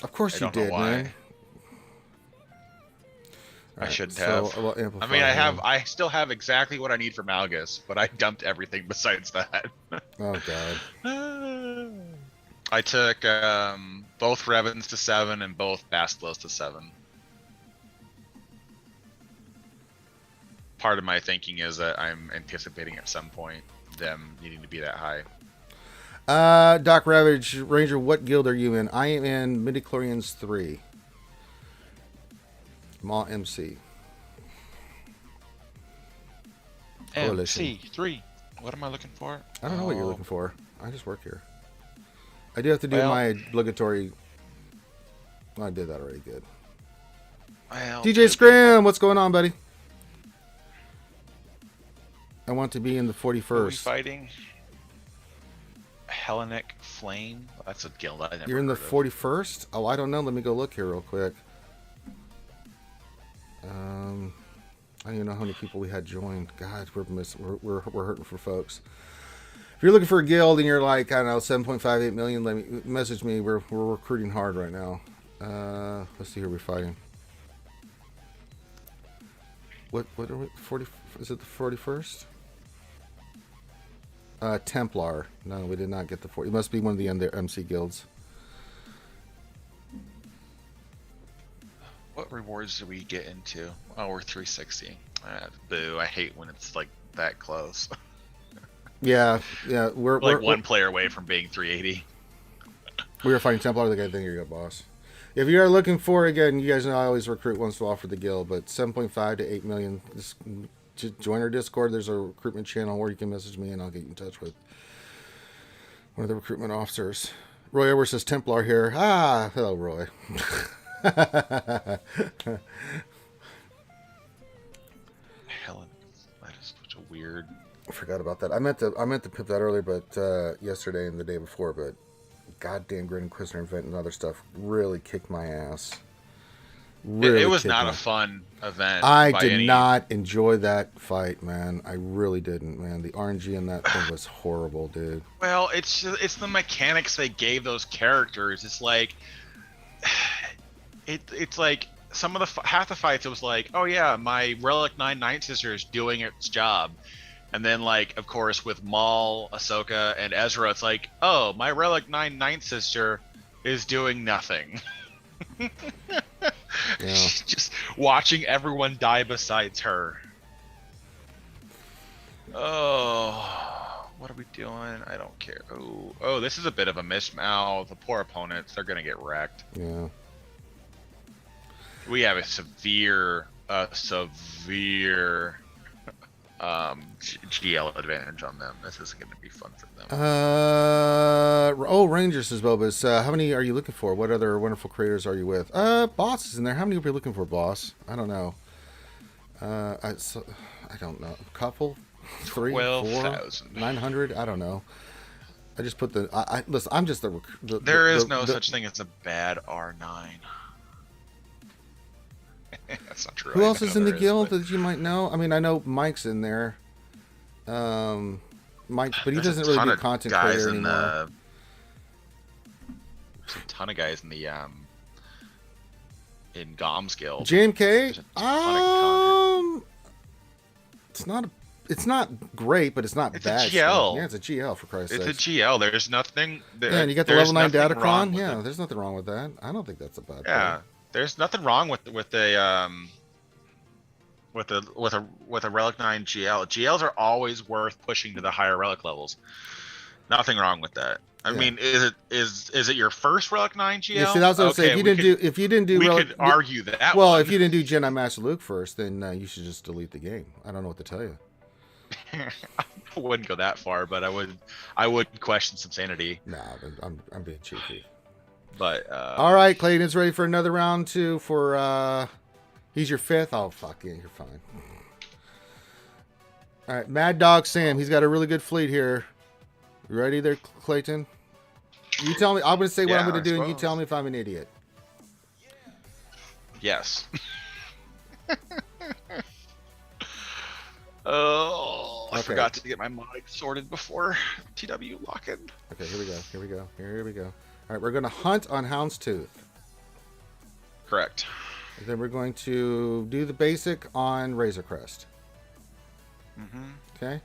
A: Of course
B: I
A: you
B: don't know
A: did,
B: why.
A: man.
B: I
A: Alright,
B: shouldn't
A: so
B: have.
A: I'll amplify
B: I mean,
A: here.
B: I still have exactly what I need for Malgus, but I dumped everything besides that.
A: Oh god.
B: I took both Revens to 7 and both Basilos to 7. Part of my thinking is that I'm anticipating at some point them needing to be that high.
A: Doc Ravage Ranger, what guild are you in? I am in Midichlorians 3. Maw MC. Coalition.
B: MC3. What am I looking for?
A: I don't know what you're looking for. I just work here. I do have to do my obligatory. Well, I did that already. Good.
B: Well,
A: DJ Scram, what's going on, buddy? I want to be in the 41st.
B: Are we fighting? Hellenic Flame? That's a guild I never
A: You're in the
B: heard of.
A: 41st? Oh, I don't know. Let me go look here real quick. I don't even know how many people we had joined. God, we're hurting for folks. If you're looking for a guild and you're like, I don't know, 7.58 million, let me message me. We're recruiting hard right now. Let's see who we're fighting. What are we? 40? Is it the 41st? Templar. No, we did not get the 40. It must be one of the MC guilds.
B: What rewards do we get into? Oh, we're 360. Boo! I hate when it's like that close.
A: Yeah. We're
B: one player away from being 380.
A: We were fighting Templar. The guy think you're a boss. If you are looking for, again, you guys know I always recruit once in a while for the guild, but 7.5 to 8 million. Just join our Discord. There's a recruitment channel where you can message me and I'll get you in touch with one of the recruitment officers. Roy Edwards says Templar here. Ah, hello, Roy.
B: Helen, that is such a weird.
A: I forgot about that. I meant to pip that earlier, but yesterday and the day before, but goddamn Grand Inquisitor event and other stuff really kicked my ass. Really
B: it was not a fun event.
A: I did not enjoy that fight, man. I really didn't, man. The RNG in that thing was horrible, dude.
B: Well, it's the mechanics they gave those characters. It's like it's like some of the half the fights. It was like, oh yeah, my Relic 9 Night Sister is doing its job. And then, like, of course, with Maul, Ahsoka, and Ezra, it's like, oh, my Relic 9 Ninth Sister is doing nothing.
A: Yeah.
B: She's just watching everyone die besides her. Oh, what are we doing? I don't care. Oh, this is a bit of a mismouth. The poor opponents, they're going to get wrecked.
A: Yeah.
B: We have a severe GL advantage on them. This is going to be fun for them.
A: Ranger says Bobus. How many are you looking for? What other wonderful creators are you with? Boss is in there. How many are we looking for, Boss? I don't know. I don't know. A couple? 3, 4, 900? I don't know. I just put the. Listen. I'm just the.
B: There is no such thing as a bad R9. That's not true.
A: Who else is in the guild that you might know? I mean, I know Mike's in there. Mike, but he doesn't really do content creator anymore.
B: There's a ton of guys in the in Gom's guild.
A: JMK. It's not great, but it's not bad.
B: It's a GL.
A: Yeah, it's a GL for Christ's sake.
B: It's a GL. There's nothing.
A: Yeah, and you got the level 9 data cron. Yeah, there's nothing wrong with that. I don't think that's a bad.
B: Yeah. Play. There's nothing wrong with a Relic 9 GL. GLs are always worth pushing to the higher Relic levels. Nothing wrong with that. I mean, is it your first Relic 9 GL?
A: Yeah, see, that's what I was saying. If you didn't do,
B: we could argue that.
A: Well, if you didn't do Jedi Master Luke first, then you should just delete the game. I don't know what to tell you.
B: I wouldn't go that far, but I would question some sanity.
A: Nah, I'm being cheeky.
B: But
A: all right, Clayton's ready for another round 2 for he's your 5th. Oh fuck yeah, you're fine. All right, Mad Dog Sam, he's got a really good fleet here. You ready there, Clayton? You tell me. I'm gonna say what I'm gonna do, and you tell me if I'm an idiot.
B: Yes. Oh, I forgot to get my mod sorted before TW lock-in.
A: Okay, here we go. Here we go. Here we go. All right, we're going to hunt on Houndstooth.
B: Correct.
A: And then we're going to do the basic on Razor Crest. Okay.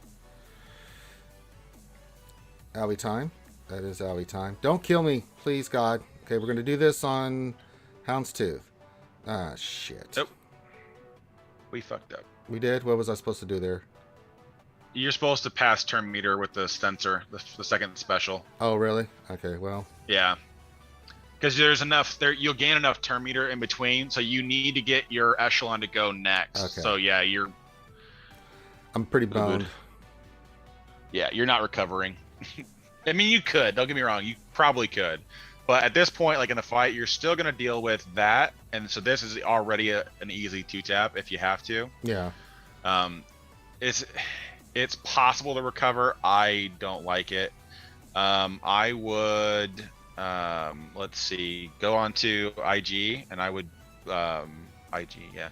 A: Owie time. That is owie time. Don't kill me, please, God. Okay, we're going to do this on Houndstooth. Ah, shit.
B: Nope. We fucked up.
A: We did? What was I supposed to do there?
B: You're supposed to pass turn meter with the Stencer, the second special.
A: Oh, really? Okay, well.
B: Yeah. Because there's enough there, you'll gain enough turn meter in between, so you need to get your echelon to go next.
A: Okay.
B: So yeah,
A: I'm pretty boned.
B: Yeah, you're not recovering. I mean, you could. Don't get me wrong. You probably could. But at this point, like in the fight, you're still going to deal with that. And so this is already an easy 2-tap if you have to.
A: Yeah.
B: It's possible to recover. I don't like it. I would, let's see, go on to IG, and I would, IG, yeah.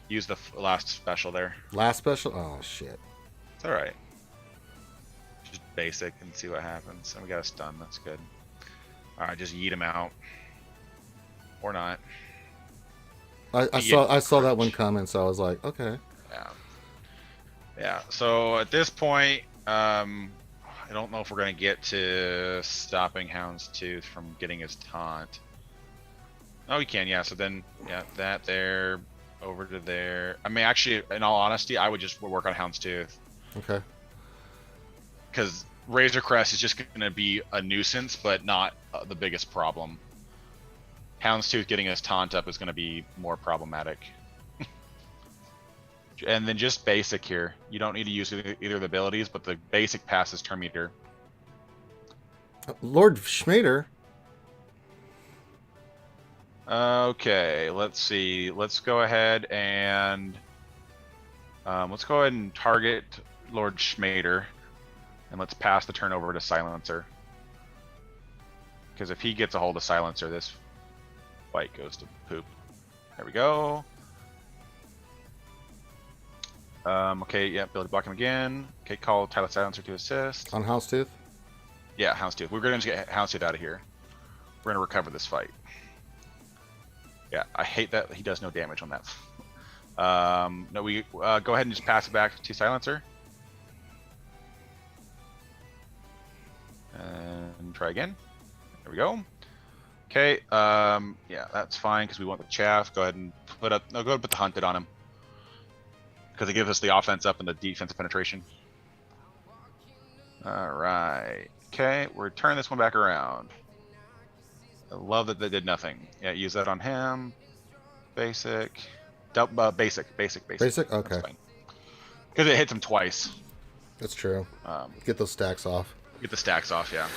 B: Use the last special there.
A: Last special? Oh, shit.
B: It's all right. Just basic and see what happens. And we got a stun. That's good. All right, just yeet him out. Or not.
A: I saw that one coming, so I was like, okay.
B: Yeah. Yeah, so at this point, I don't know if we're going to get to stopping Houndstooth from getting his taunt. Oh, we can, yeah. So then, yeah, that there, over to there. I mean, actually, in all honesty, I would just work on Houndstooth.
A: Okay.
B: Because Razor Crest is just going to be a nuisance, but not the biggest problem. Houndstooth getting his taunt up is going to be more problematic. And then just basic here. You don't need to use either of the abilities, but the basic passes turn meter.
A: Lord Schmader.
B: Okay, let's see. Let's go ahead and target Lord Schmader, and let's pass the turn over to Silencer. Because if he gets a hold of Silencer, this fight goes to poop. There we go. Okay, yeah, ability block him again. Okay, call Tyler Silencer to assist.
A: On Houndstooth?
B: Yeah, Houndstooth. We're going to get Houndstooth out of here. We're going to recover this fight. Yeah, I hate that he does no damage on that. No, we go ahead and just pass it back to Silencer. And try again. There we go. Okay, yeah, that's fine because we want the chaff. Go ahead and go ahead and put the hunted on him. Because it gives us the offense up and the defensive penetration. Alright. Okay, we're turning this one back around. I love that they did nothing. Yeah, use that on him. Basic. Basic.
A: Basic? Okay.
B: Because it hits him twice.
A: That's true. Get those stacks off.
B: Get the stacks off, yeah.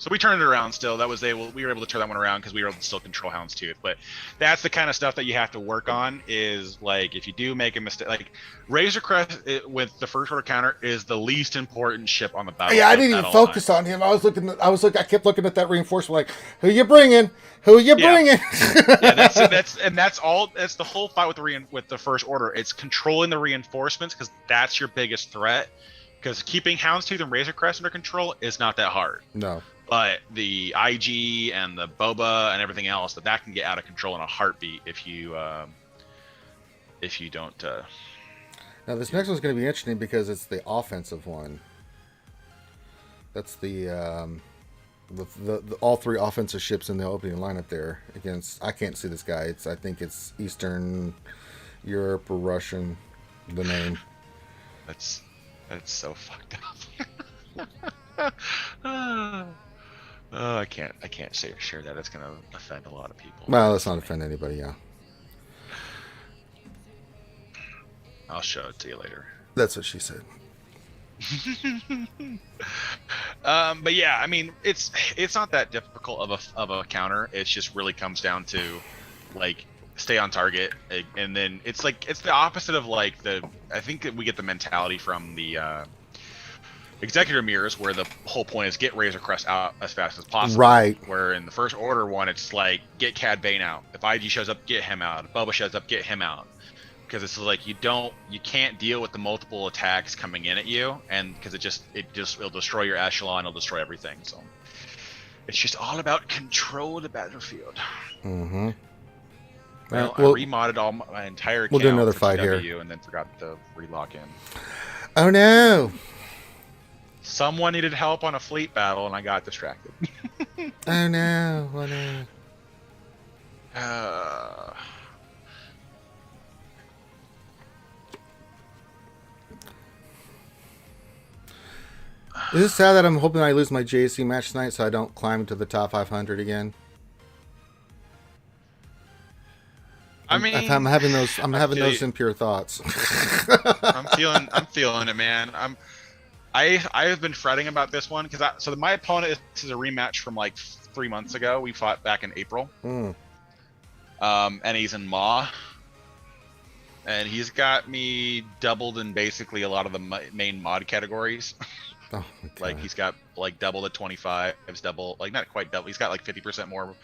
B: So we turned it around still. We were able to turn that one around because we were able to still control Houndstooth. But that's the kind of stuff that you have to work on is, like, if you do make a mistake, like, Razor Crest with the first order counter is the least important ship on the battlefield.
A: Yeah, I didn't even focus on him. I kept looking at that reinforcement like, who you bringing? Who you bringing?
B: Yeah, that's the whole fight with the first order. It's controlling the reinforcements because that's your biggest threat. Because keeping Houndstooth and Razor Crest under control is not that hard.
A: No.
B: But the IG and the Boba and everything else, that can get out of control in a heartbeat if you don't.
A: Now this next one's going to be interesting because it's the offensive one. That's the all three offensive ships in the opening lineup there against. I can't see this guy. I think it's Eastern Europe or Russian. The name.
B: That's so fucked up. Oh, I can't share that. It's gonna offend a lot of people.
A: Well, let's not offend anybody. Yeah.
B: I'll show it to you later.
A: That's what she said.
B: But yeah, I mean, it's not that difficult of a counter. It just really comes down to, like, stay on target, and then it's the opposite of, like, I think that we get the mentality from the Executor Mirrors, where the whole point is get Razor Crest out as fast as possible.
A: Right.
B: Where in the first order one, it's like, get Cad Bane out. If IG shows up, get him out. If Boba shows up, get him out. because it's like you can't deal with the multiple attacks coming in at you, and because it'll destroy your echelon, it'll destroy everything. So it's just all about control of the battlefield.
A: Mm-hmm.
B: Well, I remodded all my entire account.
A: We'll do another
B: for
A: fight
B: TW
A: here,
B: and then forgot to relock in.
A: Oh no!
B: Someone needed help on a fleet battle, and I got distracted.
A: Oh no! Oh no! Is it sad that I'm hoping I lose my JC match tonight so I don't climb to the top 500 again?
B: I mean,
A: I'm having those impure thoughts.
B: I'm feeling it, man. I have been fretting about this one because my opponent is a rematch from like 3 months ago. We fought back in April. And he's in Maw, and he's got me doubled in basically a lot of the main mod categories.
A: Oh my God.
B: Like he's got like double the 25, double, like not quite double. He's got like 50% more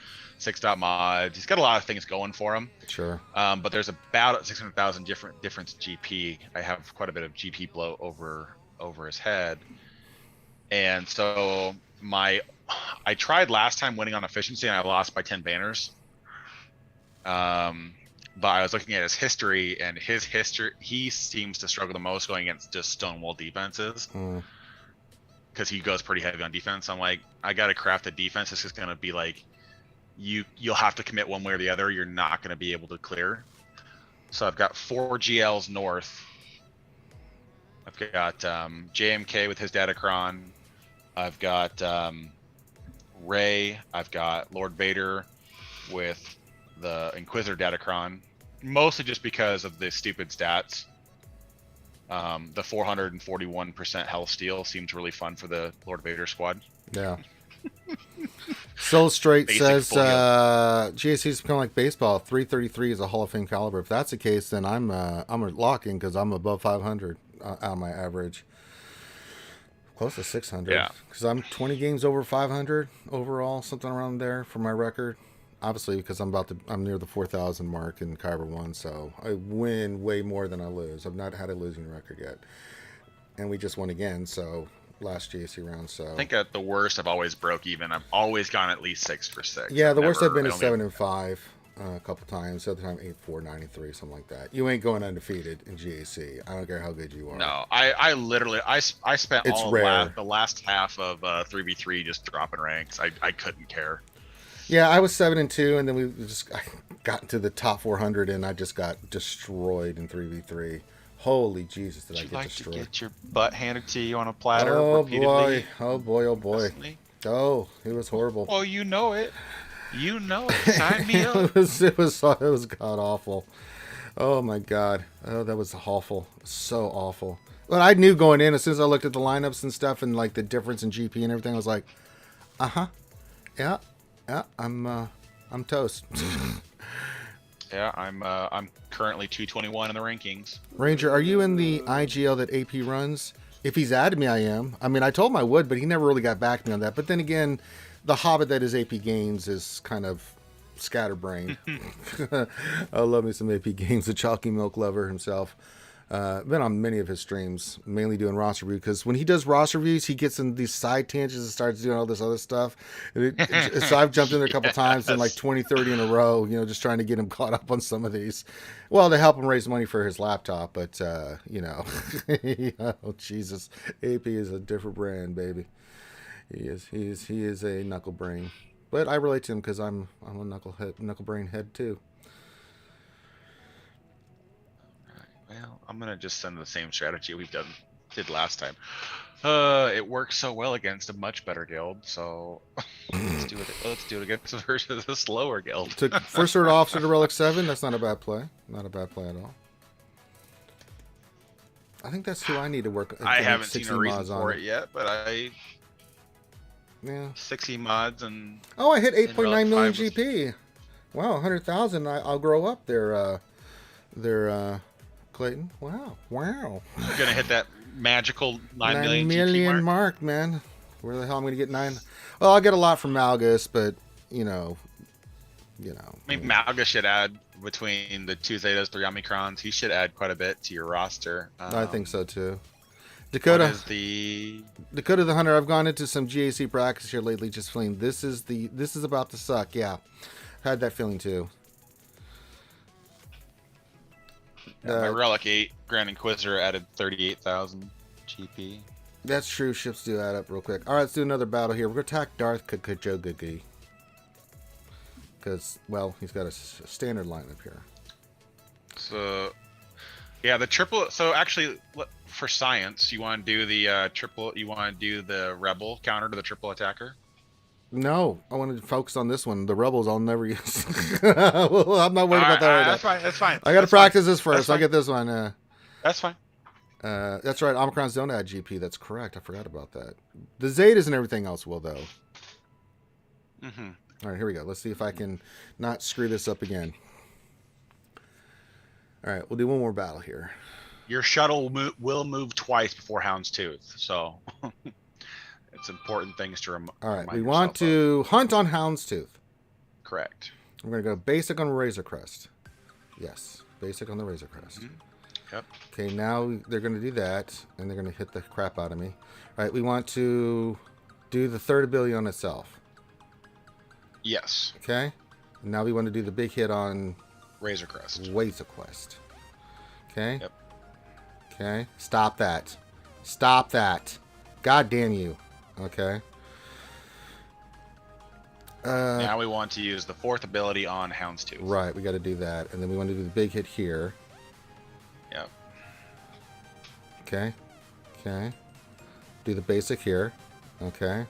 B: 6-dot mods. He's got a lot of things going for him.
A: Sure.
B: But there's about 600,000 difference GP. I have quite a bit of GP blow over his head, and so I tried last time winning on efficiency, and I lost by 10 banners. But I was looking at his history, and he seems to struggle the most going against just stonewall defenses. Because he goes pretty heavy on defense. I'm like, I gotta craft a defense. It's just gonna be like, you'll have to commit one way or the other. You're not gonna be able to clear. So I've got 4 GLs north. I've got JMK with his Datacron. I've got Ray. I've got Lord Vader with the Inquisitor Datacron. Mostly just because of the stupid stats. The 441% health steal seems really fun for the Lord Vader squad. Yeah.
A: Soul Straight says GSC's become like baseball. 333 is a Hall of Fame caliber. If that's the case, then I'm locking because I'm above 500 on my average. Close to 600.
B: Yeah.
A: Because I'm 20 games over 500 overall, something around there for my record. Obviously, because I'm near the 4,000 mark in Kyber 1, so I win way more than I lose. I've not had a losing record yet. And we just won again, so last GSC round, so...
B: I think at the worst, I've always broke even. I've always gone at least 6 for 6.
A: Yeah, the worst I've been is 7-5 a couple times. The other time, 8-4, 93, something like that. You ain't going undefeated in GAC. I don't care how good you are.
B: No, I literally, I spent
A: it's
B: all the last half of 3v3 just dropping ranks. I couldn't care.
A: Yeah, I was 7-2, and then I got into the top 400, and I just got destroyed in 3v3. Holy Jesus, did I get destroyed?
B: To get your butt handed to you on a platter
A: repeatedly? Oh boy, oh boy. Oh, it was horrible.
B: Oh, you know it. You know it. Sign me up.
A: It was god awful. Oh my God. Oh, that was awful. So awful. But I knew going in, as soon as I looked at the lineups and stuff, and like the difference in GP and everything, I was like, yeah. Yeah, I'm toast.
B: Yeah, I'm currently 221 in the rankings.
A: Ranger, are you in the IGL that AP runs? If he's added me, I am. I mean, I told him I would, but he never really got back to me on that. But then again, the hobbit that is AP Games is kind of scatterbrained. I love me some AP Games, the chalky milk lover himself. Been on many of his streams, mainly doing roster review, because when he does roster reviews, he gets in these side tangents and starts doing all this other stuff. So I've jumped in there a couple times and like 20, 30 in a row, just trying to get him caught up on some of these. Well, to help him raise money for his laptop, but, oh, Jesus. AP is a different brand, baby. He is a knuckle brain. But I relate to him because I'm a knuckle brain head too.
B: Well, I'm gonna just send the same strategy we did last time. It works so well against a much better guild, so let's do it against a slower guild.
A: Took first order officer to relic 7. That's not a bad play. Not a bad play at all. I think that's who I need to work.
B: I haven't seen a reason for it yet, but
A: yeah,
B: 60 mods and
A: I hit 8.9 million GP. Wow, 100,000. I'll grow up there. Clayton. Wow.
B: I'm gonna hit that magical 9
A: million mark, man. Where the hell am I gonna get 9? Well, I'll get a lot from Malgus, but you know.
B: I mean, Malga should add between the 2 Zetas, 3 Omicrons. He should add quite a bit to your roster.
A: I think so too.
B: What
A: Dakota
B: is the
A: the Hunter. I've gone into some GAC practice here lately, just feeling this is about to suck. Yeah, had that feeling too.
B: my Relic 8 Grand Inquisitor added 38,000 GP.
A: That's true. Ships do add up real quick. All right, let's do another battle here. We're gonna attack Darth Kajogugi because, well, he's got a standard lineup here.
B: So, yeah, the triple. So actually, for science, you want to do the triple. You want to do the rebel counter to the triple attacker.
A: No, I wanted to focus on this one. The rebels I'll never use. Well, I'm not worried about that right now.
B: That's fine. That's fine.
A: I got to practice this first. I'll get this one.
B: That's fine.
A: That's right. Omicrons don't add GP. That's correct. I forgot about that. The Zetas and everything else will, though.
B: Mm-hmm.
A: All right, here we go. Let's see if I can not screw this up again. All right, we'll do one more battle here.
B: Your shuttle will move twice before Houndstooth, so it's important things to remind.
A: All right, we want to hunt on Houndstooth.
B: Correct.
A: We're going to go basic on Razor Crest. Yes, basic on the Razor Crest.
B: Mm-hmm. Yep.
A: Okay, now they're going to do that, and they're going to hit the crap out of me. All right, we want to do the third ability on itself.
B: Yes.
A: Okay, and now we want to do the big hit on
B: Razor Crest.
A: Razor Quest. Okay.
B: Yep.
A: Okay. Stop that. Stop that. God damn you. Okay.
B: Now we want to use the fourth ability on Houndstooth.
A: Right, we got to do that, and then we want to do the big hit here.
B: Yep.
A: Okay. Okay. Do the basic here. Okay.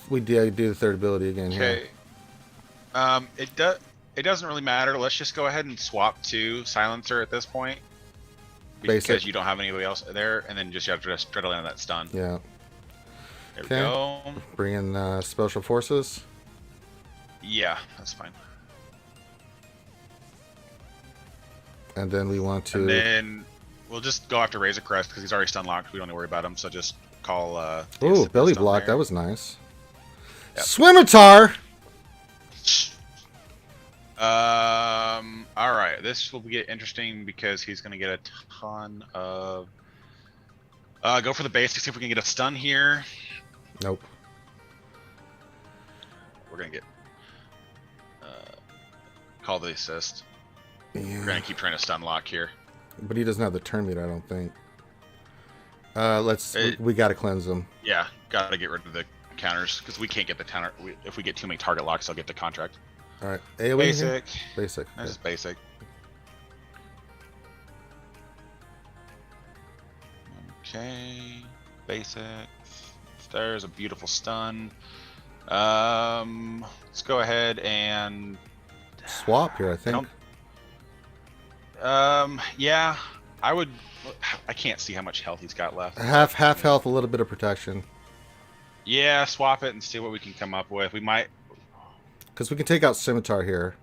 A: We did do the third ability again here.
B: Okay. It doesn't really matter. Let's just go ahead and swap to Silencer at this point. Because
A: Basic.
B: you don't have anybody else there, and then you have to just try to land that stun.
A: Yeah.
B: There
A: Okay.
B: we go.
A: Bring in Special Forces.
B: Yeah, that's fine.
A: And then we want to...
B: And then we'll just go after Razor Crest because he's already stun locked. We don't need to worry about him. So just call.
A: Oh, belly block. That was nice.
B: Yep.
A: Swimitar.
B: All right. This will get interesting because he's going to get a ton of. Go for the basics. See if we can get a stun here.
A: Nope.
B: We're going to get. Call the assist.
A: Yeah.
B: We're going to keep trying to stun lock here.
A: But he doesn't have the turn meter, I don't think. We got to cleanse him.
B: Yeah, got to get rid of the counters because we can't get the counter. If we get too many target locks, I'll get the contract.
A: All right. AoE
B: Basic.
A: Here? Basic.
B: That's just basic. Okay. Basic. There's a beautiful stun. Let's go ahead and
A: swap here, I think.
B: Yeah, I would. I can't see how much health he's got left.
A: Half health, a little bit of protection.
B: Yeah, swap it and see what we can come up with. We might.
A: Because we can take out Scimitar here.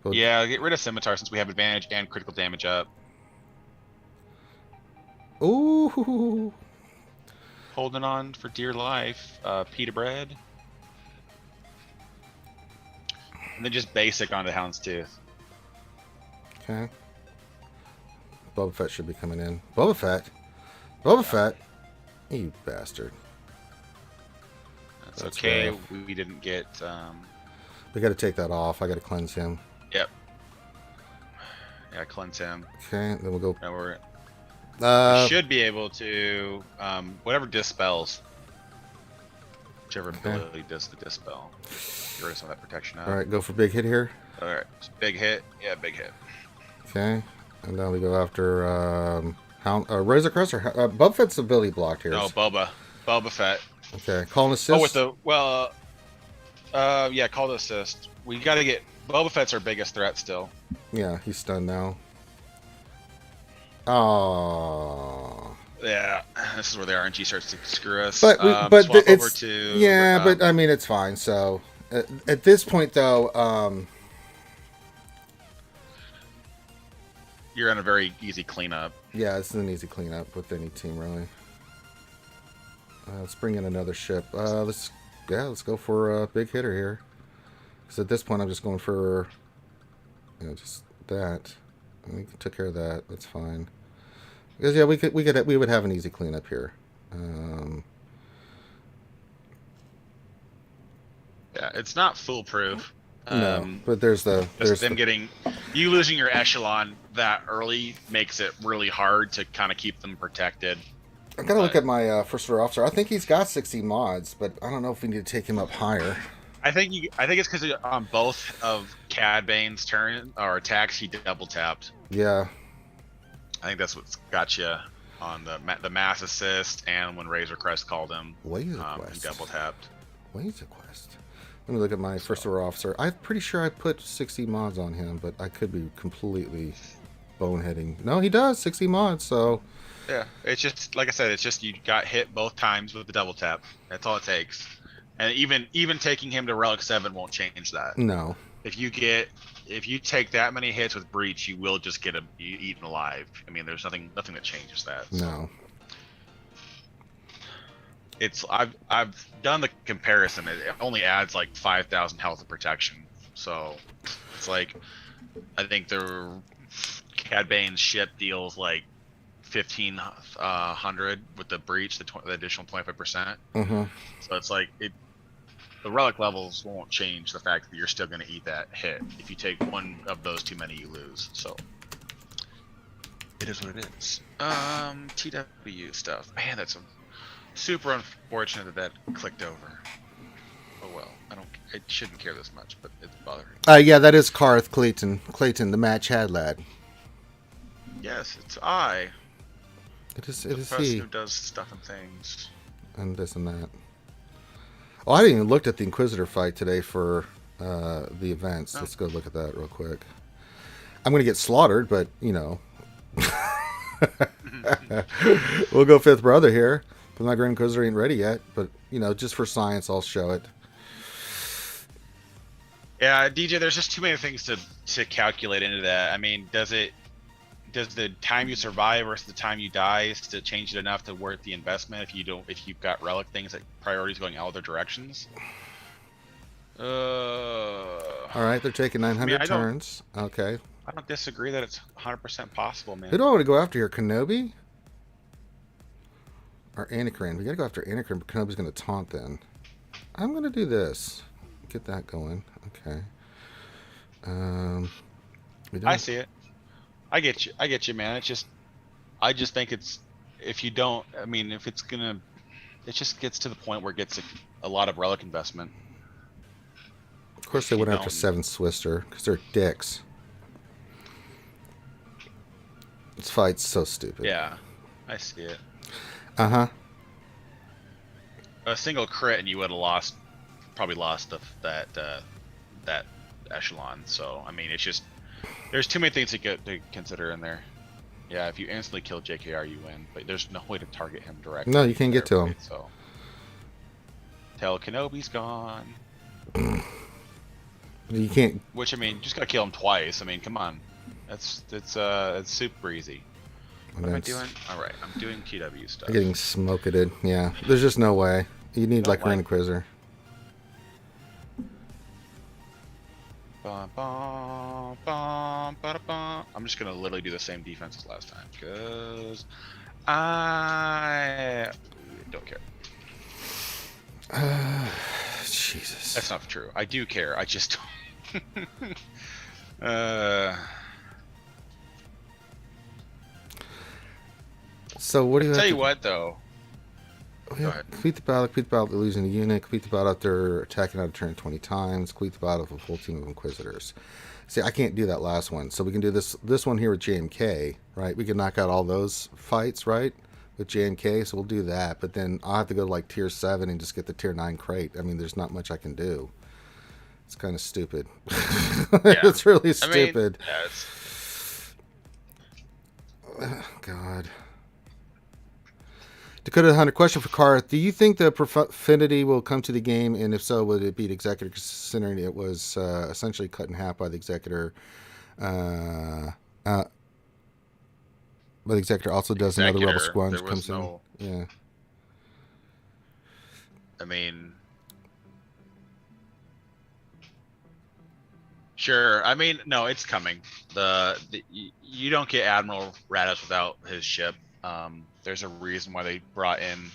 B: But yeah, get rid of Scimitar since we have advantage and critical damage up.
A: Ooh.
B: Holding on for dear life. Pita bread. And then just basic onto Houndstooth.
A: Okay. Boba Fett should be coming in. Boba Fett? Boba Fett? You bastard.
B: That's okay. Rough. We didn't get...
A: We got to take that off. I got to cleanse him.
B: Yep. Yeah, cleanse him.
A: Okay, then we'll go...
B: Now we should be able to... whatever dispels. Whichever ability does the dispel. Get rid of some of that protection up.
A: Alright, go for big hit here.
B: Alright, big hit. Yeah, big hit.
A: Okay. And now we go after Razor Crest or Boba Fett's ability blocked here.
B: No, Boba Fett.
A: Okay, call an assist.
B: Oh, with the yeah, call the assist. We got to get Boba Fett's our biggest threat still.
A: Yeah, he's stunned now. Oh.
B: Yeah, this is where the RNG starts to screw us.
A: But
B: it's over
A: to but I mean it's fine. So at this point though,
B: you're on a very easy cleanup.
A: Yeah, this is an easy cleanup with any team, really. Let's bring in another ship. Let's go for a big hitter here. Because at this point, I'm just going for, just that. We took care of that. That's fine. Because yeah, we would have an easy cleanup here.
B: Yeah, it's not foolproof.
A: No, but there's
B: them getting you losing your echelon that early makes it really hard to kind of keep them protected.
A: I gotta look at my first order officer. I think he's got 60 mods, but I don't know if we need to take him up higher.
B: I think it's because on both of Cad Bane's turn or attacks he double tapped.
A: Yeah.
B: I think that's what's got you on the mass assist and when Razor Crest called him.
A: Laser Quest.
B: He double tapped.
A: Laser Quest. Let me look at my first order officer. I'm pretty sure I put 60 mods on him, but I could be completely boneheading. No, he does 60 mods, so.
B: Yeah, it's just like I said. It's just you got hit both times with the double tap. That's all it takes. And even taking him to Relic 7 won't change that.
A: No.
B: If you take that many hits with Breach, you will just get eaten alive. I mean, there's nothing that changes that. So.
A: No.
B: I've done the comparison. It only adds like 5,000 health of protection. So it's like I think the Cad Bane's ship deals like 1,500 with the Breach, the additional 25%.
A: Mm-hmm.
B: So it's like the relic levels won't change the fact that you're still going to eat that hit. If you take one of those too many, you lose. So it is what it is. TW stuff. Man, that's super unfortunate that clicked over. Oh well, I shouldn't care this much, but it's bothering.
A: Yeah, that is Karth Clayton, the match had lad.
B: Yes, it's I.
A: It is
B: the person
A: he
B: who does stuff and things.
A: And this and that. Oh, I didn't even look at the Inquisitor fight today for the events. Let's go look at that real quick. I'm going to get slaughtered, but, we'll go fifth brother here. But my Grand Inquisitor ain't ready yet. But, just for science, I'll show it.
B: Yeah, DJ, there's just too many things to calculate into that. I mean, does the time you survive versus the time you die to change it enough to worth the investment if you've got relic things that priorities going all other directions?
A: All right, they're taking 900 turns. Okay.
B: I don't disagree that it's 100% possible, man.
A: Who do I want to go after here? Kenobi? Or Anacrin? We got to go after Anacrin, but Kenobi's going to taunt then. I'm going to do this. Get that going. Okay.
B: I see it. I get you, man. I just think it's if you don't. I mean, if it's gonna, it just gets to the point where it gets a lot of relic investment.
A: Of course, they went after 7 Swister because they're dicks. This fight's so stupid.
B: Yeah, I see it. A single crit and you would have probably lost that echelon. So I mean, it's just. There's too many things to consider in there. Yeah, if you instantly kill JKR, you win. But there's no way to target him directly.
A: No, you can't get to him.
B: So, tell Kenobi's gone.
A: You can't.
B: Which I mean, you just gotta kill him twice. I mean, come on, it's super easy. What am I doing? All right, I'm doing TW stuff.
A: Getting smoked. Yeah, there's just no way. You need like Grand Inquisitor.
B: I'm just gonna literally do the same defense as last time because I don't care.
A: Jesus.
B: That's not true. I do care. I just
A: So what do you
B: tell you what though?
A: Complete the battle, losing the unit. Complete the battle after attacking out of turn 20 times. Complete the battle with a full team of Inquisitors. See, I can't do that last one. So we can do this one here with JMK, right? We can knock out all those fights, right? With JMK, so we'll do that. But then I'll have to go to like tier 7 and just get the tier 9 crate. I mean, there's not much I can do. It's kind of stupid.
B: Yeah.
A: It's really stupid.
B: I mean,
A: God. Dakota Hunter, question for Karth. Do you think the Profanity will come to the game, and if so, would it beat Executor, considering it was essentially cut in half by the Executor? But the Executor also does another Rebel Squadron comes in. Yeah.
B: I mean, Sure. I mean, no, it's coming. You don't get Admiral Radis without his ship. There's a reason why they brought in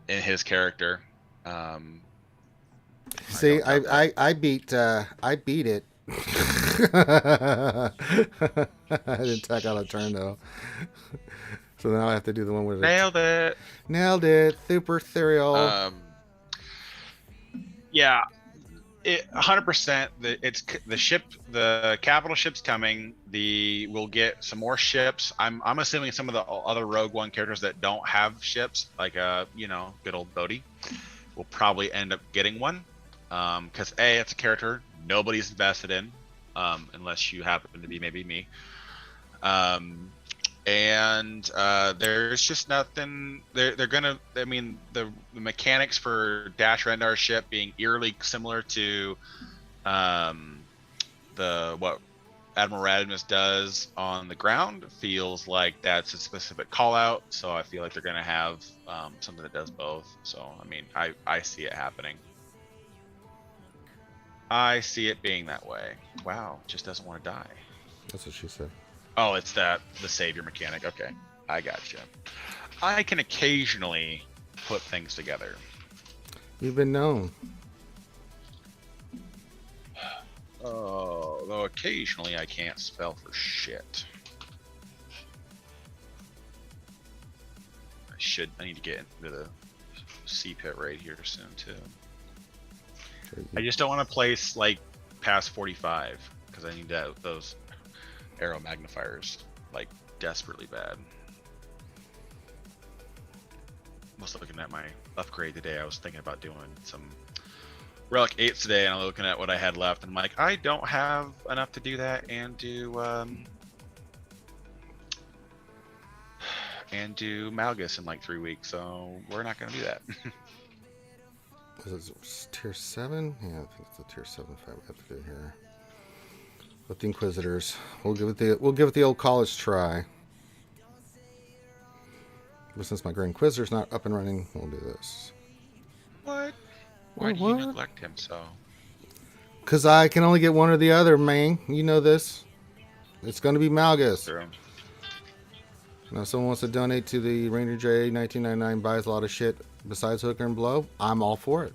B: his character.
A: See, I beat it. I didn't tack out a turn though. So now I have to do the one with
B: nailed it.
A: Nailed it. Super cereal.
B: Yeah. 100%. The ship, the capital ship's coming. We'll get some more ships. I'm assuming some of the other Rogue One characters that don't have ships, like good old Bodhi, will probably end up getting one. Because it's a character nobody's invested in, unless you happen to be maybe me. And there's just nothing. They're gonna. I mean, the mechanics for Dash Rendar's ship being eerily similar to what Admiral Radimus does on the ground feels like that's a specific call out. So I feel like they're gonna have something that does both. So I mean, I see it happening. I see it being that way. Wow, just doesn't want to die.
A: That's what she said.
B: Oh, it's the savior mechanic. Okay, I gotcha. I can occasionally put things together.
A: You've been known.
B: Oh, though occasionally I can't spell for shit. I need to get into the C pit right here soon too. I just don't want to place like past 45 because I need those arrow magnifiers like desperately bad. I was looking at my upgrade today. I was thinking about doing some relic 8s today, and I'm looking at what I had left, and I'm like, I don't have enough to do that and do Malgus in like 3 weeks, so we're not gonna do that.
A: Is it tier 7? Yeah, I think it's a tier 7 fight we have to do here. With the Inquisitors. We'll give it the old college try. But since my Grand Inquisitor's not up and running, we'll do this.
B: What? Why do you neglect him so?
A: Because I can only get one or the other, man. You know this. It's going to be Malgus.
B: True.
A: Now, if someone wants to donate to the Ranger J 1999 buys a lot of shit besides Hooker and Blow, I'm all for it.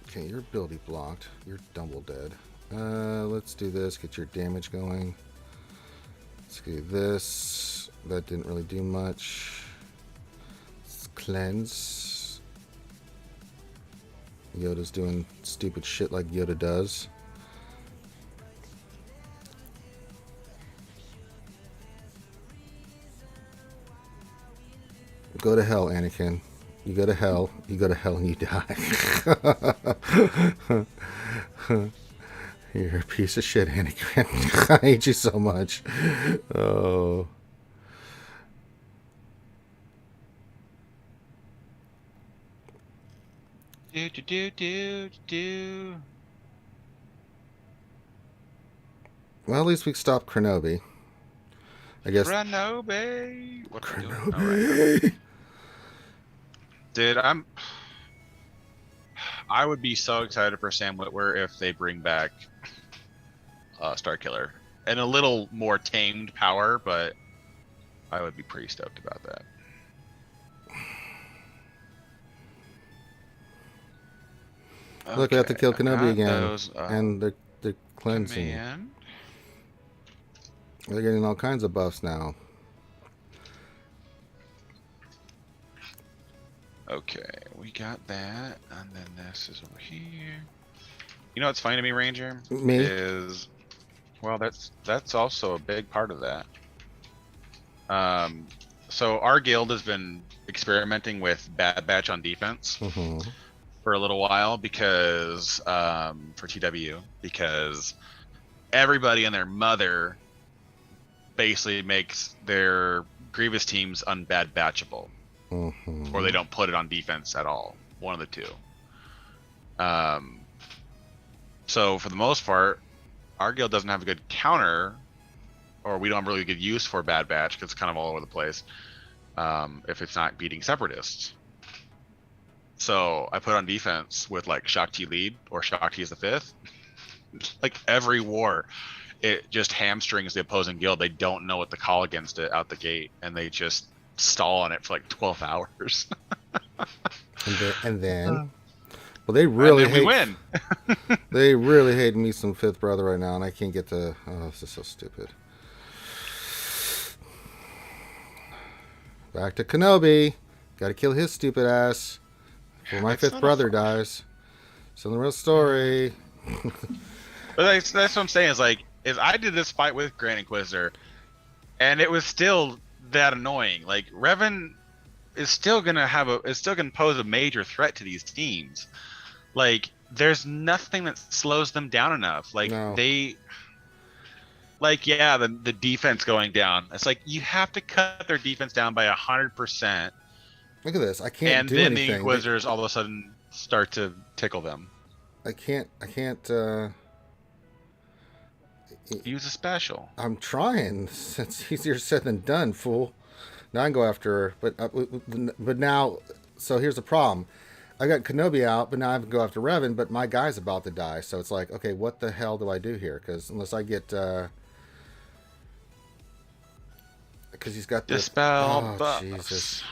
A: Okay, you're ability blocked. You're double dead. Let's do this. Get your damage going. Let's do this. That didn't really do much. Let's cleanse. Yoda's doing stupid shit like Yoda does. Go to hell, Anakin. You go to hell. You go to hell and you die. You're a piece of shit, Anakin. I hate you so much. Oh.
B: Do.
A: Well, at least we stopped Kronobi. I guess.
B: Kronobi. What am I doing?
A: Kronobi.
B: Right. Dude, I would be so excited for Sam Witwer if they bring back Starkiller and a little more tamed power, but I would be pretty stoked about that.
A: Look, I have to kill Kenobi again, and they're cleansing.
B: Command.
A: They're getting all kinds of buffs now.
B: Okay, we got that, and then this is over here. You know what's funny to me, Ranger?
A: Me?
B: Is, well, that's also a big part of that. So our guild has been experimenting with Bad Batch on defense for a little while because for TW, because everybody and their mother basically makes their Grievous teams unbad batchable. Or they don't put it on defense at all. One of the two. So for the most part, our guild doesn't have a good counter, or we don't have really good use for Bad Batch because it's kind of all over the place. If it's not beating Separatists. So I put on defense with like Shakti lead or Shakti is the 5th. Like every war, it just hamstrings the opposing guild. They don't know what to call against it out the gate, and they just stall on it for like 12 hours.
A: And then well, they
B: And
A: really
B: then we
A: hate.
B: win.
A: They really hate me some fifth brother right now, and I can't get to. Oh, this is so stupid. Back to Kenobi. Got to kill his stupid ass before my
B: It's
A: fifth
B: not a
A: brother
B: fun-
A: dies. So the real story.
B: But that's what I'm saying is I did this fight with Grand Inquisitor, and it was still that annoying. Like Revan is still gonna pose a major threat to these teams. Like there's nothing that slows them down enough. Like
A: No.
B: the defense going down. It's like you have to cut their defense down by 100%,
A: Look at this. I can't
B: and
A: do
B: then
A: anything.
B: the Inquisitors all of a sudden start to tickle them.
A: I can't.
B: Use a special.
A: I'm trying. It's easier said than done, fool. Now I can go after her, but now, so here's the problem. I got Kenobi out, but now I have to go after Revan, but my guy's about to die. So it's like, okay, what the hell do I do here? Because unless I get, because he's got this.
B: Dispel
A: Oh,
B: buffs.
A: Jesus.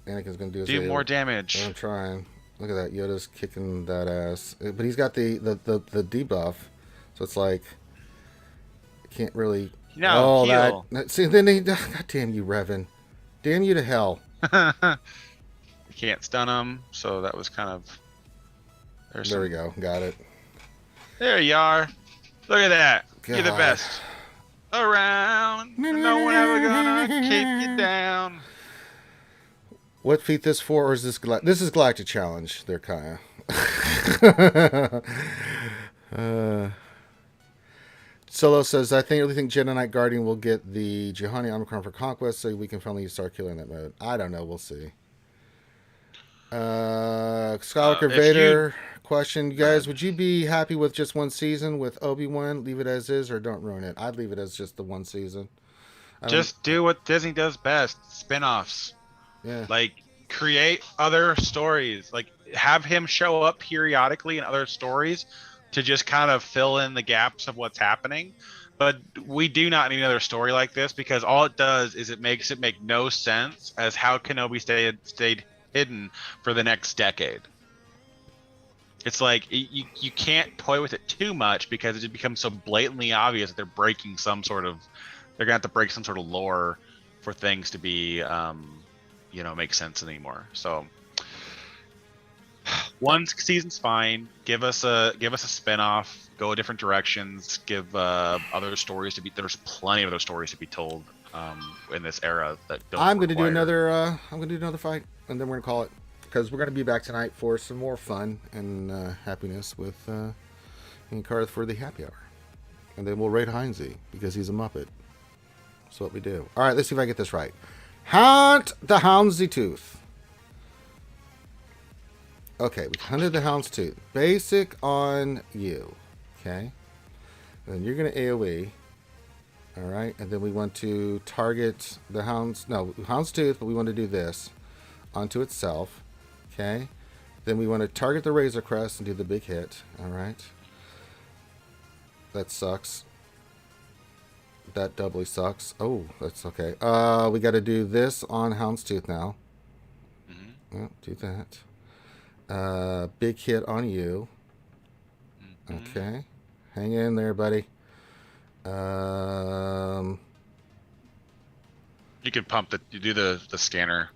A: Anakin's gonna do his
B: Do more
A: AoE.
B: damage.
A: I'm trying. Look at that. Yoda's kicking that ass, but he's got the debuff, so it's like I can't really.
B: No, heal.
A: That. See, then he. God damn you, Revan. Damn you to hell.
B: You can't stun him, so that was kind of.
A: There we go. Got it.
B: There you are. Look at that. You're the
A: God.
B: best. Around. No one ever gonna keep you down.
A: What feat this for, or is this this is Galactic Challenge? They're kind of. Solo says, I really think Jedi Knight Guardian will get the Juhani Omicron for Conquest, so we can finally start killing that mode. I don't know. We'll see. Skywalker Vader question, you guys, would you be happy with just one season with Obi-Wan? Leave it as is, or don't ruin it? I'd leave it as just the one season.
B: Just do what Disney does best. Spin-offs.
A: Yeah.
B: Like, create other stories. Like, have him show up periodically in other stories to just kind of fill in the gaps of what's happening. But we do not need another story like this, because all it does is it makes it make no sense as how Kenobi stayed hidden for the next decade. It's like you can't toy with it too much, because it just becomes so blatantly obvious that they're breaking they're gonna have to break some sort of lore for things to be make sense anymore. So one season's fine. Give us a spin-off, go different directions, give other stories to be. There's plenty of other stories to be told in this era that don't.
A: I'm gonna do another fight, and then we're gonna call it, because we're gonna be back tonight for some more fun and happiness with Karth for the happy hour, and then we'll raid Heinze because he's a Muppet. That's what we do. All right, let's see if I get this right. Hunt the Houndstooth. Okay, we hunted the Houndstooth. Basic on you. Okay. And then you're going to AoE. Alright, and then we want to target the Houndstooth, but we want to do this onto itself. Okay. Then we want to target the Razor Crest and do the big hit. Alright. That sucks. That doubly sucks. Oh, that's okay. We got to do this on Houndstooth now. Mm-hmm. Oh, do that. Big hit on you. Mm-hmm. Okay. Hang in there, buddy.
B: You can you do the scanner.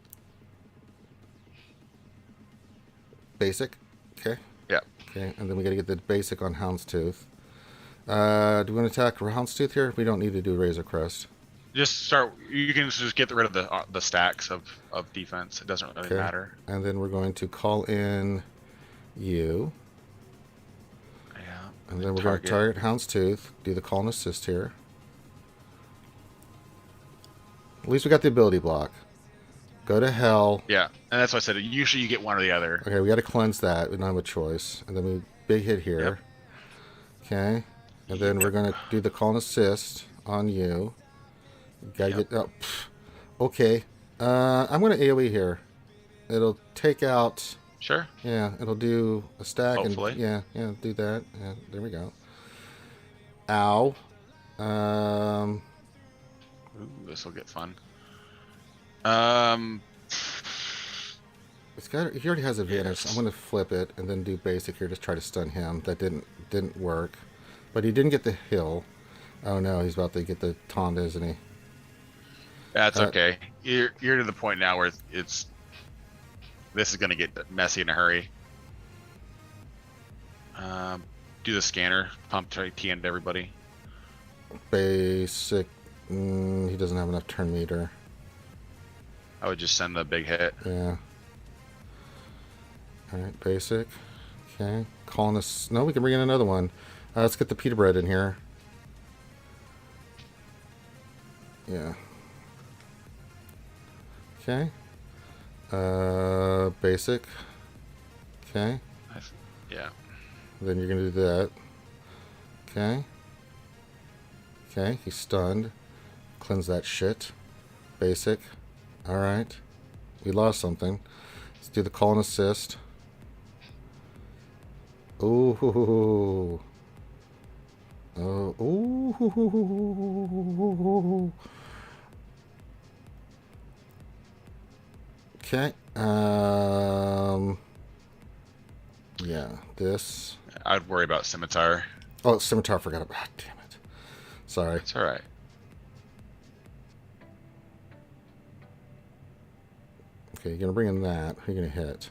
A: Basic. Okay.
B: Yeah.
A: Okay, and then we got to get the basic on Houndstooth. Do we want to attack Houndstooth here? We don't need to do Razor Crest.
B: Just start. You can just get rid of the stacks of defense. It doesn't really matter.
A: And then we're going to call in you.
B: Yeah.
A: And then we're going to target Houndstooth. Do the call and assist here. At least we got the ability block. Go to hell.
B: Yeah, and that's why I said usually you get one or the other.
A: Okay, we got to cleanse that. We don't have a choice. And then we big hit here.
B: Yep.
A: Okay. And then we're going to do the call and assist on you. Got to get up. Okay. I'm going to AoE here. It'll take out...
B: Sure.
A: Yeah, it'll do a stack.
B: Hopefully.
A: And do that. Yeah, there we go. Ow.
B: Ooh, this will get fun.
A: He already has advantage.
B: Yes.
A: I'm going to flip it and then do basic here. Just try to stun him. That didn't work. But he didn't get the hill. Oh no, he's about to get the taunt, isn't he?
B: That's okay. You're to the point now where this is going to get messy in a hurry. Do the scanner, pump T into everybody.
A: Basic. He doesn't have enough turn meter.
B: I would just send the big hit.
A: Yeah. Alright, basic. Okay. Calling us. No, we can bring in another one. Let's get the pita bread in here. Yeah. Okay. Basic. Okay.
B: Yeah.
A: Then you're going to do that. Okay. Okay, he's stunned. Cleanse that shit. Basic. Alright. We lost something. Let's do the call and assist. Ooh. Oh. Ooh. Okay. Yeah, this.
B: I'd worry about Scimitar.
A: Oh, Scimitar, forgot about. Damn it. Sorry.
B: It's all right.
A: Okay, you're gonna bring in that. Who are you gonna hit?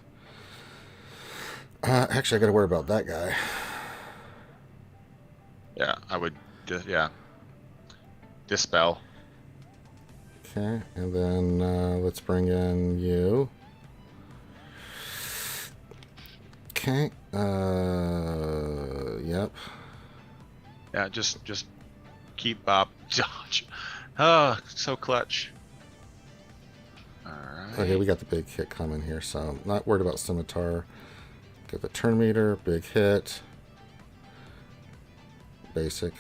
A: Actually, I gotta worry about that guy.
B: Yeah, I would. Yeah. Dispel.
A: Okay, and then let's bring in you. Okay. Yep.
B: Yeah, just keep Bob. Dodge. Oh, so clutch. All right.
A: Okay, we got the big hit coming here, so not worried about Scimitar. Get the turn meter, big hit. Basic.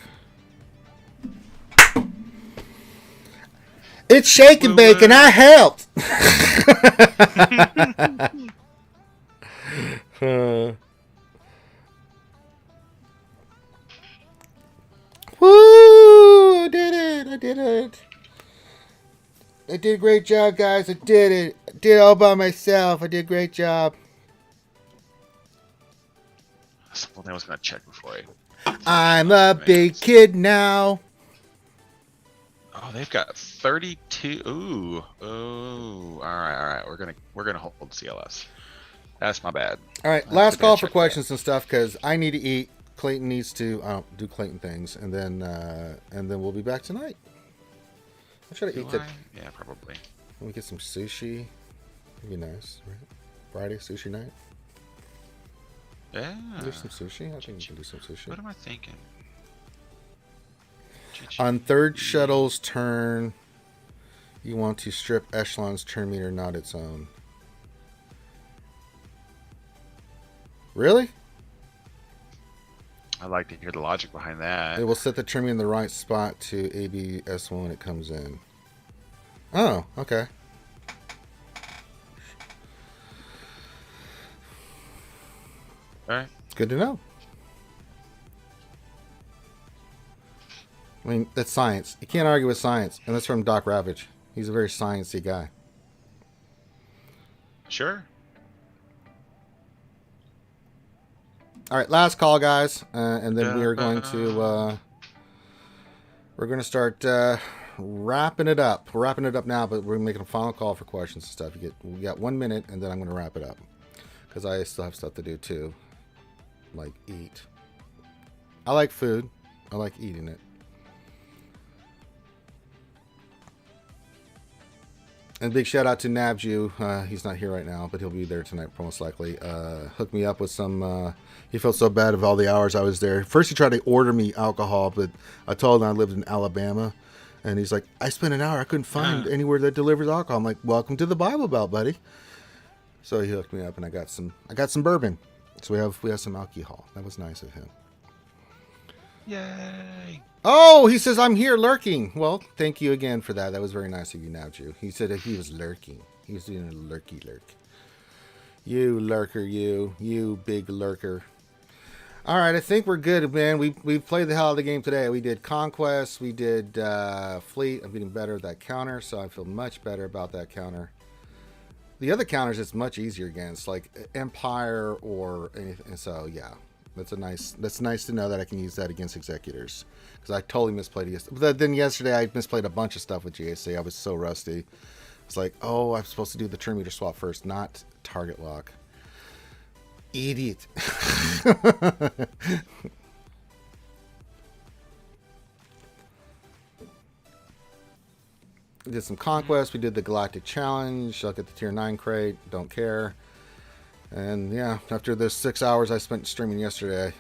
A: It's shake and bake, and I helped. Woo! I did it! I did it! I did a great job, guys. I did it. I did it all by myself. I did a great job.
B: Something I was gonna check before I.
A: I'm a big kid now.
B: Oh, they've got 32. Ooh. All right. We're gonna hold CLS. That's my bad.
A: All right, last call for questions and stuff because I need to eat. Clayton needs to do Clayton things, and then we'll be back tonight. I'll try to eat that.
B: Yeah, probably.
A: Let me get some sushi. That'd be nice, right? Friday sushi night.
B: Yeah.
A: Do some sushi. I think we can do some sushi.
B: What am I thinking?
A: On third shuttle's turn, you want to strip Echelon's turn meter, not its own. Really?
B: I'd like to hear the logic behind that.
A: It will set the turn meter in the right spot to ABS1 when it comes in. Oh, okay.
B: All right.
A: Good to know. I mean, that's science. You can't argue with science. And that's from Doc Ravage. He's a very sciencey guy.
B: Sure.
A: All right, last call, guys. And then we are going to... we're going to start wrapping it up. We're wrapping it up now, but we're making a final call for questions and stuff. We got 1 minute, and then I'm going to wrap it up. Because I still have stuff to do, too. Like, eat. I like food. I like eating it. And big shout out to Nabju. He's not here right now, but he'll be there tonight, most likely. Hooked me up with some... he felt so bad of all the hours I was there. First, he tried to order me alcohol, but I told him I lived in Alabama. And he's like, I spent an hour. I couldn't find anywhere that delivers alcohol. I'm like, welcome to the Bible Belt, buddy. So he hooked me up, and I got some bourbon. So we have some alcohol. That was nice of him.
B: Yay!
A: Oh, he says, I'm here lurking. Well, thank you again for that. That was very nice of you, Nowju. He said that he was lurking. He was doing a lurky lurk. You lurker, you big lurker. All right, I think we're good, man. We played the hell out of the game today. We did Conquest. We did Fleet. I'm getting better at that counter, so I feel much better about that counter. The other counters, it's much easier against, like Empire or anything. So, yeah. That's nice to know that I can use that against Executors, because I totally misplayed it. But then yesterday I misplayed a bunch of stuff with GAC. I was so rusty. It's like, oh, I'm supposed to do the turn meter swap first, not target lock. Idiot. We did some Conquest. We did the Galactic Challenge. Look at the Tier 9 crate. Don't care. And yeah, after the 6 hours I spent streaming yesterday.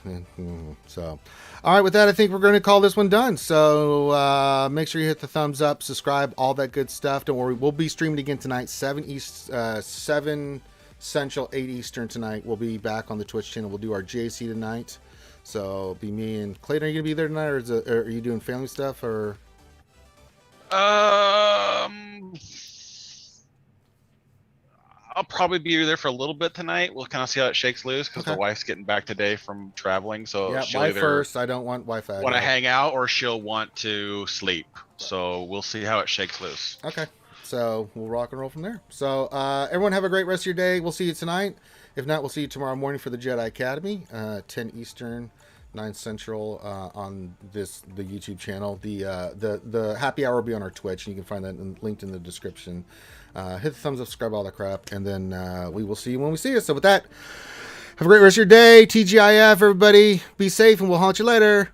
A: So, all right, with that, I think we're going to call this one done. So make sure you hit the thumbs up, subscribe, all that good stuff. Don't worry, we'll be streaming again tonight, 7 Central, 8 Eastern tonight. We'll be back on the Twitch channel. We'll do our JC tonight. So it'll be me and Clayton. Are you going to be there tonight, or are you doing family stuff, or?
B: I'll probably be there for a little bit tonight. We'll kind of see how it shakes loose, because the wife's getting back today from traveling. So
A: yeah,
B: she'll
A: wife
B: either
A: first. I don't want Wi-Fi.
B: Want to hang out, or she'll want to sleep. So we'll see how it shakes loose.
A: Okay. So we'll rock and roll from there. So everyone have a great rest of your day. We'll see you tonight. If not, we'll see you tomorrow morning for the Jedi Academy, 10 Eastern, 9 Central on the YouTube channel. The happy hour will be on our Twitch, and you can find that linked in the description. Hit the thumbs up, subscribe, all that crap, and then we will see you when we see you. So with that, have a great rest of your day. TGIF, everybody. Be safe, and we'll haunt you later.